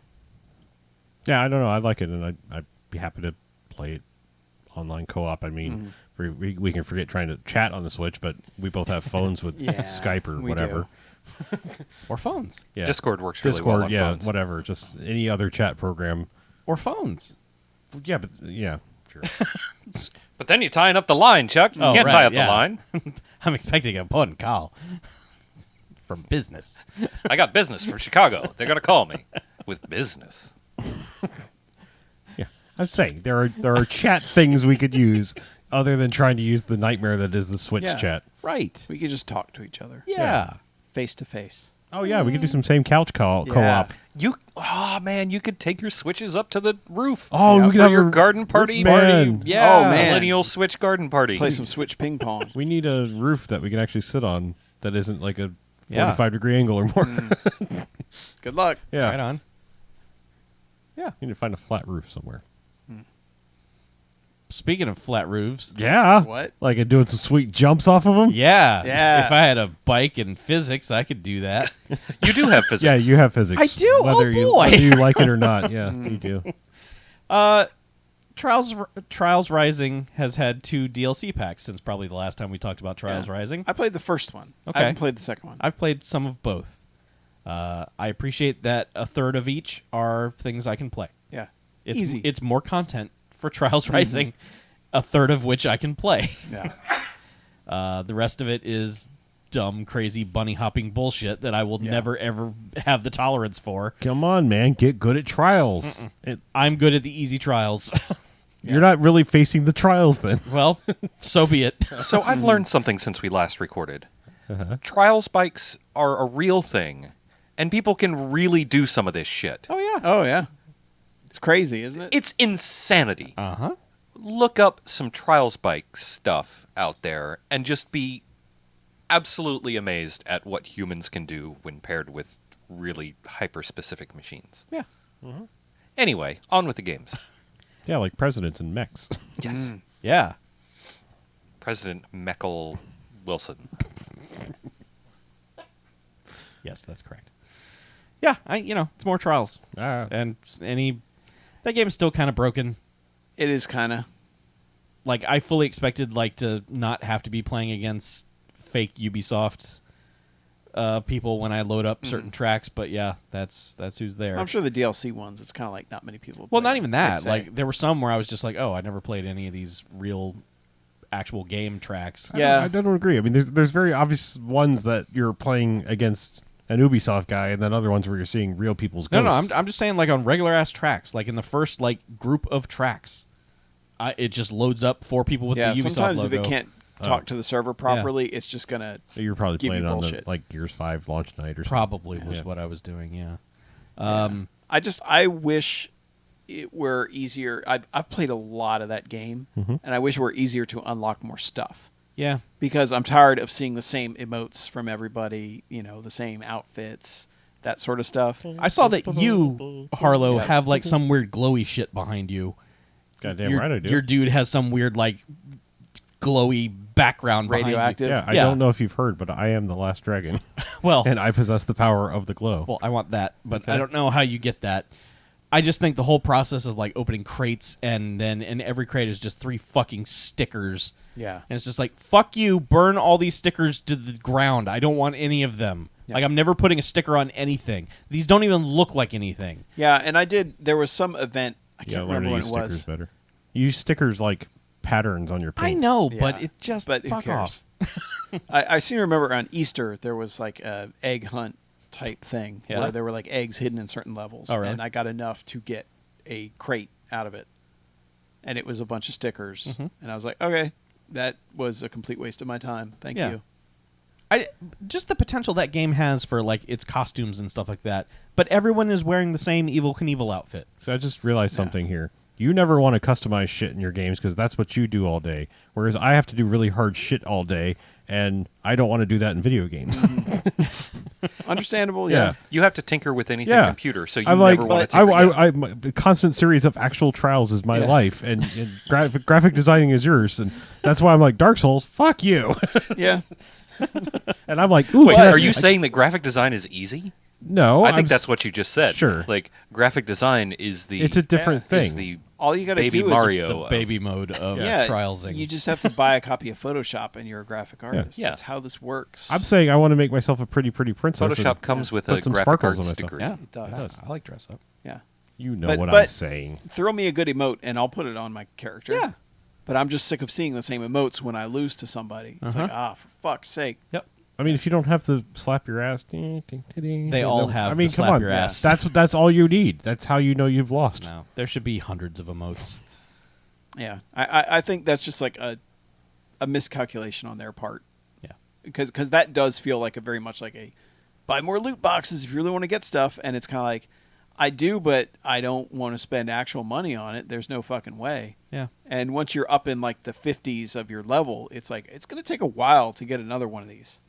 yeah. I don't know. I like it, and I'd be happy to play it online co-op. I mean, we can forget trying to chat on the Switch, but we both have phones with Yeah, Skype or we whatever. do. Or phones. Yeah. Discord works really Discord, well on yeah, phones. whatever. Just any other chat program. Or phones. Yeah, but yeah, sure. But then you're tying up the line, Chuck. You Oh, can't right, tie up yeah. the line. I'm expecting a important call from business. I got business from Chicago. They're gonna call me with business. Yeah, I'm saying there are chat things we could use other than trying to use the nightmare that is the Switch Yeah. chat. Right. We could just talk to each other. Yeah. Face to face. Oh yeah, we could do some same couch co-op. Oh man, you could take your switches up to the roof. Oh, Yeah, we could for have your a garden party. man. Yeah. Oh, man. Millennial Switch garden party. Play some Switch ping pong. We need a roof that we can actually sit on that isn't like a Yeah. 45-degree angle or more. Good luck. Yeah, Right on. you need to find a flat roof somewhere. Speaking of flat roofs, Yeah, What? Like doing some sweet jumps off of them. yeah. Yeah. If I had a bike in physics, I could do that. You do have physics. Yeah, you have physics. I do? Oh, Whether you boy. whether you like it or not. Yeah, you do. Trials Rising has had 2 DLC packs since probably the last time we talked about Trials Yeah. Rising. I played the first one. Okay. I haven't played the second one. I've played some of both. I appreciate that a third of each are things I can play. Yeah. It's, Easy. It's more content for Trials Rising, a third of which I can play. Yeah. The rest of it is dumb, crazy, bunny hopping bullshit that I will never, ever have the tolerance for. Come on, man, get good at trials. I'm good at the easy trials. You're not really facing the trials then. Well, so be it. So I've learned something since we last recorded. Trials bikes are a real thing, and people can really do some of this shit. Oh, yeah. Oh yeah. It's crazy, isn't it? It's insanity. Uh-huh. Look up some Trials bike stuff out there and just be absolutely amazed at what humans can do when paired with really hyper-specific machines. Yeah. Anyway, on with the games. Yeah, like presidents and mechs. Yes. Yeah. President Meckel Wilson. Yes, that's correct. Yeah, it's more Trials. Ah. And that game is still kind of broken. It is kind of. Like, I fully expected, like, to not have to be playing against fake Ubisoft people when I load up certain tracks, but yeah, that's who's there. I'm sure the DLC ones. It's kind of like not many people. Well, play not them, even I'd that. say. Like, there were some where I was just like, oh, I never played any of these real, actual game tracks. Yeah. I don't agree. I mean, there's very obvious ones that you're playing against an Ubisoft guy, and then other ones where you're seeing real people's ghosts. No, I'm just saying, like, on regular ass tracks, like in the first like group of tracks, it just loads up 4 people with yeah. the Ubisoft Sometimes logo. if it can't talk to the server properly, it's just gonna. You're probably give you playing on the bullshit. like Gears 5 launch night or something. Probably was Yeah. what I was doing. Yeah. I wish it were easier. I've played a lot of that game, and I wish it were easier to unlock more stuff. Yeah. Because I'm tired of seeing the same emotes from everybody, the same outfits, that sort of stuff. I saw that you, Harlow, Yeah. have like some weird glowy shit behind you. Goddamn your, right I do. Your dude has some weird like glowy background behind you. Radioactive. Yeah, I Yeah. don't know if you've heard, but I am the last dragon, Well, and I possess the power of the glow. well, I want that, but Okay. I don't know how you get that. I just think the whole process of like opening crates and then in every crate is just 3 fucking stickers. Yeah. And it's just like, fuck you, burn all these stickers to the ground. I don't want any of them. Yeah. Like, I'm never putting a sticker on anything. These don't even look like anything. Yeah, and there was some event, I yeah, can't learn remember to when use it stickers was. better. Use stickers like patterns on your paint. I know, Yeah, but it just, but who fuck cares? off. I seem to remember on Easter there was like a egg hunt type thing Yeah? where there were like eggs hidden in certain levels, Oh, really? and I got enough to get a crate out of it, and it was a bunch of stickers, Mm-hmm. and I was like, okay, that was a complete waste of my time. Thank Yeah. you. Just the potential that game has for like its costumes and stuff like that. But everyone is wearing the same Evel Knievel outfit. So I just realized something here. You never want to customize shit in your games because that's what you do all day. Whereas I have to do really hard shit all day, and I don't want to do that in video games. Understandable. Yeah. Yeah. You have to tinker with anything Yeah. computer, so you I'm never like, want to tinker. a constant series of actual trials is my Yeah. life, and graphic designing is yours, and that's why I'm like Dark Souls. Fuck you, Yeah. and I'm like, ooh, Wait, can I- are you saying that graphic design is easy? No, I think I'm that's s- what you just said. Sure. Like graphic design is the It's a different is thing. the All you got to Baby do Mario. is The of- baby mode of yeah, trialsing. you just have to buy a copy of Photoshop, and you're a graphic artist. Yeah. That's how this works. I'm saying I want to make myself a pretty princess. Photoshop and comes with put a some graphic sparkles on arts my stuff. degree. yeah, It does. I like dress up. Yeah. You know But- what I'm but- saying. Throw me a good emote, and I'll put it on my character. Yeah. But I'm just sick of seeing the same emotes when I lose to somebody. It's like, for fuck's sake. Yep. I mean, if you don't have the slap your ass, they all have I mean, the come slap on, your ass. That's all you need. That's how you know you've lost. No, there should be hundreds of emotes. Yeah. I think that's just like a miscalculation on their part. Yeah. Because that does feel like a very much like a buy more loot boxes if you really want to get stuff. And it's kind of like, I do, but I don't want to spend actual money on it. There's no fucking way. Yeah. And once you're up in like the 50s of your level, it's like, it's going to take a while to get another one of these.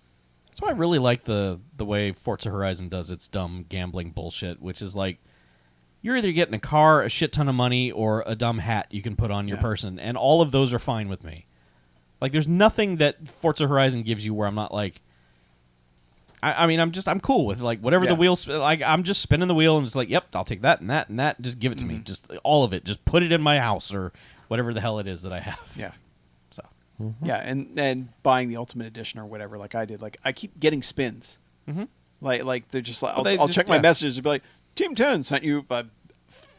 That's why I really like the way Forza Horizon does its dumb gambling bullshit, which is like you're either getting a car, a shit ton of money, or a dumb hat you can put on your Yeah. person, and all of those are fine with me. Like, there's nothing that Forza Horizon gives you where I'm not like, I mean, I'm cool with like whatever the Yeah. wheels. Like, I'm just spinning the wheel and it's like, yep, I'll take that and that and that. Just give it to me, just all of it. Just put it in my house or whatever the hell it is that I have. Yeah. So Yeah, and buying the Ultimate Edition or whatever, like I did, like I keep getting spins. Mhm. Like they're just like Well, they I'll just- check my yeah. messages and be like, Team 10 sent you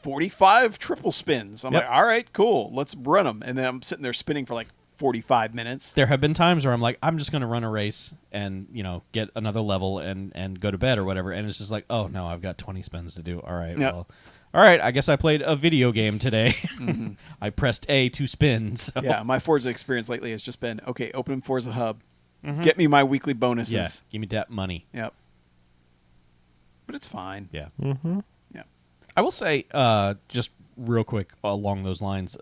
45 triple spins. I'm Yep. like, all right, cool, let's run them. And then I'm sitting there spinning for like 45 minutes. there have been times where I'm like, I'm just going to run a race and, you know, get another level and go to bed or whatever. And it's just like, oh, no, I've got 20 spins to do. All right, Yep. well, all right, I guess I played a video game today. I pressed A to spin. So. Yeah, my Forza experience lately has just been, okay, open Forza Hub, get me my weekly bonuses. Yeah, give me that money. Yep. But it's fine. Yeah. Mm-hmm. Yeah. I will say, just real quick along those lines,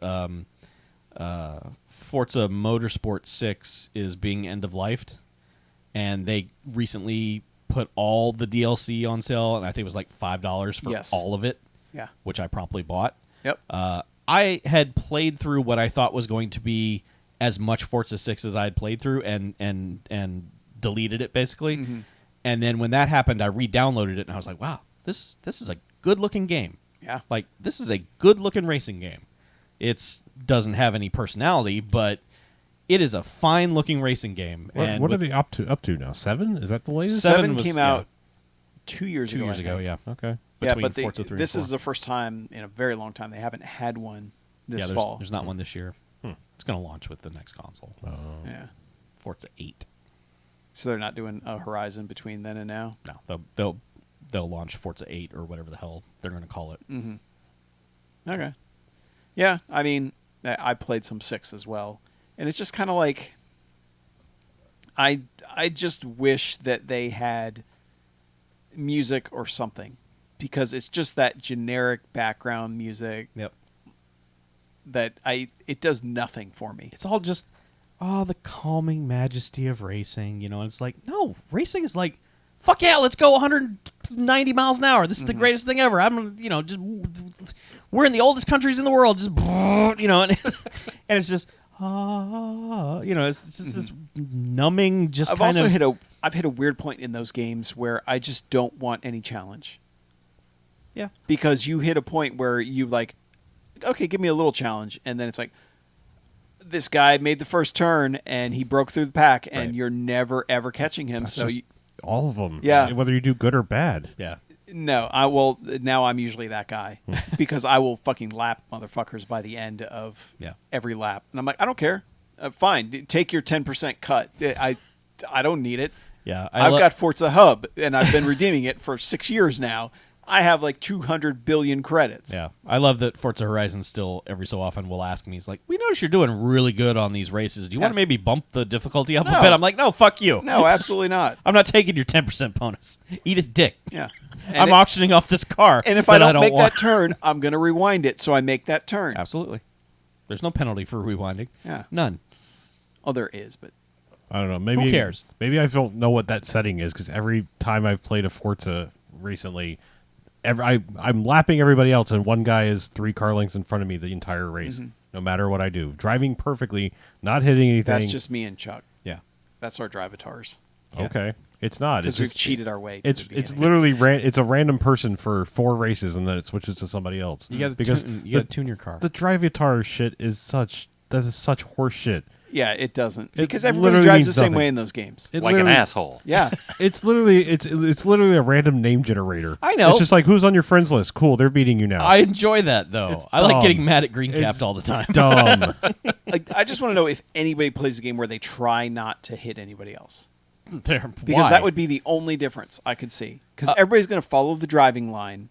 Forza Motorsport 6 is being end-of-lifed, and they recently put all the DLC on sale, and I think it was like $5 for Yes. all of it, Yeah. which I promptly bought. Yep. I had played through what I thought was going to be as much Forza 6 as I had played through and deleted it, basically. Mm-hmm. And then when that happened, I re-downloaded it, and I was like, wow, this is a good-looking game. Yeah. Like, this is a good-looking racing game. It doesn't have any personality, but it is a fine-looking racing game. And What are with they up to now? 7? Is that the latest? Seven Seven was- came yeah. out 2 years 2 ago. years I ago, think. yeah. Okay. Yeah, Between but Forza 3 this and 4. is the first time in a very long time they haven't had one this yeah, fall. there's not one this year. It's going to launch with the next console. Yeah. Forza 8. So they're not doing a Horizon between then and now. No, they'll launch Forza 8 or whatever the hell they're going to call it. Okay. Yeah, I mean, I played some 6 as well, and it's just kind of like I just wish that they had music or something because it's just that generic background music Yep. that it does nothing for me. It's all just the calming majesty of racing, and it's like, no, racing is like, fuck yeah, let's go 190 miles an hour. This is the greatest thing ever. I'm, just we're in the oldest countries in the world, just and it's just it's just this numbing, just I've also hit I've hit a weird point in those games where I just don't want any challenge. Yeah. Because you hit a point where you like, okay, give me a little challenge, and then it's like, this guy made the first turn and he broke through the pack, and Right. you're never ever catching him. That's So just all of them. Yeah. Whether you do good or bad. Yeah. no, now I'm usually that guy because I will fucking lap motherfuckers by the end of Yeah. every lap, and I'm like, I don't care. Fine, take your 10% cut. I don't need it. Yeah. I've got Forza Hub, and I've been redeeming it for 6 years now. I have like 200 billion credits. Yeah, I love that Forza Horizon still every so often will ask me, he's like, we notice you're doing really good on these races. Do you want to maybe bump the difficulty up a No. bit? I'm like, no, fuck you. No, absolutely not. I'm not taking your 10% bonus. Eat a dick. Yeah. I'm auctioning off this car. And if that I don't make want. that turn, I'm going to rewind it, so I make that turn. Absolutely. There's no penalty for rewinding. Yeah. None. Oh, there is, but I don't know. Maybe Who cares? Maybe I don't know what that setting is because every time I've played a Forza recently, I'm lapping everybody else, and one guy is 3 car lengths in front of me the entire race. No matter what I do, driving perfectly, not hitting anything. that's just me and Chuck. Yeah. That's our drivatars. okay. It's not. It's Because we've just cheated our way to It's the it's beginning. literally it's a random person for 4 races, and then it switches to somebody else. You got because to tune your car. the Drivatar shit is such horse shit. Yeah, it doesn't. It Because everybody literally drives means the same nothing. way in those games. It Like an literally- asshole. Yeah. It's literally a random name generator. I know. It's just like, who's on your friends list? Cool, they're beating you now. I enjoy that, though. It's I like dumb. getting mad at green It's capped all the time. Dumb. Like, I just want to know if anybody plays a game where they try not to hit anybody else. Because Because that would be the only difference I could see. Because everybody's going to follow the driving line.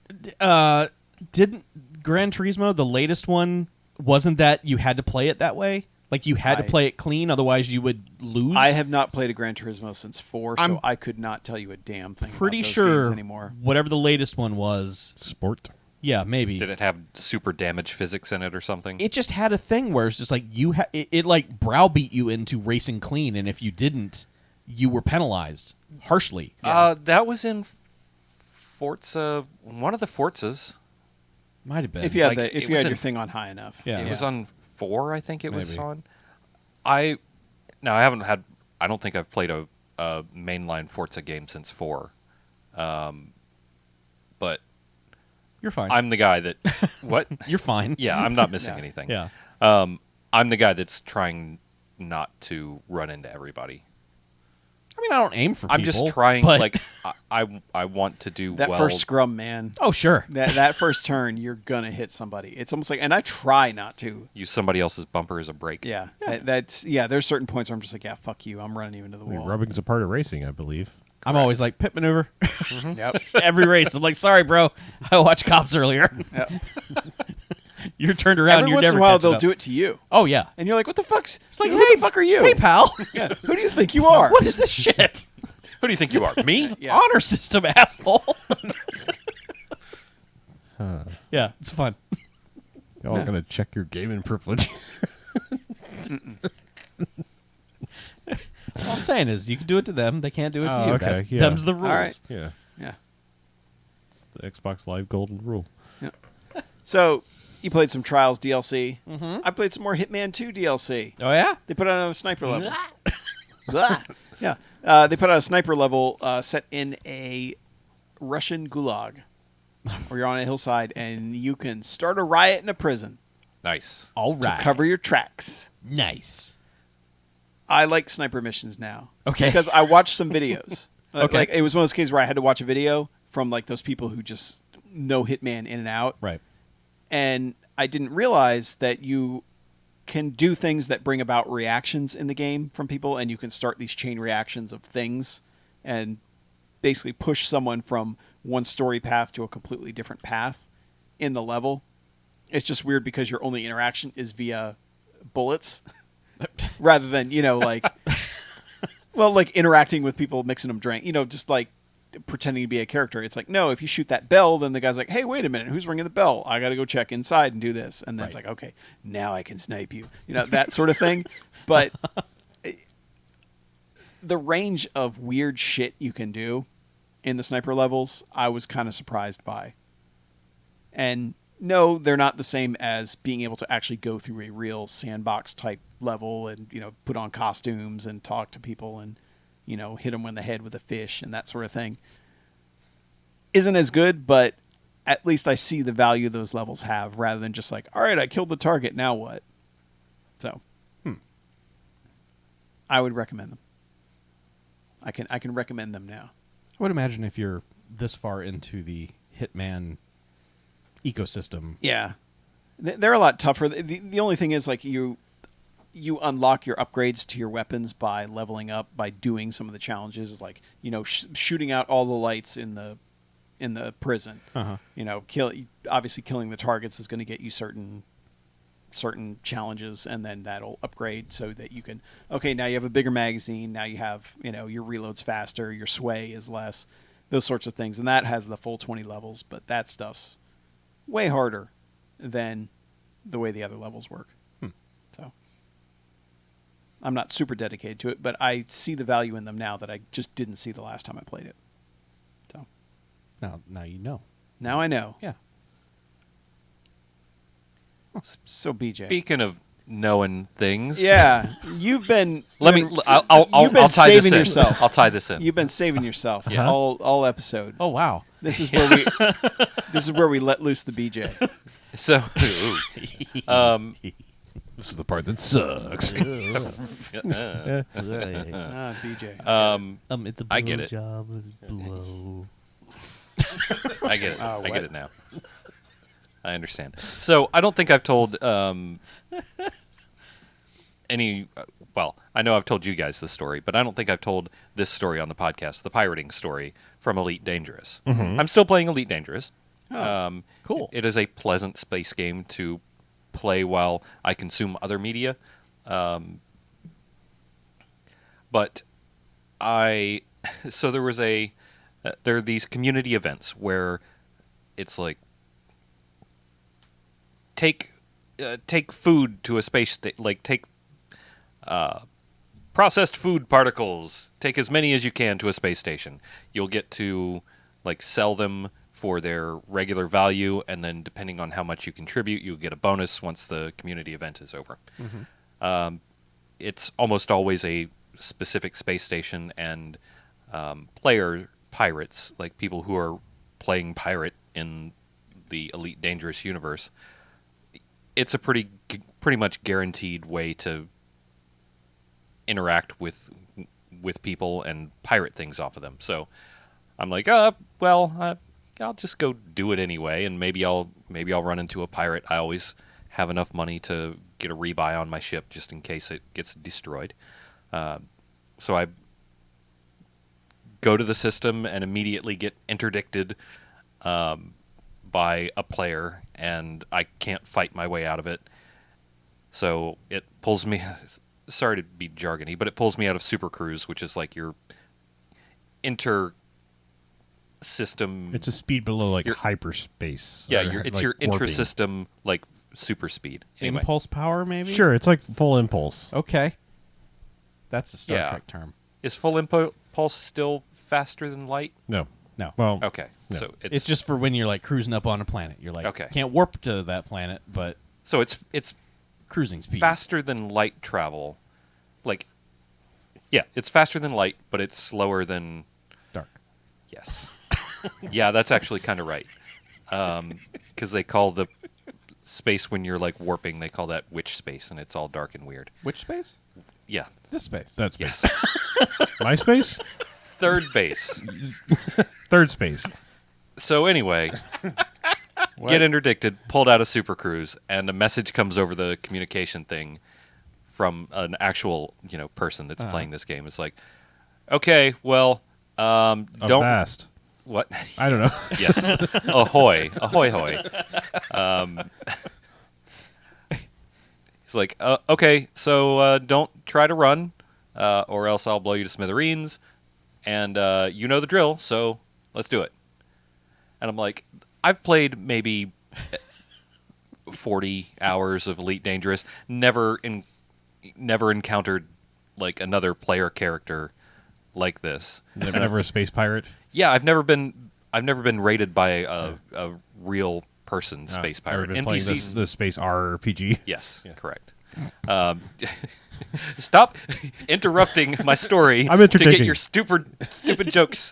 Didn't Gran Turismo, the latest one, wasn't that you had to play it that way? Like you had to play it clean, otherwise you would lose. I have not played a Gran Turismo since 4, so I'm I could not tell you a damn thing pretty about those sure games anymore. whatever the latest one was. Sport. Yeah, maybe. Did it have super damage physics in it or something? It just had a thing where it's just like it like browbeat you into racing clean, and if you didn't, you were penalized harshly. That was in Forza, one of the Forzas. Might have been. If you had, Like, if it you was had in- your thing on high enough. Yeah. It was on 4, I think it was Maybe. on. I haven't had. I don't think I've played a mainline Forza game since 4. But You're fine. I'm the guy that. What? You're fine. Yeah, I'm not missing Yeah. anything. Yeah. I'm the guy that's trying not to run into everybody. I mean, I don't aim for I'm people. just trying. but- Like I want to do That well. first scrum, man. Oh, sure. That first turn, you're going to hit somebody. It's almost like, and I try not to. Use somebody else's bumper as a brake. Yeah. There's certain points where I'm just like, yeah, fuck you. I'm running you into the I mean, wall. rubbing's a part of racing, I believe. I'm always like, pit maneuver. Yep. Every race. I'm like, sorry, bro. I watched Cops earlier. Yep. You're turned around. Every You're once in never a while, catching they'll up. do it to you. Oh, yeah. And you're like, what the fuck's... It's like, who hey, the fuck are you? Hey, pal. Yeah. Who do you think you are? What is this shit? Who do you think you are? Me? Yeah. Honor system, asshole. Yeah, it's fun. Y'all Yeah. gonna check your gaming privilege. All I'm saying is, you can do it to them. They can't do it to Oh, you. okay, That's, yeah. Them's the rules. All right. Yeah. Yeah. It's the Xbox Live golden rule. So, you played some Trials DLC. Mm-hmm. I played some more Hitman 2 DLC. Oh, yeah? They put out another sniper level. Blah. Yeah. They put out a sniper level set in a Russian gulag where you're on a hillside and you can start a riot in a prison Nice. All to right. cover your tracks. Nice. I like sniper missions now. Okay. Because I watched some videos. Okay. Like, it was one of those cases where I had to watch a video from like those people who just know Hitman in and out. Right. And I didn't realize that you can do things that bring about reactions in the game from people, and you can start these chain reactions of things and basically push someone from one story path to a completely different path in the level. It's just weird because your only interaction is via bullets rather than, like, well, like interacting with people, mixing them drink, just like pretending to be a character. It's like, no, if you shoot that bell, then the guy's like, hey, wait a minute, who's ringing the bell? I got to go check inside and do this. And then it's Right. like, okay, now I can snipe you. That sort of thing. But the range of weird shit you can do in the sniper levels, I was kind of surprised by. And no, they're not the same as being able to actually go through a real sandbox type level and, put on costumes and talk to people and, hit them in the head with a fish and that sort of thing. Isn't as good, but at least I see the value those levels have rather than just like, all right, I killed the target, now what? So, I would recommend them. I can recommend them now. I would imagine if you're this far into the Hitman ecosystem. Yeah. They're a lot tougher. The only thing is, like, you unlock your upgrades to your weapons by leveling up, by doing some of the challenges, like, shooting out all the lights in the prison. Uh-huh. Obviously killing the targets is going to get you certain challenges, and then that'll upgrade so that you can, okay, now you have a bigger magazine, now you have, your reload's faster, your sway is less, those sorts of things. And that has the full 20 levels, but that stuff's way harder than the way the other levels work. So I'm not super dedicated to it, but I see the value in them now that I just didn't see the last time I played it. So Now you know. now I know. Yeah. So BJ. Speaking of knowing things, Yeah, you've been. Let me. I'll You've been I'll tie this saving in. yourself. I'll tie this in. You've been saving yourself Yeah. all episode. Oh wow. This is where we. This is where we let loose the BJ. So, This is the part that sucks. BJ. It's a I get it. job blow. I get it. Oh, I what? get it now. I understand. So I don't think I've told any. Well, I know I've told you guys this story, but I don't think I've told this story on the podcast, the pirating story from Elite Dangerous. I'm still playing Elite Dangerous. Cool. It is a pleasant space game to play while I consume other media. But so there was there are these community events where it's like take food to a space like take processed food particles, take as many as you can to a space station. You'll get to like sell them for their regular value, and then depending on how much you contribute, you get a bonus once the community event is over. It's almost always a specific space station, and player pirates, like people who are playing pirate in the Elite Dangerous universe, it's a pretty much guaranteed way to interact with people and pirate things off of them. So I'm like, I'll just go do it anyway, and maybe I'll run into a pirate. I always have enough money to get a rebuy on my ship just in case it gets destroyed. So I go to the system and immediately get interdicted by a player, and I can't fight my way out of it. So it pulls me. Sorry to be jargony, but it pulls me out of Super Cruise, which is like your inter-system. It's a speed below like Your- hyperspace. Yeah, or, it's like, your warping. intra-system like super speed. Anyway. Impulse power, maybe. Sure, it's like full impulse. Okay. That's a Star Yeah. Trek term. Is full impulse still faster than light? No. No. Well, Okay, No. so It's just for when you're like cruising up on a planet. You're like, Okay. can't warp to that planet, but so it's cruising speed. faster than light travel. Like, yeah, it's faster than light, but it's slower than Dark. yes. Yeah, that's actually kind of right. Because they call the space when you're like warping, they call that witch space, and it's all dark and weird. Which space? Yeah. This space. that's space. Yes. MySpace? Third base. Third space. So anyway, get interdicted, pulled out of Super Cruise, and a message comes over the communication thing from an actual, person that's playing this game. It's like, okay, well, don't Avast. what? I don't know. Yes, ahoy, ahoy, hoy. He's like, okay, so don't try to run, or else I'll blow you to smithereens, and you know the drill. So let's do it. And I'm like, I've played maybe 40 hours of Elite Dangerous, never encountered like another player character like this. Never a space pirate. Yeah, I've never been rated by a real person space Never pirate. been playing NPCs. the space RPG. Yes, correct. Stop interrupting my story I'm to get interdigging. your stupid jokes.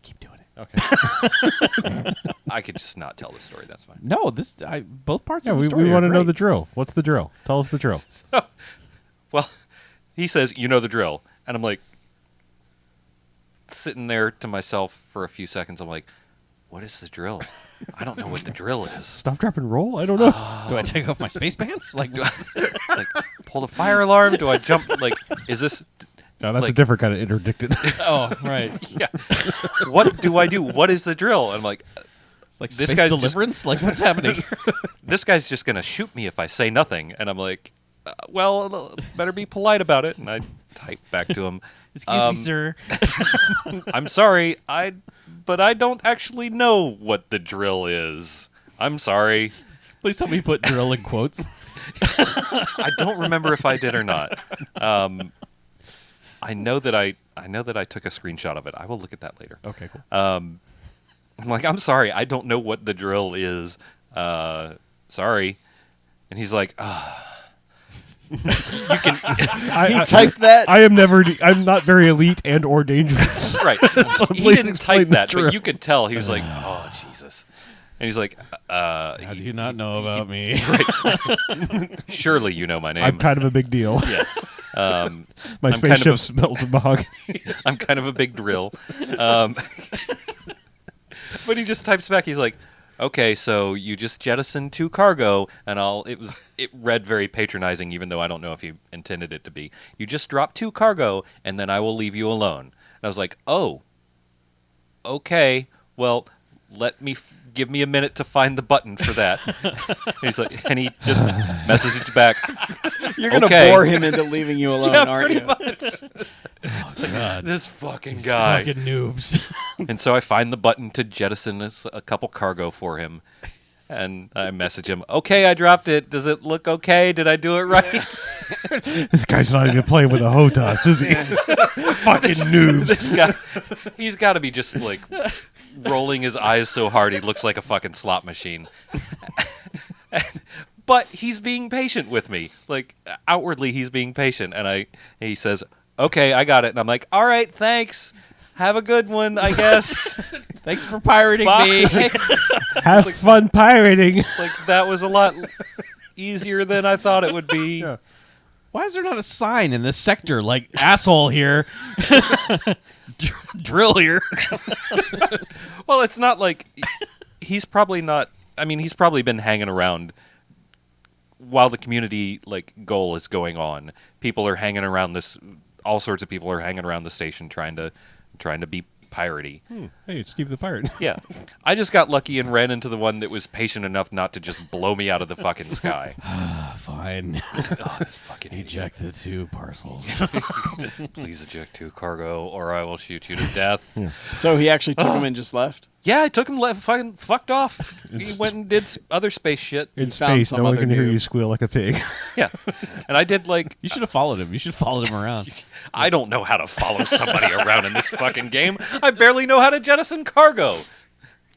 Keep doing it. Okay. I could just not tell the story. That's fine. No, both parts Yeah, of the we story want are to know great. the drill. What's the drill? Tell us the drill. Well, he says, "You know the drill," and I'm like, sitting there to myself for a few seconds. I'm like, "What is the drill? I don't know what the drill is." Stop, drop, and roll? I don't know. Do I take off my space pants? Like, Do I like pull the fire alarm? Do I jump? Like, is this? No, that's a like- different kind of interdicted. oh, right. Yeah. What do I do? What is the drill? And I'm like, It's like This space guy's just- deliverance. Like, what's happening? this guy's just gonna shoot me if I say nothing. And I'm like, well, better be polite about it. And I type back to him, Excuse me, sir. I'm sorry, but I don't actually know what the drill is. I'm sorry. Please tell me you put drill in quotes. I don't remember if I did or not. I know that I took a screenshot of it. I will look at that later. Okay, cool. I'm like, I'm sorry, I don't know what the drill is. Sorry. And he's like, you can I Type that. I'm not very elite and or dangerous. right. So He please didn't explain type the that, drill. but you could tell he was like, oh Jesus. And he's like, How do you not know about me? surely you know my name. I'm kind of a big deal. Yeah. My I'm kind of spaceship a- smells of mahogany. I'm kind of a big drill. But he just types back. He's like, okay, so you just jettisoned 2 cargo, and it read very patronizing, even though I don't know if you intended it to be. You just dropped 2 cargo, and then I will leave you alone. And I was like, oh, okay, well, give me a minute to find the button for that. And he just messaged back, You're gonna okay. bore him into leaving you alone, yeah, aren't pretty you? much. God. This fucking guy. Fucking noobs. And so I find the button to jettison a couple cargo for him. And I message him, okay, I dropped it. Does it look okay? Did I do it right? This guy's not even playing with a HOTAS, is he? Fucking noobs. This guy, he's got to be just like rolling his eyes so hard he looks like a fucking slot machine. But he's being patient with me. Like, outwardly, he's being patient. And he says, okay, I got it. And I'm like, all right, thanks. Have a good one, I guess. Thanks for pirating Bye. me. Have fun pirating. It's like, that was a lot easier than I thought it would be. Yeah. Why is there not a sign in this sector like asshole here? Drill here. Well, it's not like he's probably not. I mean, he's probably been hanging around while the community like goal is going on. People are hanging around this. All sorts of people are hanging around the station trying to be piratey. Hey, it's Steve the Pirate. Yeah, I just got lucky and ran into the one that was patient enough not to just blow me out of the fucking sky. Fine. Oh, this fucking idiot. Eject the 2 parcels. Please eject 2 cargo, or I will shoot you to death. So he actually took him and just left. Yeah, I took him fucking fucked off. He went and did other space shit. In found space, some no one other can hear noob. you squeal like a pig. Yeah, and I did like You should have followed him. You should have followed him around. I don't know how to follow somebody around in this fucking game. I barely know how to jettison cargo.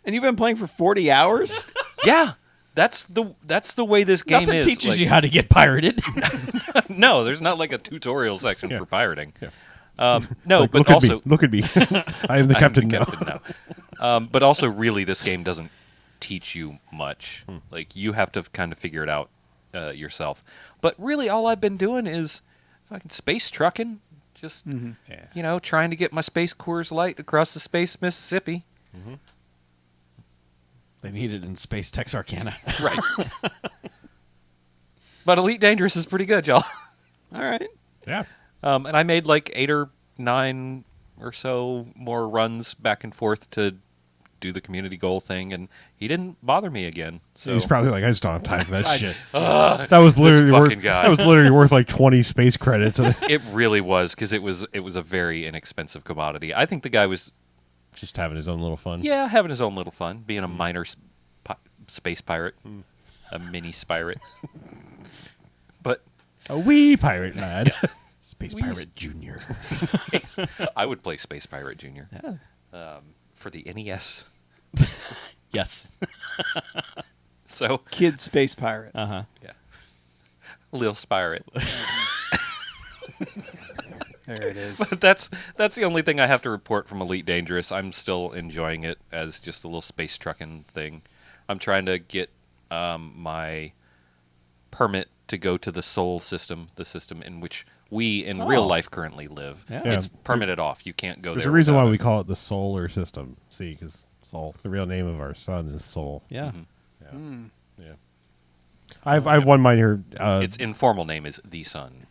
And you've been playing for 40 hours? Yeah, that's the way this game Nothing is. teaches Like, you how to get pirated. no, there's not like a tutorial section Yeah. for pirating. Yeah. No, Like, but look also at me. Look at me. I am the captain now. now. But also, really, this game doesn't teach you much. Like you have to kind of figure it out yourself. But really, all I've been doing is fucking space trucking. Just trying to get my Space Coors Light across the space Mississippi. They need it in Space Texarkana. Right. But Elite Dangerous is pretty good, y'all. All right. Yeah. And I made like 8 or 9 or so more runs back and forth to do the community goal thing, and he didn't bother me again. So He's probably like, I just don't have time for that shit. just- That was literally fucking worth. guy. That was literally worth like 20 space credits. it really was, because it was a very inexpensive commodity. I think the guy was just having his own little fun. Yeah, having his own little fun, being a minor space pirate, a mini spirate. But A wee pirate lad. Space Pirate Junior. I would play Space Pirate Junior. Yeah. For the NES. Yes. So Kid Space Pirate. Uh-huh. yeah, Lil Spirate. There it is. But that's the only thing I have to report from Elite Dangerous. I'm still enjoying it as just a little space trucking thing. I'm trying to get my permit to go to the Sol system, the system in which we in real life currently live. Yeah. It's permitted off. You can't go There's there. a reason why without we it. call it the solar system. See, because Soul. the real name of our son is Sol. Yeah. Yeah. I have one minor. Its informal name is the Sun.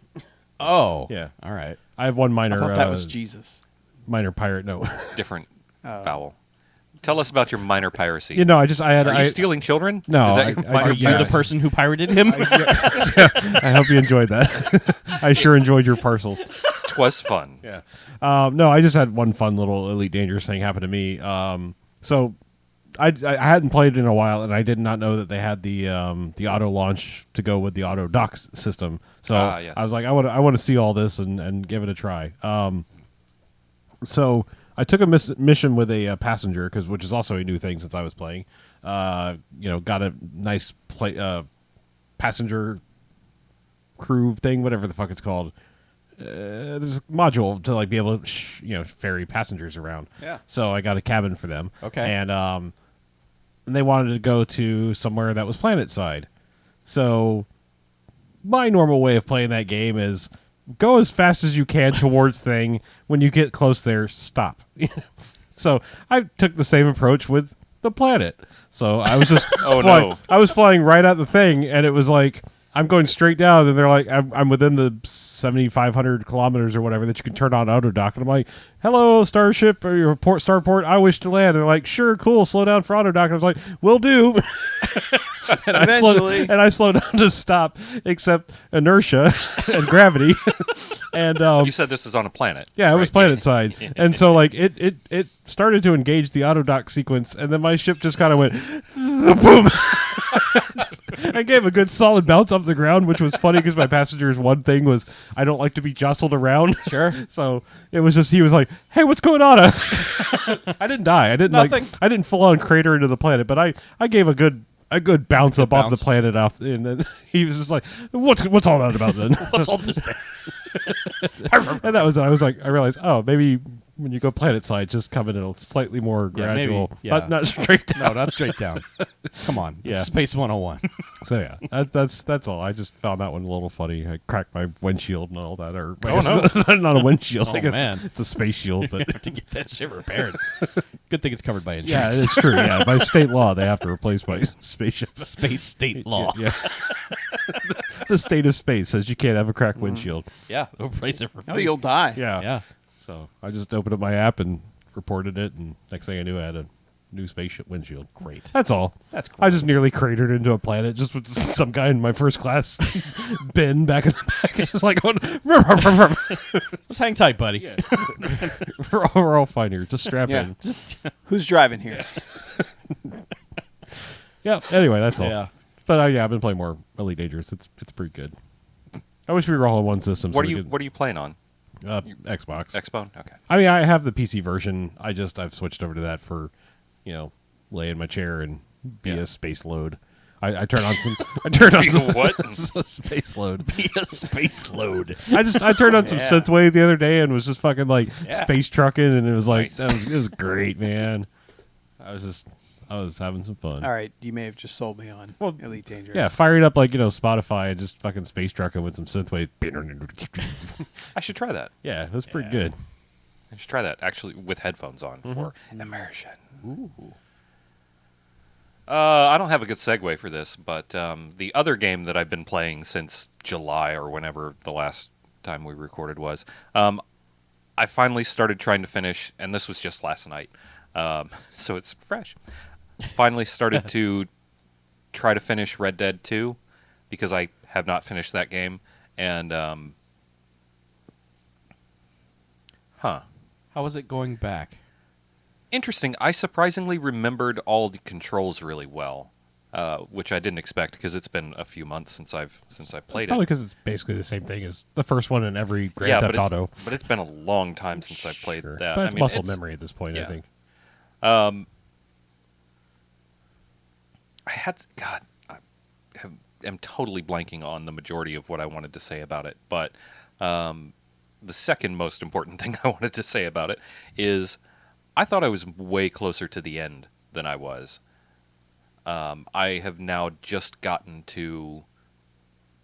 Oh. Yeah. All right. I have one I minor. thought that was Jesus. minor pirate. No, Different vowel. Tell us about your minor piracy. I had. Are you stealing children? No, Is that I- your I- minor Are you yeah. the person who pirated him? I hope you enjoyed that. I sure enjoyed your parcels. Twas fun. Yeah. No, I just had one fun little Elite Dangerous thing happen to me. So I hadn't played in a while, and I did not know that they had the auto launch to go with the auto dock system. So Yes. I was like, I want to see all this and give it a try. So I took a mission with a passenger, which is also a new thing since I was playing. Got a nice passenger crew thing, whatever the fuck it's called. There's a module to like be able to ferry passengers around. Yeah. So I got a cabin for them. Okay. And they wanted to go to somewhere that was planet side. So my normal way of playing that game is go as fast as you can towards thing. When you get close there, stop. So I took the same approach with the planet. So I was just Oh, flying, no. I was flying right at the thing, and it was like I'm going straight down, and they're like I'm within the 7,500 kilometers or whatever that you can turn on auto dock, and I'm like, "Hello, Starship or your starport, I wish to land." And they're like, "Sure, cool, slow down for auto dock." And I was like, "Will do." And Eventually. I slowed down to stop, except inertia and gravity. And You said this is on a planet. yeah, it was right? planet side, and so like it started to engage the auto dock sequence, and then my ship just kind of went boom. I gave a good solid bounce off the ground, which was funny because my passenger's one thing was I don't like to be jostled around. Sure. So it was just he was like, "Hey, what's going on?" I didn't die. I didn't Nothing. I didn't full on crater into the planet, but I gave a good bounce up off bounce. the planet off, and then he was just like, "What's all that about then?" What's all this thing? And that was I realized, oh, maybe when you go planet side, just come in a slightly more Yeah, maybe, gradual, yeah. not straight down. No, not straight down. Come on. Yeah. It's Space 101. So yeah, that's all. I just found that one a little funny. I cracked my windshield and all that, or not a windshield. Oh, I guess man. it's a space shield, but to get that shit repaired. Good thing it's covered by yeah, insurance. it's true. Yeah, by state law, they have to replace my spaceship. Space state law. Yeah, the state of space says you can't have a cracked windshield. Yeah, replace it for No, free. you'll die. Yeah, Yeah. So I just opened up my app and reported it, and next thing I knew, I had a new spaceship windshield. Great. That's all. That's I just great. nearly cratered into a planet just with some guy in my first class bin back in the back. It's like going, Just hang tight, buddy. we're all fine here. Just strap Yeah. in. Just Who's driving here? Yeah. Anyway, that's all. Yeah. But yeah, I've been playing more Elite Dangerous. It's pretty good. I wish we were all on one system. What so are we you What are you playing on? could, Xbox. Xbone. Okay. I mean, I have the PC version. I've switched over to that for, lay in my chair and be Yeah. a space load. I turn on some. I turn on Be some what? space load. be a space load. I turned on some Yeah. synthwave the other day and was just fucking like Yeah. space trucking, and it was like Nice. it was great, man. I was having some fun. All right, you may have just sold me on Well, Elite Dangerous. Yeah, firing up like Spotify and just fucking space trucking with some synthwave. I should try that. Yeah, it was pretty good. I should try that actually with headphones on for immersion. I don't have a good segue for this, but the other game that I've been playing since July or whenever the last time we recorded was, I finally started trying to finish, and this was just last night, so it's fresh. Finally started to try to finish Red Dead 2 because I have not finished that game, and How was it going back? Interesting. I surprisingly remembered all the controls really well, which I didn't expect because it's been a few months since I've played Probably it. because it's basically the same thing as the first one in every Grand Theft Auto. but it's been a long time since I've played Sure. that. But it's I mean, muscle memory at this point, I yeah. think. I had God, am totally blanking on the majority of what I wanted to say about it, but the second most important thing I wanted to say about it is I thought I was way closer to the end than I was. I have now just gotten to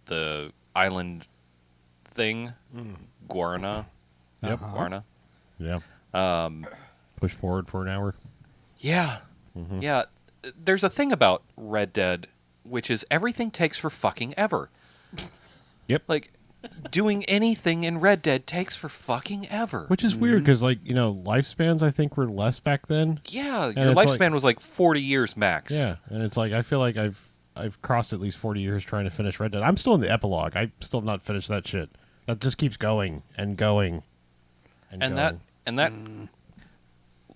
the island thing, Guarna. Yep. Guarna. Yeah. Push forward for an hour. Yeah. Yeah. There's a thing about Red Dead, which is everything takes for fucking ever. Yep. Like, doing anything in Red Dead takes for fucking ever. Which is weird because, like, you know, lifespans I think were less back then. Yeah, And your it's lifespan like- was like 40 years max. Yeah, and it's like I feel like I've crossed at least 40 years trying to finish Red Dead. I'm still in the epilogue. I still have not finished that shit. That just keeps going and going and And going. that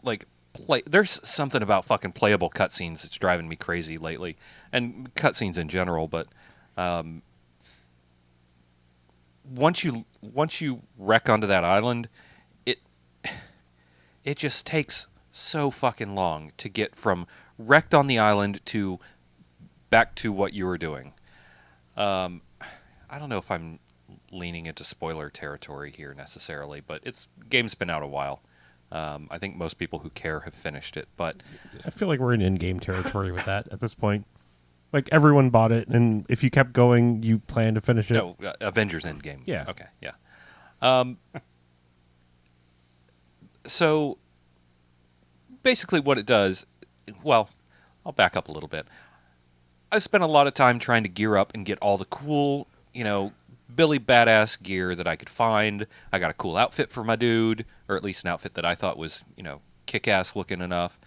like there's something about fucking playable cutscenes that's driving me crazy lately, and cutscenes in general. But once you wreck onto that island, it just takes so fucking long to get from wrecked on the island to back to what you were doing. I don't know if I'm leaning into spoiler territory here necessarily, but game's been out a while. I think most people who care have finished it, but I feel like we're in in-game territory with that at this point. Like everyone bought it, and if you kept going, you plan to finish it. no, Avengers Endgame. Yeah. Okay. Yeah. So basically, what it does, well, I'll back up a little bit. I spent a lot of time trying to gear up and get all the cool, Billy Badass gear that I could find. I got a cool outfit for my dude, or at least an outfit that I thought was, kick-ass looking enough.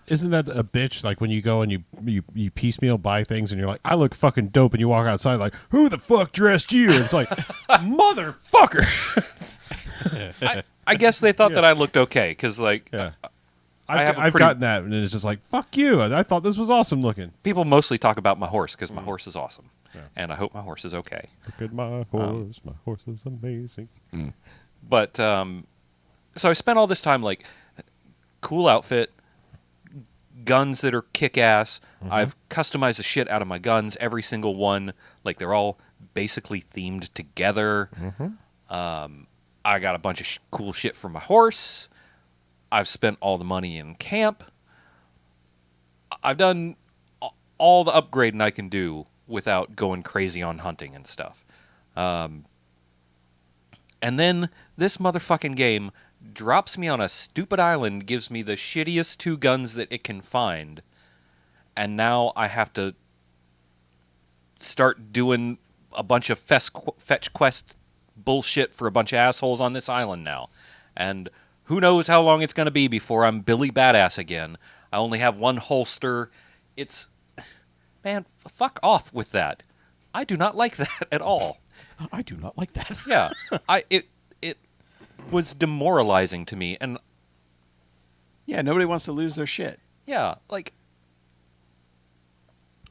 Isn't that a bitch? Like when you go and you piecemeal buy things, and you're like, I look fucking dope, and you walk outside like, who the fuck dressed you? And it's like, motherfucker. I guess they thought that I looked okay, because, Yeah. I have a I've pretty- gotten that, and it's just like, fuck you. I thought this was awesome looking. people mostly talk about my horse, because my horse is awesome. And I hope my horse is okay. Look at my horse. My horse is amazing. But so I spent all this time like cool outfit, guns that are kick ass. I've customized the shit out of my guns, every single one. Like they're all basically themed together. I got a bunch of cool shit for my horse. I've spent all the money in camp. I've done all the upgrading I can do without going crazy on hunting and stuff. And then this motherfucking game drops me on a stupid island, gives me the shittiest two guns that it can find, and now I have to start doing a bunch of fetch quest bullshit for a bunch of assholes on this island now. And who knows how long it's going to be before I'm Billy Badass again. I only have one holster. It's... Man, fuck off with that. I do not like that at all. I do not like that. Yeah, it was demoralizing to me, and Yeah, nobody wants to lose their shit. yeah, like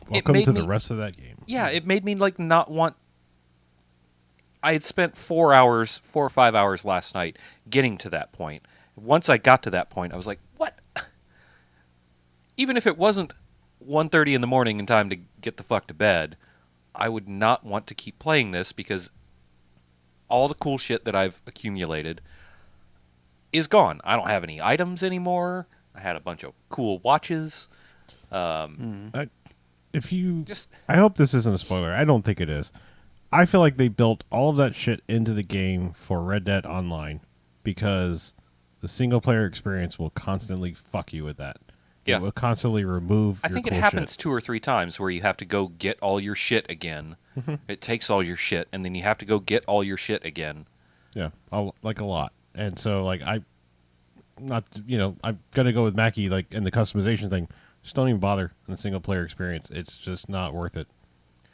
Welcome made to me- the rest of that game. yeah, it made me like not want. I had spent 4 or 5 hours last night getting to that point. Once I got to that point, I was like, "What?" Even if it wasn't 1:30 in the morning in time to get the fuck to bed, I would not want to keep playing this because all the cool shit that I've accumulated is gone. I don't have any items anymore. I had a bunch of cool watches. If you Just I hope this isn't a spoiler. I don't think it is. I feel like they built all of that shit into the game for Red Dead Online because the single player experience will constantly fuck you with that. Yeah. It will constantly remove I your think it cool happens shit. 2 or 3 times where you have to go get all your shit again. It takes all your shit, and then you have to go get all your shit again. Yeah, like a lot. And so like I'm gonna go with Mackie like in the customization thing. Just don't even bother in the single player experience. It's just not worth it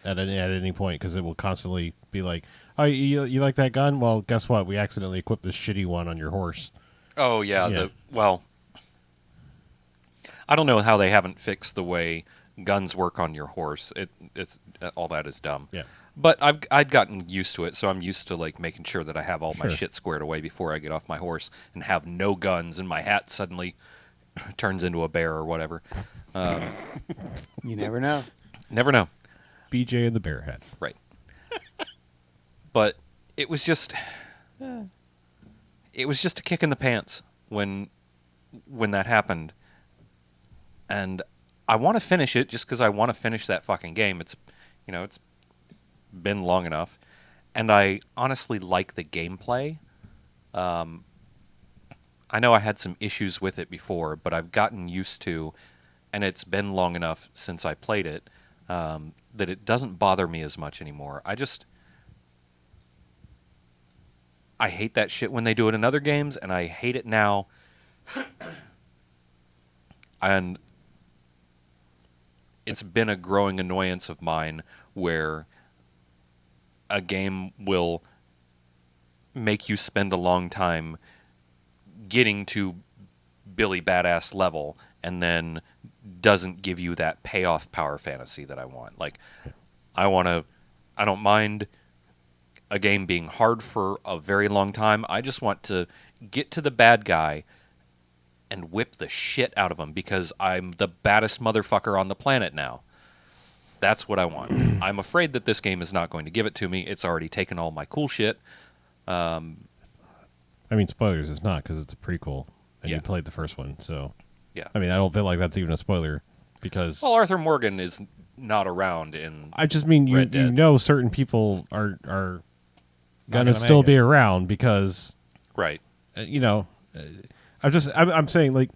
at any point because it will constantly be like, oh, you like that gun? Well, guess what? We accidentally equipped this shitty one on your horse. Oh yeah, Yeah. I don't know how they haven't fixed the way guns work on your horse. It's all that is dumb. Yeah. But I'd gotten used to it, so I'm used to like making sure that I have all my Sure. shit squared away before I get off my horse and have no guns, and my hat suddenly turns into a bear or whatever. You never know. Never know. BJ and the bear hats. Right. But it was just a kick in the pants when that happened. And I want to finish it just because I want to finish that fucking game. It's been long enough. And I honestly like the gameplay. I know I had some issues with it before, but I've gotten used to, and it's been long enough since I played it, that it doesn't bother me as much anymore. I hate that shit when they do it in other games, and I hate it now. And it's been a growing annoyance of mine where a game will make you spend a long time getting to Billy Badass level and then doesn't give you that payoff power fantasy that I want. Like, I don't mind a game being hard for a very long time. I just want to get to the bad guy and whip the shit out of him because I'm the baddest motherfucker on the planet now. That's what I want. I'm afraid that this game is not going to give it to me. It's already taken all my cool shit. I mean, spoilers, it's not because it's a prequel, and Yeah. you played the first one, so... Yeah. I mean, I don't feel like that's even a spoiler, because... Well, Arthur Morgan is not around in... I just mean, you Red Dead. know certain people are Not gonna gonna still make be it. around because, Right. I'm saying, like...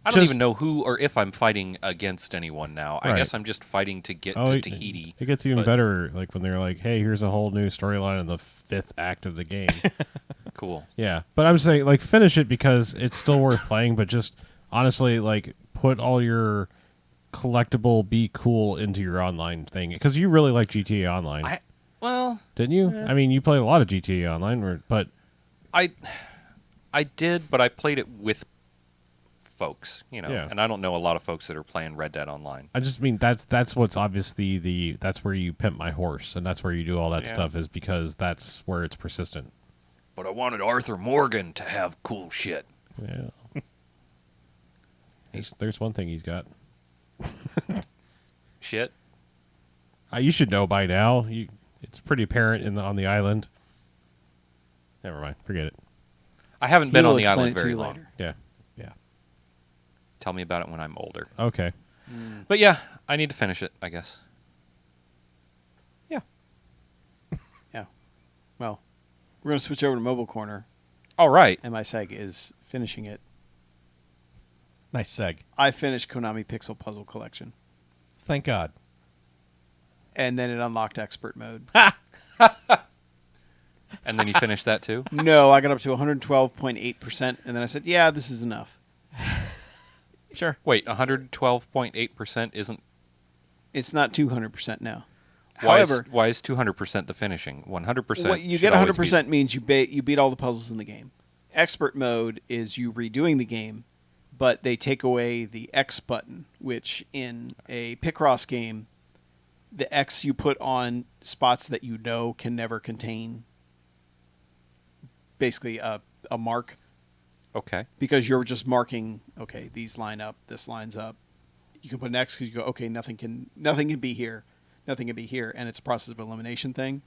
I don't just- even know who or if I'm fighting against anyone now. I Right. guess I'm just fighting to get Oh, to it- Tahiti. It gets even but- better, like, when they're like, hey, here's a whole new storyline in the 5th act of the game. Cool. Yeah, but I'm saying, like, finish it because it's still worth playing, but just, honestly, like, put all your collectible be cool into your online thing. Because you really like GTA Online, Well, didn't you? I mean, you played a lot of GTA Online, but... I did, but I played it with folks, Yeah. and I don't know a lot of folks that are playing Red Dead Online. I just mean that's what's obviously that's where you pimp my horse, and that's where you do all that Yeah. stuff, is because that's where it's persistent. But I wanted Arthur Morgan to have cool shit. Yeah. There's one thing he's got. Shit? You should know by now. It's pretty apparent on the island. Never mind. Forget it. I haven't He been will on the explain island it to very you long. later. Yeah. Tell me about it when I'm older. Okay. But yeah, I need to finish it, I guess. Yeah. Yeah. Well, we're going to switch over to Mobile Corner, All right. and my seg is finishing it. Nice seg. I finished Konami Pixel Puzzle Collection, Thank God. and then it unlocked Expert Mode. And then you finished that too? No, I got up to 112.8%, and then I said, yeah, this is enough. Sure. Wait, 112.8% isn't... It's not 200% now. Why However, why is 200% the finishing? 100% what you should get always 100% be- means you beat all the puzzles in the game. Expert Mode is you redoing the game, but they take away the X button, which in a Picross game, the X you put on spots that you know can never contain basically a mark, Okay. because you're just marking, okay, these line up, this lines up. You can put an X because you go, okay, nothing can be here, nothing can be here, and it's a process of elimination thing.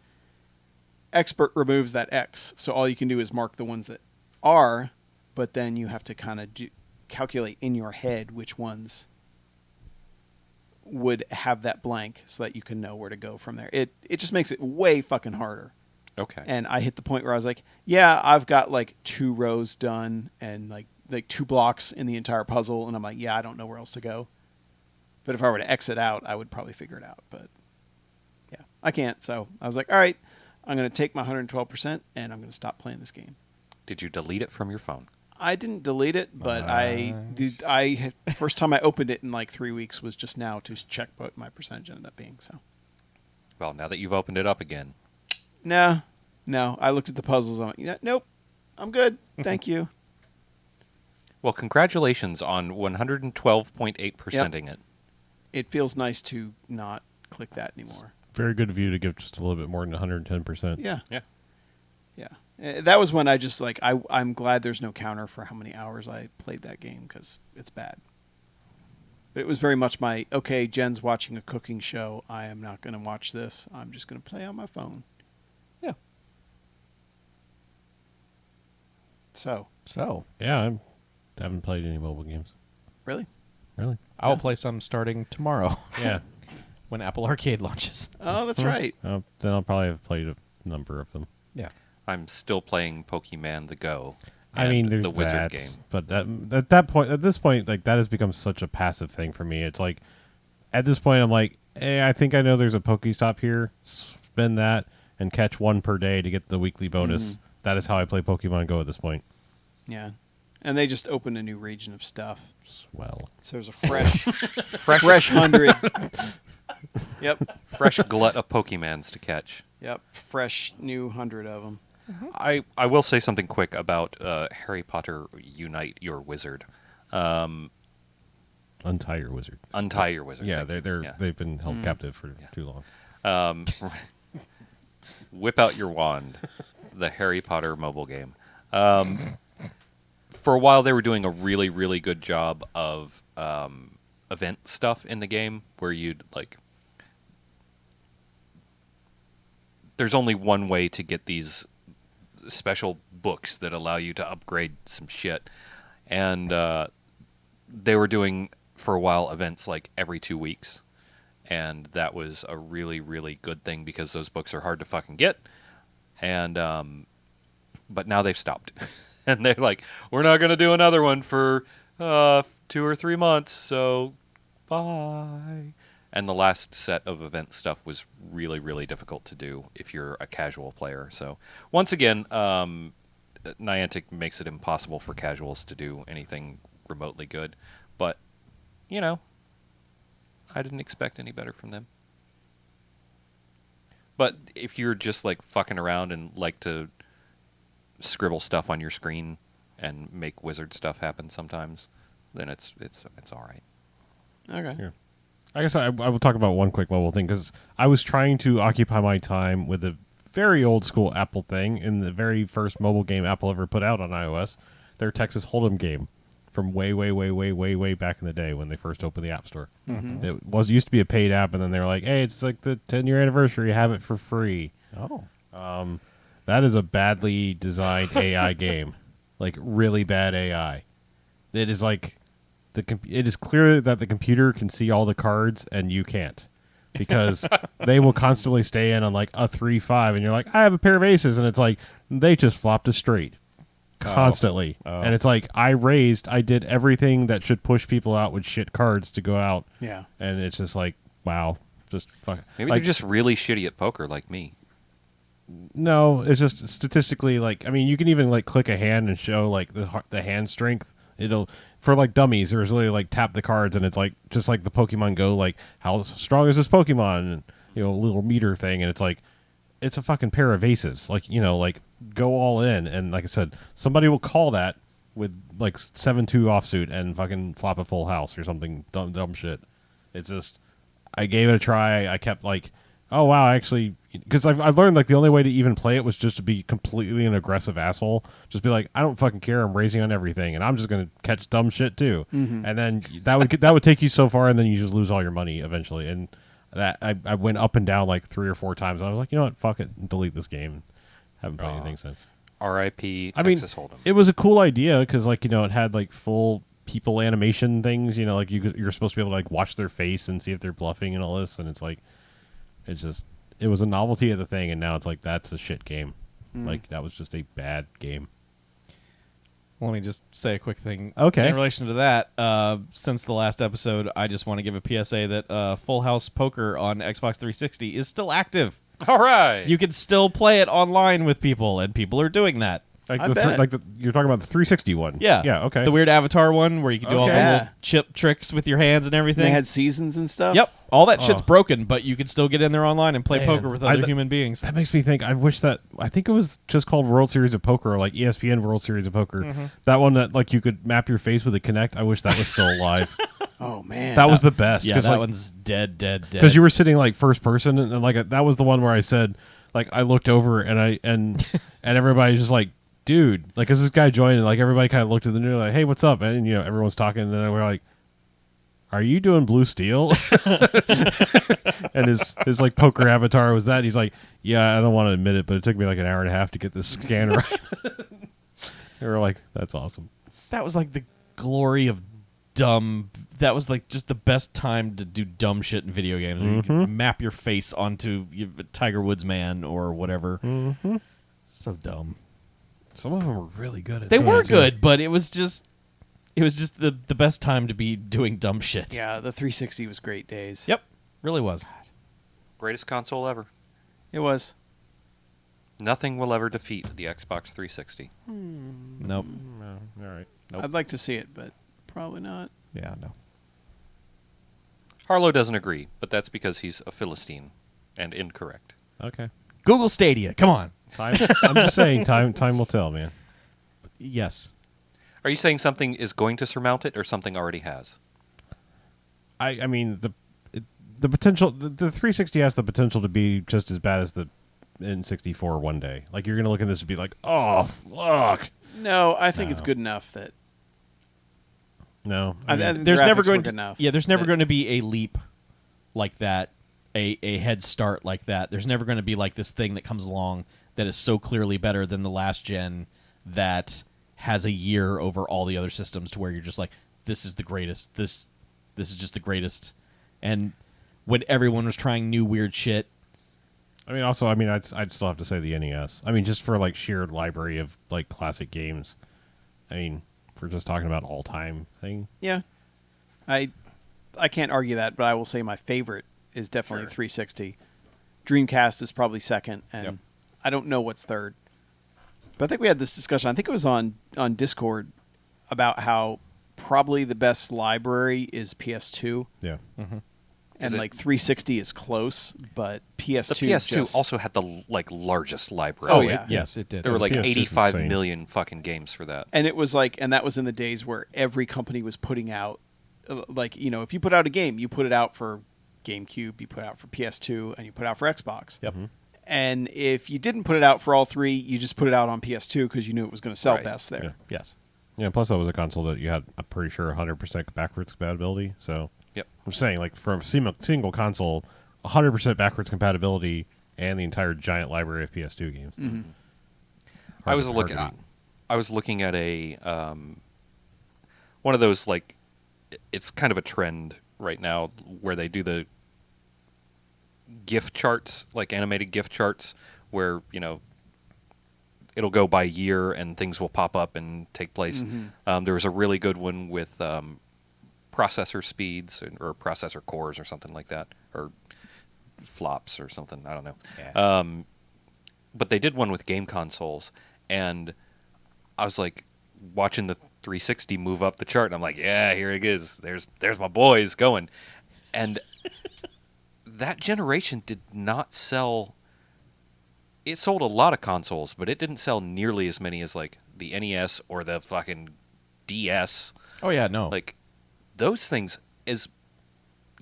Expert removes that X, so all you can do is mark the ones that are, but then you have to kind of calculate in your head which ones would have that blank so that you can know where to go from there. It just makes it way fucking harder. Okay. And I hit the point where I was like, yeah, I've got like 2 rows done and like 2 blocks in the entire puzzle, and I'm like, yeah, I don't know where else to go. But if I were to exit out, I would probably figure it out. But yeah, I can't. So I was like, all right, I'm going to take my 112% and I'm going to stop playing this game. Did you delete it from your phone? I didn't delete it, but first time I opened it in like 3 weeks was just now to check what my percentage ended up being. So Well, now that you've opened it up again, no, I looked at the puzzles. I'm like, nope, I'm good. Thank you. Well, congratulations on 112.8%ing it. It feels nice to not click that anymore. Very good of you to give just a little bit more than 110%. Yeah. Yeah. Yeah. That was when I just like I'm glad there's no counter for how many hours I played that game because it's bad. But it was very much my okay. Jen's watching a cooking show. I am not going to watch this. I'm just going to play on my phone. Yeah. So Yeah, I haven't played any mobile games. really, Really? I will play some starting tomorrow Yeah. when Apple Arcade launches. oh that's right. Then I'll probably have played a number of them. Yeah. I'm still playing Pokemon The Go. I mean, and there's the Wizard that, game. but at this point, like that has become such a passive thing for me. It's like, at this point, I'm like, hey, I think I know there's a Pokestop here. Spend that and catch one per day to get the weekly bonus. That is how I play Pokemon Go at this point. Yeah, and they just opened a new region of stuff. Well, So there's a fresh 100. Yep, Fresh glut of Pokemons to catch. yep, fresh new 100 of them. I will say something quick about Harry Potter Unite Your Wizard. untie your wizard. Untie Your Wizard. Yeah, thank you. Yeah. they've been held captive for too long. Whip out your wand, the Harry Potter mobile game. For a while, they were doing a really, really good job of event stuff in the game, where you'd like. There's only one way to get these special books that allow you to upgrade some shit, and they were doing for a while events like every 2 weeks. And that was a really, really good thing because those books are hard to fucking get. And but now they've stopped, and they're like, "We're not going to do another one for 2 or 3 months." So, bye. And the last set of event stuff was really, really difficult to do if you're a casual player. So, once again, Niantic makes it impossible for casuals to do anything remotely good. But, you know, I didn't expect any better from them. But if you're just like fucking around and like to scribble stuff on your screen and make wizard stuff happen sometimes, then it's all right. Okay. Yeah. I guess I will talk about one quick mobile thing because I was trying to occupy my time with a very old school Apple thing in the very first mobile game Apple ever put out on iOS, their Texas Hold'em game from way back in the day when they first opened the App Store. Mm-hmm. It used to be a paid app, and then they were like, "Hey, it's like the 10-year anniversary. Have it for free." Oh. That is a badly designed AI game, like really bad AI. It is like it is clear that the computer can see all the cards and you can't, because they will constantly stay in on like a 3-5, and you're like, "I have a pair of aces," and it's like they just flopped a straight constantly, and it's like I did everything that should push people out with shit cards to go out, Yeah. and it's just like, wow, just fuck. Maybe like, they're just really shitty at poker like me. No, it's just statistically, like, I mean, you can even like click a hand and show like the hand strength. It'll, for like dummies, there's literally like tap the cards, and it's like just like the Pokemon Go, like how strong is this Pokemon, and a little meter thing, and it's like it's a fucking pair of aces, like like go all in, and like I said, somebody will call that with like 7-2 offsuit and fucking flop a full house or something dumb shit. It's just, I gave it a try. I kept like, oh wow, actually, because I've learned like the only way to even play it was just to be completely an aggressive asshole. Just be like, I don't fucking care. I'm raising on everything, and I'm just gonna catch dumb shit too. And then that would take you so far, and then you just lose all your money eventually. And that I went up and down like 3 or 4 times. And I was like, you know what, fuck it, delete this game. Haven't played anything since. R.I.P. I mean, Texas Hold'em. it was a cool idea because like it had like full people animation things. Like you're supposed to be able to like watch their face and see if they're bluffing and all this. And it's like, it was a novelty of the thing, and now it's like that's a shit game. Like that was just a bad game. Let me just say a quick thing. Okay. In relation to that, since the last episode, I just want to give a PSA that Full House Poker on Xbox 360 is still active. All right. You can still play it online with people, and people are doing that. Like I the bet. you're talking about the 360 one. Yeah. Yeah. Okay. The weird Avatar one where you can do all the Okay. little chip tricks with your hands and everything. They had seasons and stuff. Yep. All that shit's Oh. broken, but you can still get in there online and play Man, poker with other I- human beings. That makes me think. I wish that. I think it was just called World Series of Poker, or like ESPN World Series of Poker. Mm-hmm. That one that like you could map your face with a Kinect. I wish that was still alive. Oh man. That was the best. Yeah, that like, one's dead. because you were sitting like first person, and like that was the one where I said, like, I looked over and and everybody's just like, dude, like, cause this guy joined, and like everybody kind of looked at the new, like, hey, what's up? And you know, everyone's talking, and then we're like, are you doing Blue Steel? And his like poker avatar was that. He's like, yeah, I don't want to admit it, but it took me like an hour and a half to get this scan right. We were like, that's awesome. That was like the glory of dumb. That was like just the best time to do dumb shit in video games. Where you can map your face onto Tiger Woods man or whatever. So dumb. Some of them were really good at They that, were too. good, but it was just the best time to be doing dumb shit. Yeah, the 360 was great days. Yep. Really was. Greatest console ever. It was. Nothing will ever defeat the Xbox 360. Nope. All right. Nope. I'd like to see it, but probably not. Yeah, no. Harlow doesn't agree, but that's because he's a Philistine and incorrect. Okay. Google Stadia. Come on. Time, I'm just saying, time will tell, man. Yes. Are you saying something is going to surmount it or something already has? I mean the potential the 360 has the potential to be just as bad as the N64 one day. Like you're gonna look at this and be like, oh fuck. No, I think it's No. good enough that No, I- I mean, I- There's graphics never were going good to enough there's never that- going to be a leap like that, a head start like that. There's never going to be like this thing that comes along that is so clearly better than the last gen that has a year over all the other systems to where you're just like, this is the greatest. This is just the greatest. And when everyone was trying new weird shit, I mean, also, I mean, I'd still have to say the NES. I mean, just for like sheer library of like classic games. I mean, if we're just talking about all time thing. yeah. I can't argue that, but I will say my favorite is definitely Sure. 360. Dreamcast is probably second, and Yep. I don't know what's third. But I think we had this discussion. I think it was on Discord about how probably the best library is PS2, Yeah. and it- like 360 is close, but The PS2 PS2 just- also had the like largest library. Oh, yeah. yes, it did. There were like PS2 is 85 insane. million fucking games for that. And it was like, and that was in the days where every company was putting out, like, you know, if you put out a game, you put it out for GameCube, you put it out for PS2, and you put it out for Xbox. Yep. And if you didn't put it out for all three, you just put it out on PS2 because you knew it was going to sell Right. best there. Yeah. Yes. Yeah. Plus, that was a console that you had, I'm pretty sure, 100% backwards compatibility. So Yep. I'm saying, like, from a single console, 100% backwards compatibility and the entire giant library of PS2 games. I was Hard looking. to beat. I was looking at a one of those like it's kind of a trend right now where they do the gift charts, like animated gift charts, where you know it'll go by year and things will pop up and take place. There was a really good one with processor speeds or processor cores or something like that, or flops or something. I don't know. Yeah. But they did one with game consoles, and I was like watching the 360 move up the chart, and I'm like, yeah, here it is. There's my boys going, and that generation did not sell. It sold a lot of consoles, but it didn't sell nearly as many as like the NES or the fucking DS. Oh yeah, no. Like those things as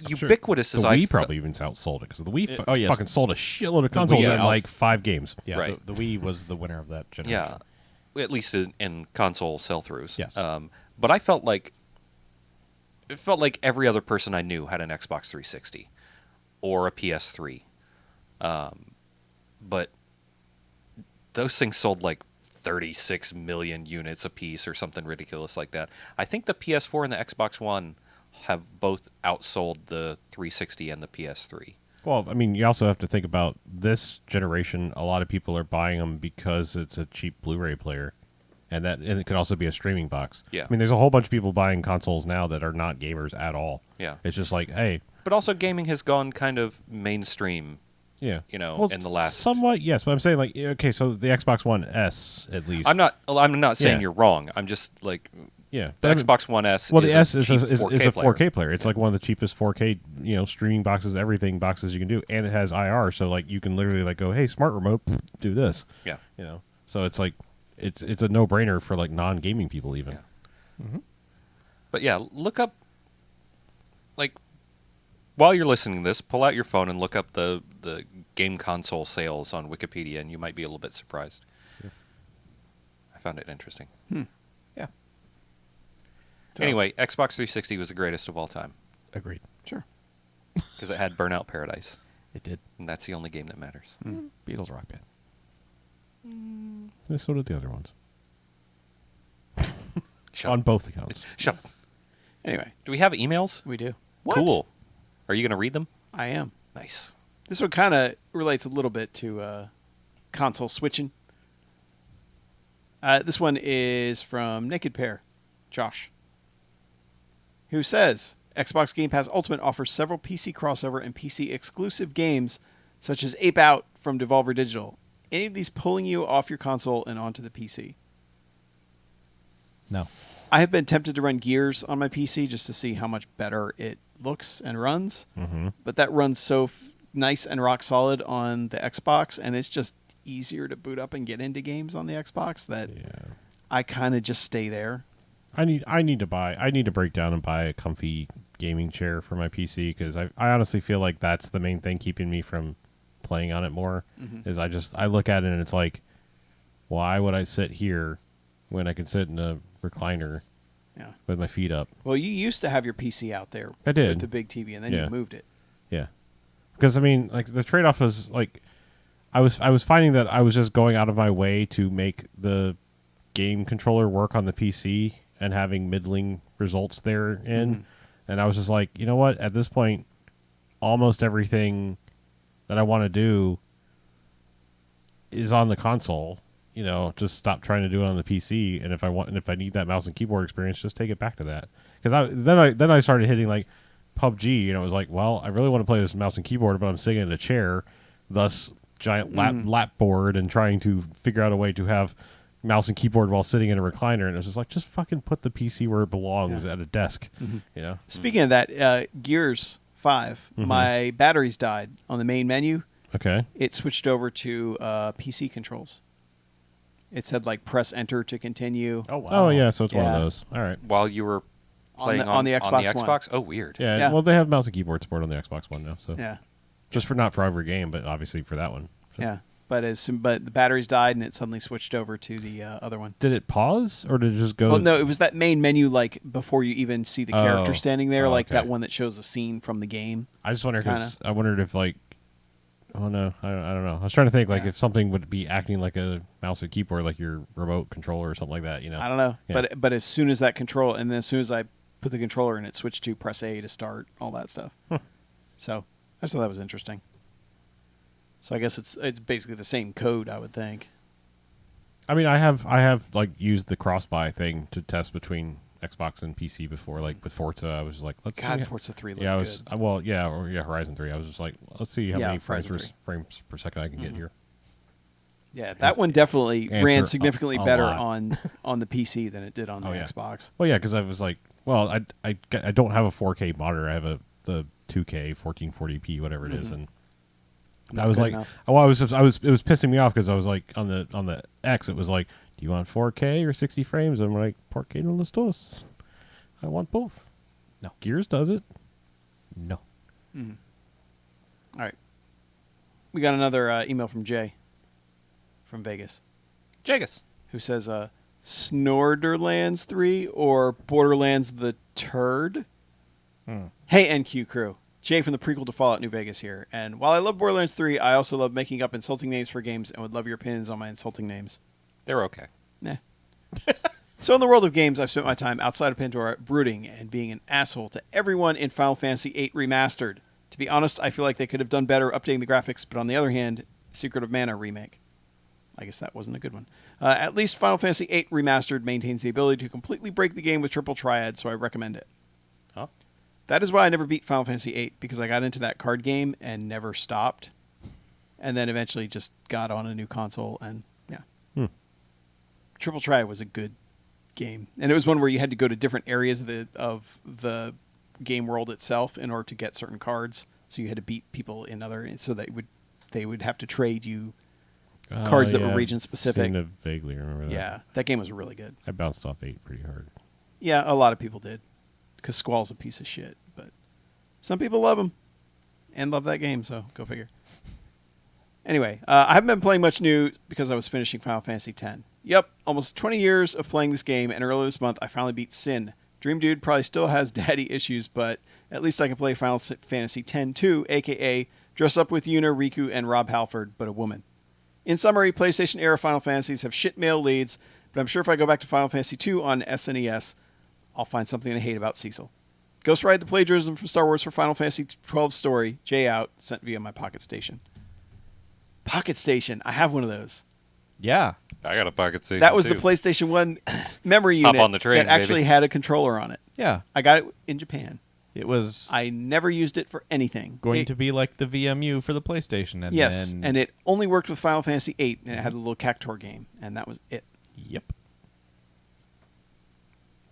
I'm sure ubiquitous the as Wii I probably even outsold it because the Wii oh, yes. fucking sold a shitload of The consoles Wii in like 5 games. yeah, right. the Wii was the winner of that generation. Yeah, at least in console sell-throughs. Yes. But I felt like every other person I knew had an Xbox 360 or a PS3. But those things sold like 36 million units apiece or something ridiculous like that. I think the PS4 and the Xbox One have both outsold the 360 and the PS3. Well, I mean, you also have to think about this generation. A lot of people are buying them because it's a cheap Blu-ray player, and it can also be a streaming box. Yeah. I mean, there's a whole bunch of people buying consoles now that are not gamers at all. Yeah. It's just like, hey, But also gaming has gone kind of mainstream Yeah. You know, Well, in the last. somewhat, yes, but I'm saying like okay, so the Xbox One S at least. I'm not saying Yeah. you're wrong. I'm just like Yeah, the but I mean- Xbox One S. Well, is the S is cheap a 4K 4K player. It's like one of the cheapest 4K, streaming boxes, everything boxes you can do, and it has IR, so like you can literally like go, hey, smart remote, do this. Yeah. So it's like it's a no brainer for like non gaming people even. Yeah. But yeah, look up, like, while you're listening to this, pull out your phone and look up the game console sales on Wikipedia, and you might be a little bit surprised. I found it interesting. Yeah. Anyway, Xbox 360 was the greatest of all time Agreed. Sure. because it had Burnout Paradise, It did. and that's the only game that matters. Beatles Rock Band. Yeah, so did the other ones Shut on up. both accounts. Shut up. Anyway, Do we have emails? we do. Cool. Are you going to read them? I am. Nice. This one kind of relates a little bit to console switching. This one is from Naked Pair, Josh, who says Xbox Game Pass Ultimate offers several PC crossover and PC exclusive games, such as Ape Out from Devolver Digital. Any of these pulling you off your console and onto the PC? No. I have been tempted to run Gears on my PC just to see how much better it looks and runs, but that runs so nice and rock solid on the Xbox, and it's just easier to boot up and get into games on the Xbox that Yeah. I kind of just stay there. I need to break down and buy a comfy gaming chair for my PC because I honestly feel like that's the main thing keeping me from playing on it more. Is I look at it and it's like, why would I sit here when I can sit in a recliner Yeah. with my feet up? Well, you used to have your PC out there I did. with the big TV, and then Yeah. you moved it. Yeah, because I mean, like the trade off was like, I was finding that I was just going out of my way to make the game controller work on the PC and having middling results therein, and I was just like, you know what? At this point, almost everything that I want to do is on the console. Just stop trying to do it on the PC, and if I need that mouse and keyboard experience, just take it back to that. Because then I started hitting like PUBG. It was like, well, I really want to play this mouse and keyboard, but I'm sitting in a chair, thus giant lap board, and trying to figure out a way to have mouse and keyboard while sitting in a recliner. And it was just like, just fucking put the PC where it belongs at a desk. Speaking of that, Gears 5, my batteries died on the main menu. Okay. It switched over to PC controls. It said like press enter to continue. Oh, wow. Oh yeah, so it's one Yeah. of those. All right. While you were playing on the Xbox One. Oh, weird. Yeah, Yeah. Well, they have mouse and keyboard support on the Xbox One now, so Yeah. just for not for every game, but obviously for that one. So. Yeah. But but the batteries died and it suddenly switched over to the other one. Did it pause or did it just go? Well, no, it was that main menu like before you even see the character Oh. standing there, Oh, like okay. that one that shows the scene from the game. I just wondered Kinda. I wondered if like, oh no, I don't know. I was trying to think like Yeah. if something would be acting like a mouse and keyboard, like your remote controller or something like that. I don't know. Yeah. But as soon as that control, and then as soon as I put the controller in, it switched to press A to start, all that stuff. So I just thought that was interesting. So I guess it's basically the same code, I would think. I mean, I have like used the cross buy thing to test between Xbox and PC before. Like with Forza, I was like, let's God, see. Forza 3 looked Yeah, I was good. Horizon 3. I was just like, let's see how Yeah, many frames Horizon 3. frames per second I can get here. Yeah, that one definitely Answer ran a- significantly a better lot. on the PC than it did on the Oh, yeah. Xbox. Well, yeah, because I was like, well, I don't have a 4K monitor. I have the 2K 1440p whatever it is, and Not I was good like, enough. well, it was pissing me off because I was like on the X, it was like, do you want 4K or 60 frames? I'm like, ¿Por qué no los dos? I want both. No. Gears does it. No. All right. We got another email from Jay from Vegas Jagus. who says Snorderlands 3 or Borderlands the Turd? Hey, NQ crew. Jay from the prequel to Fallout New Vegas here. And while I love Borderlands 3, I also love making up insulting names for games and would love your opinions on my insulting names. They're okay. Nah. So in the world of games, I've spent my time outside of Pandora brooding and being an asshole to everyone in Final Fantasy VIII Remastered. To be honest, I feel like they could have done better updating the graphics, but on the other hand, Secret of Mana remake. I guess that wasn't a good one. At least Final Fantasy VIII Remastered maintains the ability to completely break the game with triple triad, so I recommend it. Huh? That is why I never beat Final Fantasy VIII, because I got into that card game and never stopped. and then eventually just got on a new console. And yeah, Triple Triad was a good game, and it was one where you had to go to different areas of the game world itself in order to get certain cards. So you had to beat people in other, so they would have to trade you cards that were region specific. Seem to vaguely remember that. Yeah, that game was really good. I bounced off 8 pretty hard. Yeah, a lot of people did, because Squall's a piece of shit, but some people love him and love that game. So go figure. Anyway, I haven't been playing much new because I was finishing Final Fantasy X. Yep, almost 20 years of playing this game, and earlier this month I finally beat Sin. Dream Dude probably still has daddy issues, but at least I can play Final Fantasy X too, a.k.a. dress up with Yuna, Riku, and Rob Halford, but a woman. In summary, PlayStation-era Final Fantasies have shit male leads, but I'm sure if I go back to Final Fantasy II on SNES, I'll find something to hate about Cecil. Ghost Ride the plagiarism from Star Wars for Final Fantasy XII story, J out, sent via my Pocket Station. Pocket Station, I have one of those. Yeah. I got a Pocket Station. That was too. the PlayStation 1 memory Hop unit on the train, that actually baby. had a controller on it. Yeah. I got it in Japan. It was I never used it for anything. going It- to be like the VMU for the PlayStation. And yes, then, and it only worked with Final Fantasy VIII, and it had a little Cactuar game, and that was it. Yep.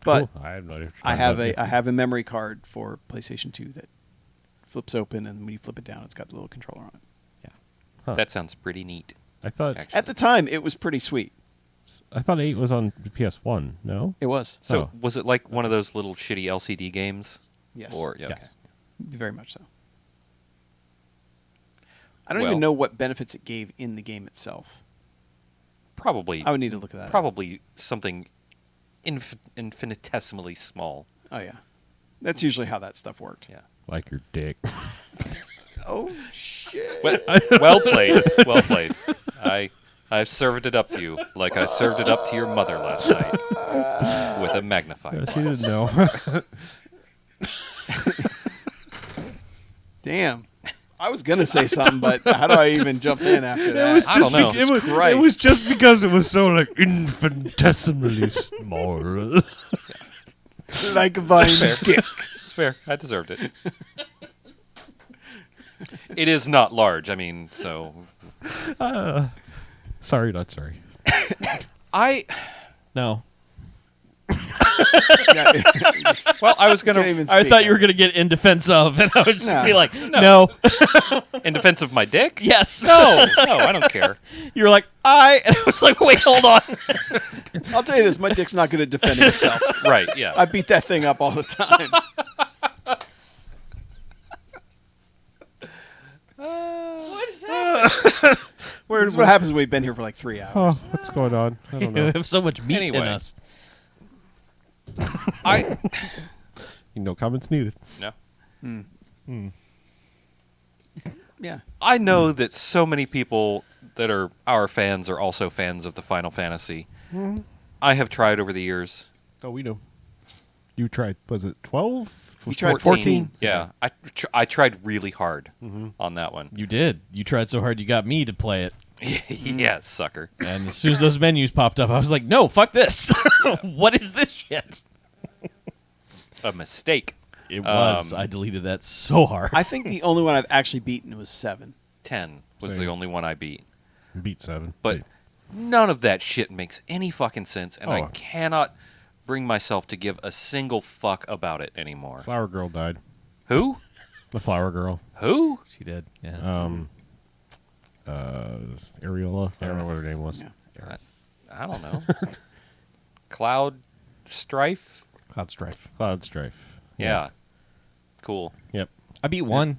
But Cool. I have no idea. I have a memory card for PlayStation 2 that flips open, and when you flip it down, it's got the little controller on it. Yeah. That sounds pretty neat. I thought Actually. At the time, it was pretty sweet. 8 was on PS1. No. It was. So Oh. was it like one of those little shitty LCD games? Yes. Or yeah, Yes. okay. Very much so. I don't Well- even know what benefits it gave in the game itself. Probably. I would need to look at that up. Probably something infinitesimally small. Oh, yeah. That's usually how that stuff worked. Yeah. Like your dick. Oh, shit. Well played. Well played. I've served it up to you like I served it up to your mother last night with a magnifier. She didn't know. Damn. I was going to say something, but how do I even jump in after that? I don't know. Jesus Christ. It was just because it was so like infinitesimally small. like Vine dick. It's fair. I deserved it. It is not large. I mean, so Sorry, not sorry. No. well, I was Can't gonna even I speak thought you now. were going to get in defense of, and I would just No. be like, no. in defense of my dick. Yes. No, I don't care. You were like, and I was like, wait, hold on. I'll tell you this, my dick's not good at defending itself. Right? Yeah. I beat that thing up all the time. What is that? This is what happens when we've been here for like 3 Oh, hours. what's going on? I don't We know. have so much meat in Anyway. us. No comments needed. No. Yeah. I know that so many people that are our fans are also fans of the Final Fantasy. I have tried over the years. Oh, we know. You tried, was it 12? You tried 14? Yeah, I tried really hard on that one. You did. You tried so hard you got me to play it. Yeah, sucker. And as soon as those menus popped up, I was like, no, fuck this. What is this shit? A mistake. It was. I deleted that so hard. I think the only one I've actually beaten was 7. 10 was Same. the only one I beat. Beat 7. But none of that shit makes any fucking sense, and I Oh. cannot bring myself to give a single fuck about it anymore. Flower Girl died. Who? The Flower Girl. Who? She did. Yeah. Areola. I don't know what her name was. Yeah. I don't know. Cloud Strife? Cloud Strife. Cloud Strife. Yeah. Cool. Yep. I beat one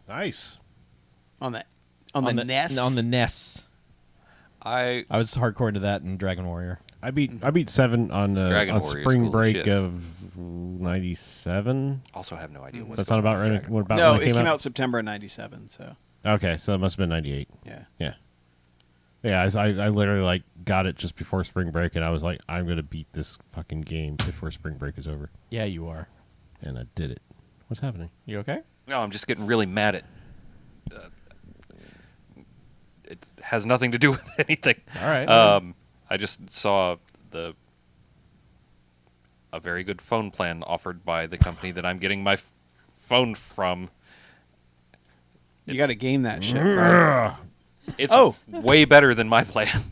Nice. On the NES? On the NES. I I was hardcore into that in Dragon Warrior. I beat 7 on Dragon on Warrior's spring cool as break shit. of 97. also have no idea what's That's not going about on with right. Dragon What Ball. about No, when it came out September of 97, so Okay, so it must have been 98. yeah. Yeah. Yeah, I literally like got it just before spring break, and I was like, I'm gonna beat this fucking game before spring break is over, Yeah, you are. and I did it. What's happening? You okay? No, I'm just getting really mad at. It has nothing to do with anything. All right. I just saw a very good phone plan offered by the company that I'm getting my phone from. You got to game that shit. Right? It's Oh. way better than my plan.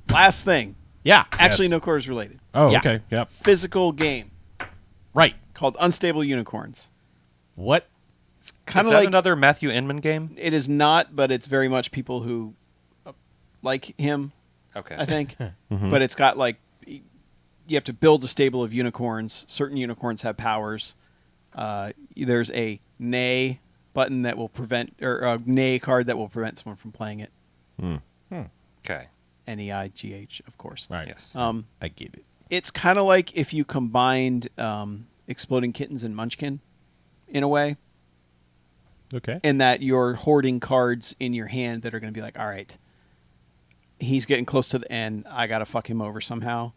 Last thing. Yeah. Actually, Yes. no quarters related. Oh, Yeah. okay. Yep. Physical game Right. called Unstable Unicorns. What? Kind Is of that like another Matthew Inman game? it is not, but it's very much people who like him. Okay. I think, but it's got like you have to build a stable of unicorns. Certain unicorns have powers. There's a nay button that will prevent, or a nay card that will prevent someone from playing it. Okay. NEIGH, of course. Right. Yes. I get it. It's kind of like if you combined Exploding Kittens and Munchkin in a way, Okay. in that you're hoarding cards in your hand that are going to be like, all right, he's getting close to the end. I got to fuck him over somehow.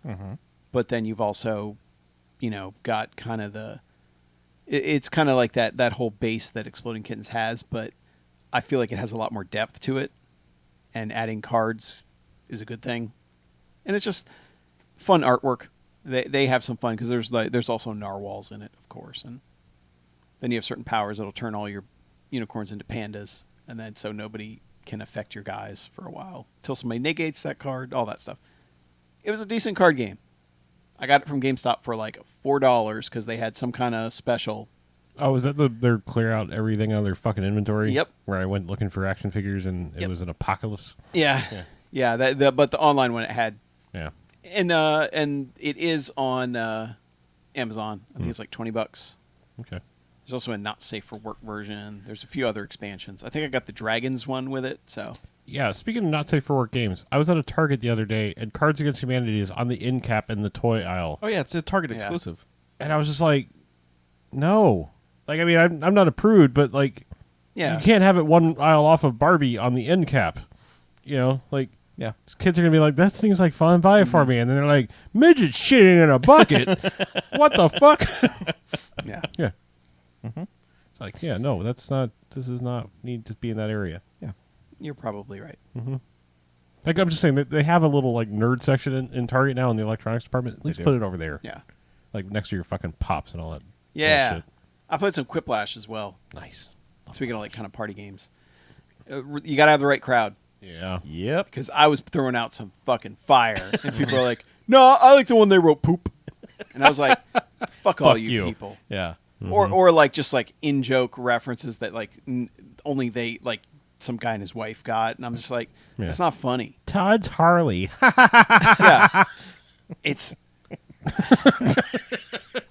But then you've also, got kind of it's kind of like that whole base that Exploding Kittens has, but I feel like it has a lot more depth to it, and adding cards is a good thing. And it's just fun artwork. They have some fun because there's also narwhals in it, of course, and then you have certain powers that'll turn all your unicorns into pandas, and then so nobody can affect your guys for a while until somebody negates that card, all that stuff. It was a decent card game. I got it from GameStop for like $4 because they had some kind of special. Oh, is that their clear out everything out of their fucking inventory? Yep. Where I went looking for action figures and it Yep. was an apocalypse. Yeah. But the online one it had, Yeah. and it is on Amazon. I think it's like $20. Okay. There's also a not safe for work version. There's a few other expansions. I think I got the Dragons one with it. So Yeah, speaking of not safe for work games, I was at a Target the other day and Cards Against Humanity is on the end cap in the toy aisle. Oh yeah, it's a Target Yeah. exclusive. And I was just like, no. Like, I mean, I'm not a prude, but like, yeah, you can't have it one aisle off of Barbie on the end cap. Like, Yeah. kids are going to be like, that seems like fun, buy it for me. And then they're like, midget shitting in a bucket. What the fuck? yeah. Yeah. It's like, yeah, no, this does not need to be in that area. Yeah. You're probably right. Like, I'm just saying that they have a little, like, nerd section in Target now in the electronics department. At least do. put it over there. Yeah, Like, next to your fucking Pops and all that. yeah. bullshit. I played some Quiplash as well. Nice. Speaking of like kind of party games, you got to have the right crowd Yeah. Yep. because I was throwing out some fucking fire, and people are like, "No, I like the one they wrote poop," and I was like, "Fuck all Fuck you you. people." Yeah. Or like just like in joke references that like only they like some guy and his wife got, and I'm just like, Yeah. that's not funny. Todd's Harley. Yeah, it's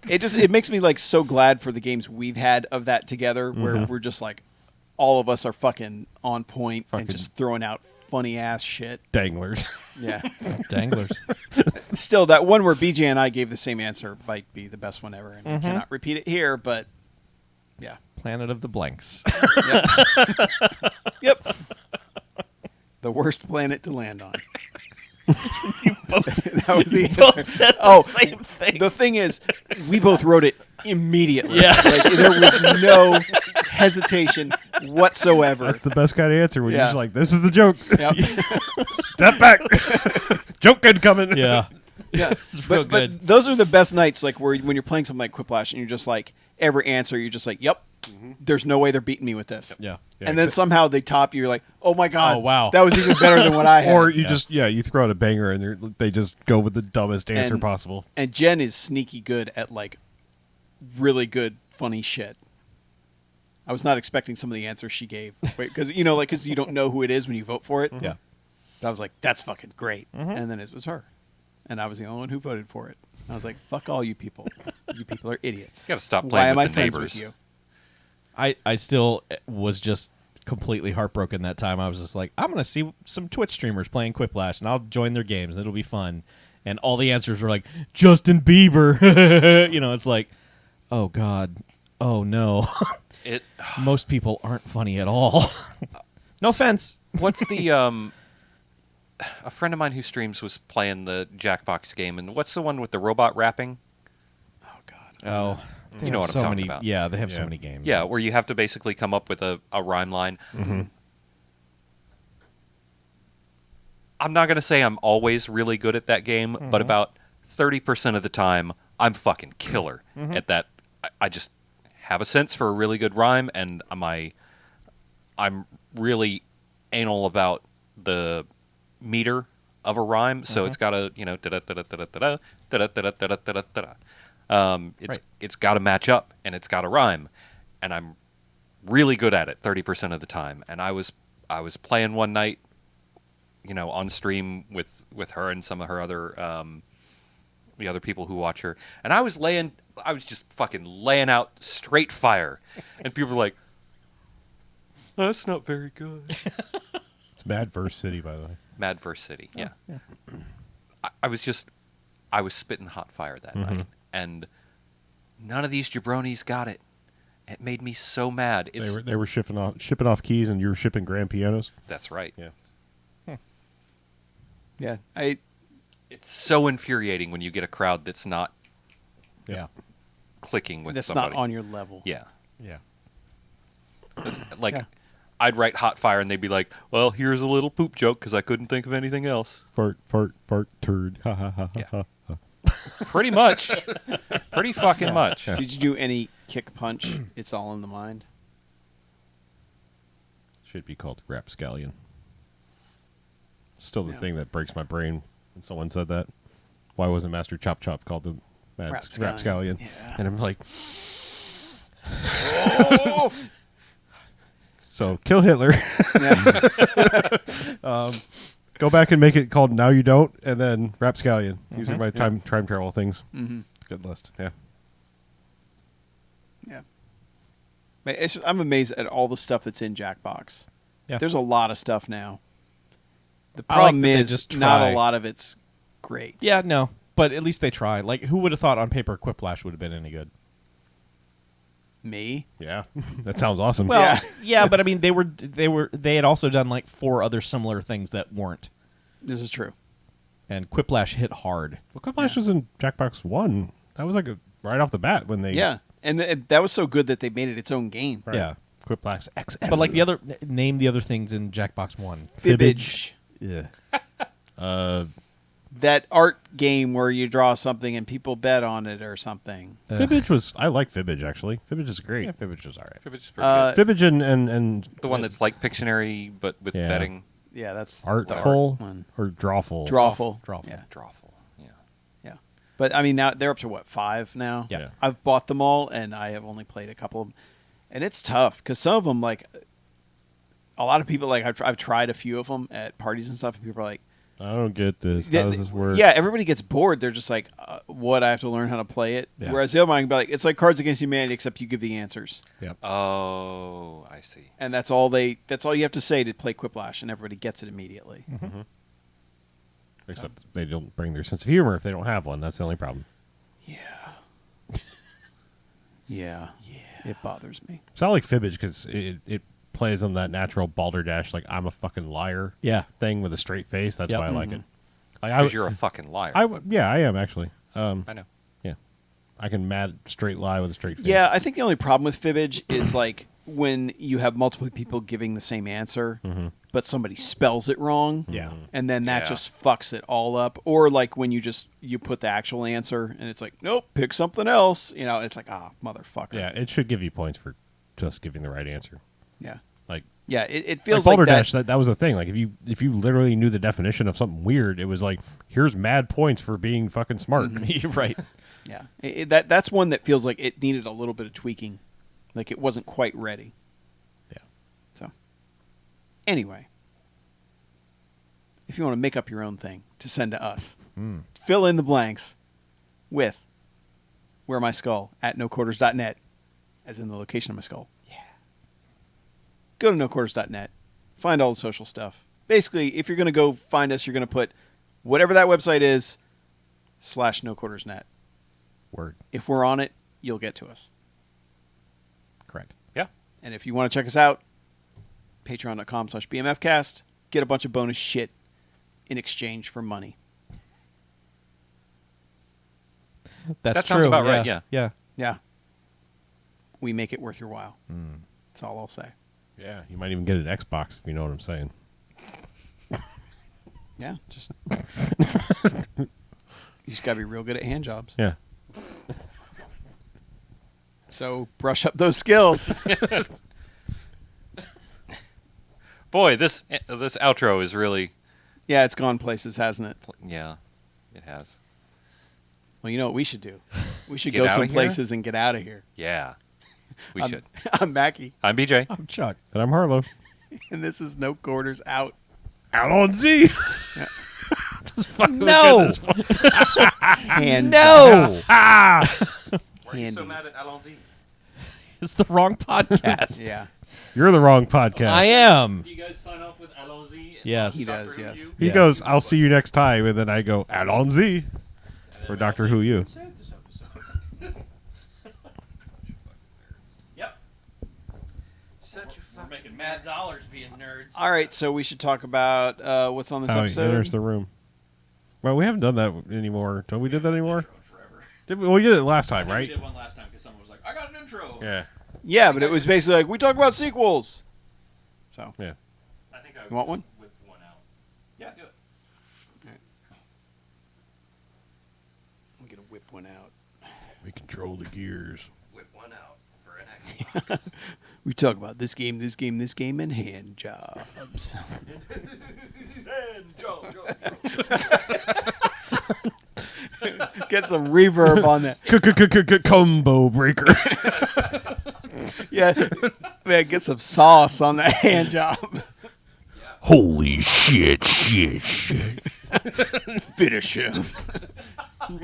it makes me like so glad for the games we've had of that together, where we're just like all of us are fucking on point Fucking- and just throwing out funny ass shit. Danglers. Yeah. Danglers. Still, that one where BJ and I gave the same answer might be the best one ever, and I cannot repeat it here, but yeah. Planet of the Blanks. Yep. The worst planet to land on. That was the answer. both said the same thing. The thing is, we both wrote it immediately. Yeah. Like, there was no hesitation whatsoever. That's the best kind of answer when Yeah. you're just like, this is the joke. Yep. Step back. Joke incoming. Yeah. Yeah. It's real but good. those are the best nights, like when you're playing something like Quiplash and you're just like, every answer, you're just like, yep, there's no way they're beating me with this. Yeah. And then somehow they top you. You're like, oh my God. Oh, wow. That was even better than what I had. Or you just, you throw out a banger and they just go with the dumbest answer And- possible. And Jen is sneaky good at like really good, funny shit. I was not expecting some of the answers she gave because you don't know who it is when you vote for it. Yeah. But I was like, that's fucking great. And then it was her, and I was the only one who voted for it. I was like, fuck all you people. You people are idiots. You gotta stop Why playing am with I the friends neighbors. with you? I still was just completely heartbroken that time. I was just like, I'm going to see some Twitch streamers playing Quiplash, and I'll join their games. It'll be fun. And all the answers were like, Justin Bieber. It's like, oh, God. Oh, no. It. Most people aren't funny at all. No offense. What's the a friend of mine who streams was playing the Jackbox game, and what's the one with the robot rapping? Oh God. Oh. they You know have what I'm so talking many, about. Yeah, they have so Yeah. many games. Yeah, where you have to basically come up with a rhyme line. I'm not gonna say I'm always really good at that game, but about 30% of the time, I'm fucking killer at that. I just have a sense for a really good rhyme, and I'm really anal about the meter of a rhyme, so it's got to, it's got to match up and it's got to rhyme, and I'm really good at it 30% of the time. And I was playing one night, on stream with her and some of her other the other people who watch her, and I was just fucking laying out straight fire, and people were like, "That's not very good." It's Madverse City, by the way. Madverse City, yeah. I was spitting hot fire that night, and none of these jabronis got it. It made me so mad. They were shipping off keys, and you were shipping grand pianos. That's right. Yeah. Yeah, It's so infuriating when you get a crowd that's not Yeah. clicking with that's somebody. not on your level. Yeah. Yeah. It's like, Yeah. I'd write hot fire, and they'd be like, "Well, here's a little poop joke because I couldn't think of anything else." Fart, turd. Ha ha ha ha. Ha. Pretty much. Pretty fucking much. Did you do any kick punch? It's all in the mind. Should be called rapscallion. Still the Yeah. thing that breaks my brain when someone said that. Why wasn't Master Chop Chop called the rapscallion? Yeah. And I'm like, so kill Hitler. Yeah. Go back and make it called Now You Don't, and then rapscallion. These are my time travel things. Mhm. Good list. Yeah. Yeah. Man, I'm amazed at all the stuff that's in Jackbox. Yeah. There's a lot of stuff now. The I like problem that they is just not try. a lot of it's great. Yeah, no. But at least they try. Like, who would have thought on paper Quiplash would have been any good? Me? Yeah. That sounds awesome. Well, Yeah. yeah, but I mean, they had also done like 4 other similar things that weren't, This is true. and Quiplash hit hard. Well, Quiplash was in Jackbox 1. That was like right off the bat when they... Yeah. And that was so good that they made it its own game. Right. Yeah, Quiplash XM. but like name the other things in Jackbox 1. Fibbage. Yeah. That art game where you draw something and people bet on it or something. Fibbage was... I like Fibbage, actually. Fibbage is great. Yeah, Fibbage was all right. Fibbage is pretty good. Fibbage and The one that's like Pictionary, but with Yeah. betting. Yeah, that's Artful the art one. or Drawful. Drawful. Drawful. Yeah. Drawful. Yeah. Yeah. But I mean, now they're up to what, 5 now? Yeah. I've bought them all and I have only played a couple of them. And it's tough because some of them, like, a lot of people, like, I've tried a few of them at parties and stuff, and people are like, I don't get this. How does this work? yeah, everybody gets bored. They're just like, what? I have to learn how to play it. Yeah. Whereas the other one can be like, it's like Cards Against Humanity, except you give the answers, Yep. Oh, I see. and that's all you have to say to play Quiplash, and everybody gets it immediately. Except they don't bring their sense of humor if they don't have one. That's the only problem. Yeah, it bothers me. It's not like Fibbage because it plays on that natural balderdash, like I'm a fucking liar Yeah. thing with a straight face. That's Yep. why I like it. Like, Because you're a fucking liar. yeah, I am actually. I know. Yeah, I can mad straight lie with a straight face. Yeah, I think the only problem with Fibbage is like when you have multiple people giving the same answer, but somebody spells it wrong. Yeah. And then that Yeah. just fucks it all up. Or like when you put the actual answer and it's like, nope, pick something else. It's like, motherfucker. Yeah, it should give you points for just giving the right answer. Yeah. Like Yeah, it feels like like balderdash. that. That was the thing. Like if you literally knew the definition of something weird, it was like here's mad points for being fucking smart. You're right. Yeah. That's one that feels like it needed a little bit of tweaking. Like it wasn't quite ready. Yeah. So, anyway, if you want to make up your own thing to send to us, fill in the blanks with where my skull at noquarters.net, as in the location of my skull. Yeah. Go to noquarters.net, find all the social stuff. Basically, if you're going to go find us, you're going to put whatever that website is /noquartersnet. Word. If we're on it, you'll get to us. Correct. Yeah. And if you want to check us out, patreon.com/bmfcast. Get a bunch of bonus shit in exchange for money. That's That sounds true. about right, yeah. Yeah. Yeah. We make it worth your while. That's all I'll say. Yeah, you might even get an Xbox if you know what I'm saying. Yeah, just you just gotta be real good at hand jobs. Yeah. So brush up those skills. Boy, this outro is really, Yeah, it's gone places, hasn't it? yeah, it has. Well, you know what we should do? We should Get go outta some here? places and get out of here. Yeah, we should. I'm Mackie, I'm BJ. I'm Chuck. And I'm Harlow. and this is No Quarters Out. Out on Z. No, And no, Handies. Alonzi? it's the wrong podcast. Yeah, You're the wrong podcast. I am. Do you guys sign off with Alonzi? Yes. he does. Yes. He Yes. goes, I'll see you next time. And then I go, Out on Z. Or Doctor Who you. Yep. We're making mad dollars being nerds. All right, so we should talk about what's on this How he episode. enters the room. Well, we haven't done that anymore. Don't we do that anymore? Did we? Well, we did it last time, We right? did one last time because someone was like, "I got an intro." Yeah. Yeah, but it was basically like we talk about sequels. So Yeah. I think I you want one? whip one out. Yeah, do it. I'm gonna whip one out. We control the gears. Whip one out for an Xbox. We talk about this game, this game, this game, and hand jobs. Get some reverb on that. Combo breaker. Yeah, man, get some sauce on that hand job. Holy shit. Finish him. Do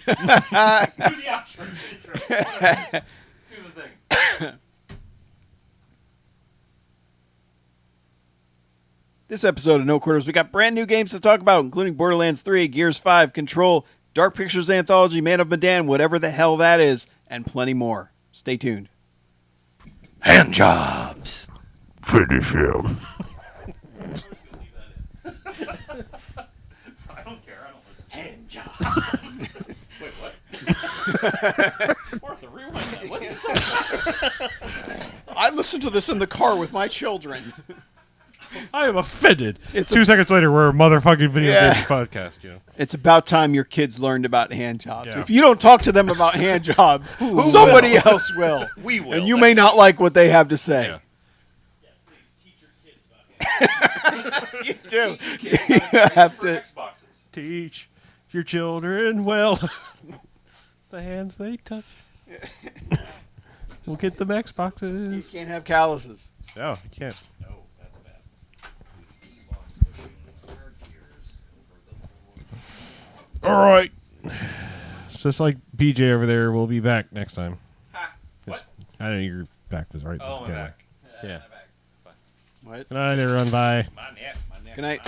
the outro. Intro. Do the thing. This episode of No Quarters, we got brand new games to talk about, including Borderlands 3, Gears 5, Control, Dark Pictures Anthology, Man of Medan, whatever the hell that is, and plenty more. Stay tuned. Hand jobs. Finish him. I don't care. I don't listen. Hand jobs. Wait, what? Martha, rewind that. What did you say? I listened to this in the car with my children. I am offended. It's 2 seconds later, we're a motherfucking video Yeah. game podcast, you know. It's about time your kids learned about hand jobs. Yeah. If you don't talk to them about hand jobs, somebody else will. We will. And you may not like what they have to say. Yeah. You do. You have to. Xboxes. Teach your children well. The hands they touch. We'll get them You Xboxes. can't have calluses. No, you can't. No, that's bad. All right. It's just like BJ over there. We'll be back next time. What? I know your back was right. Oh, I'm Yeah. back. Yeah. What? Good night, everyone. Bye. My neck. Good night.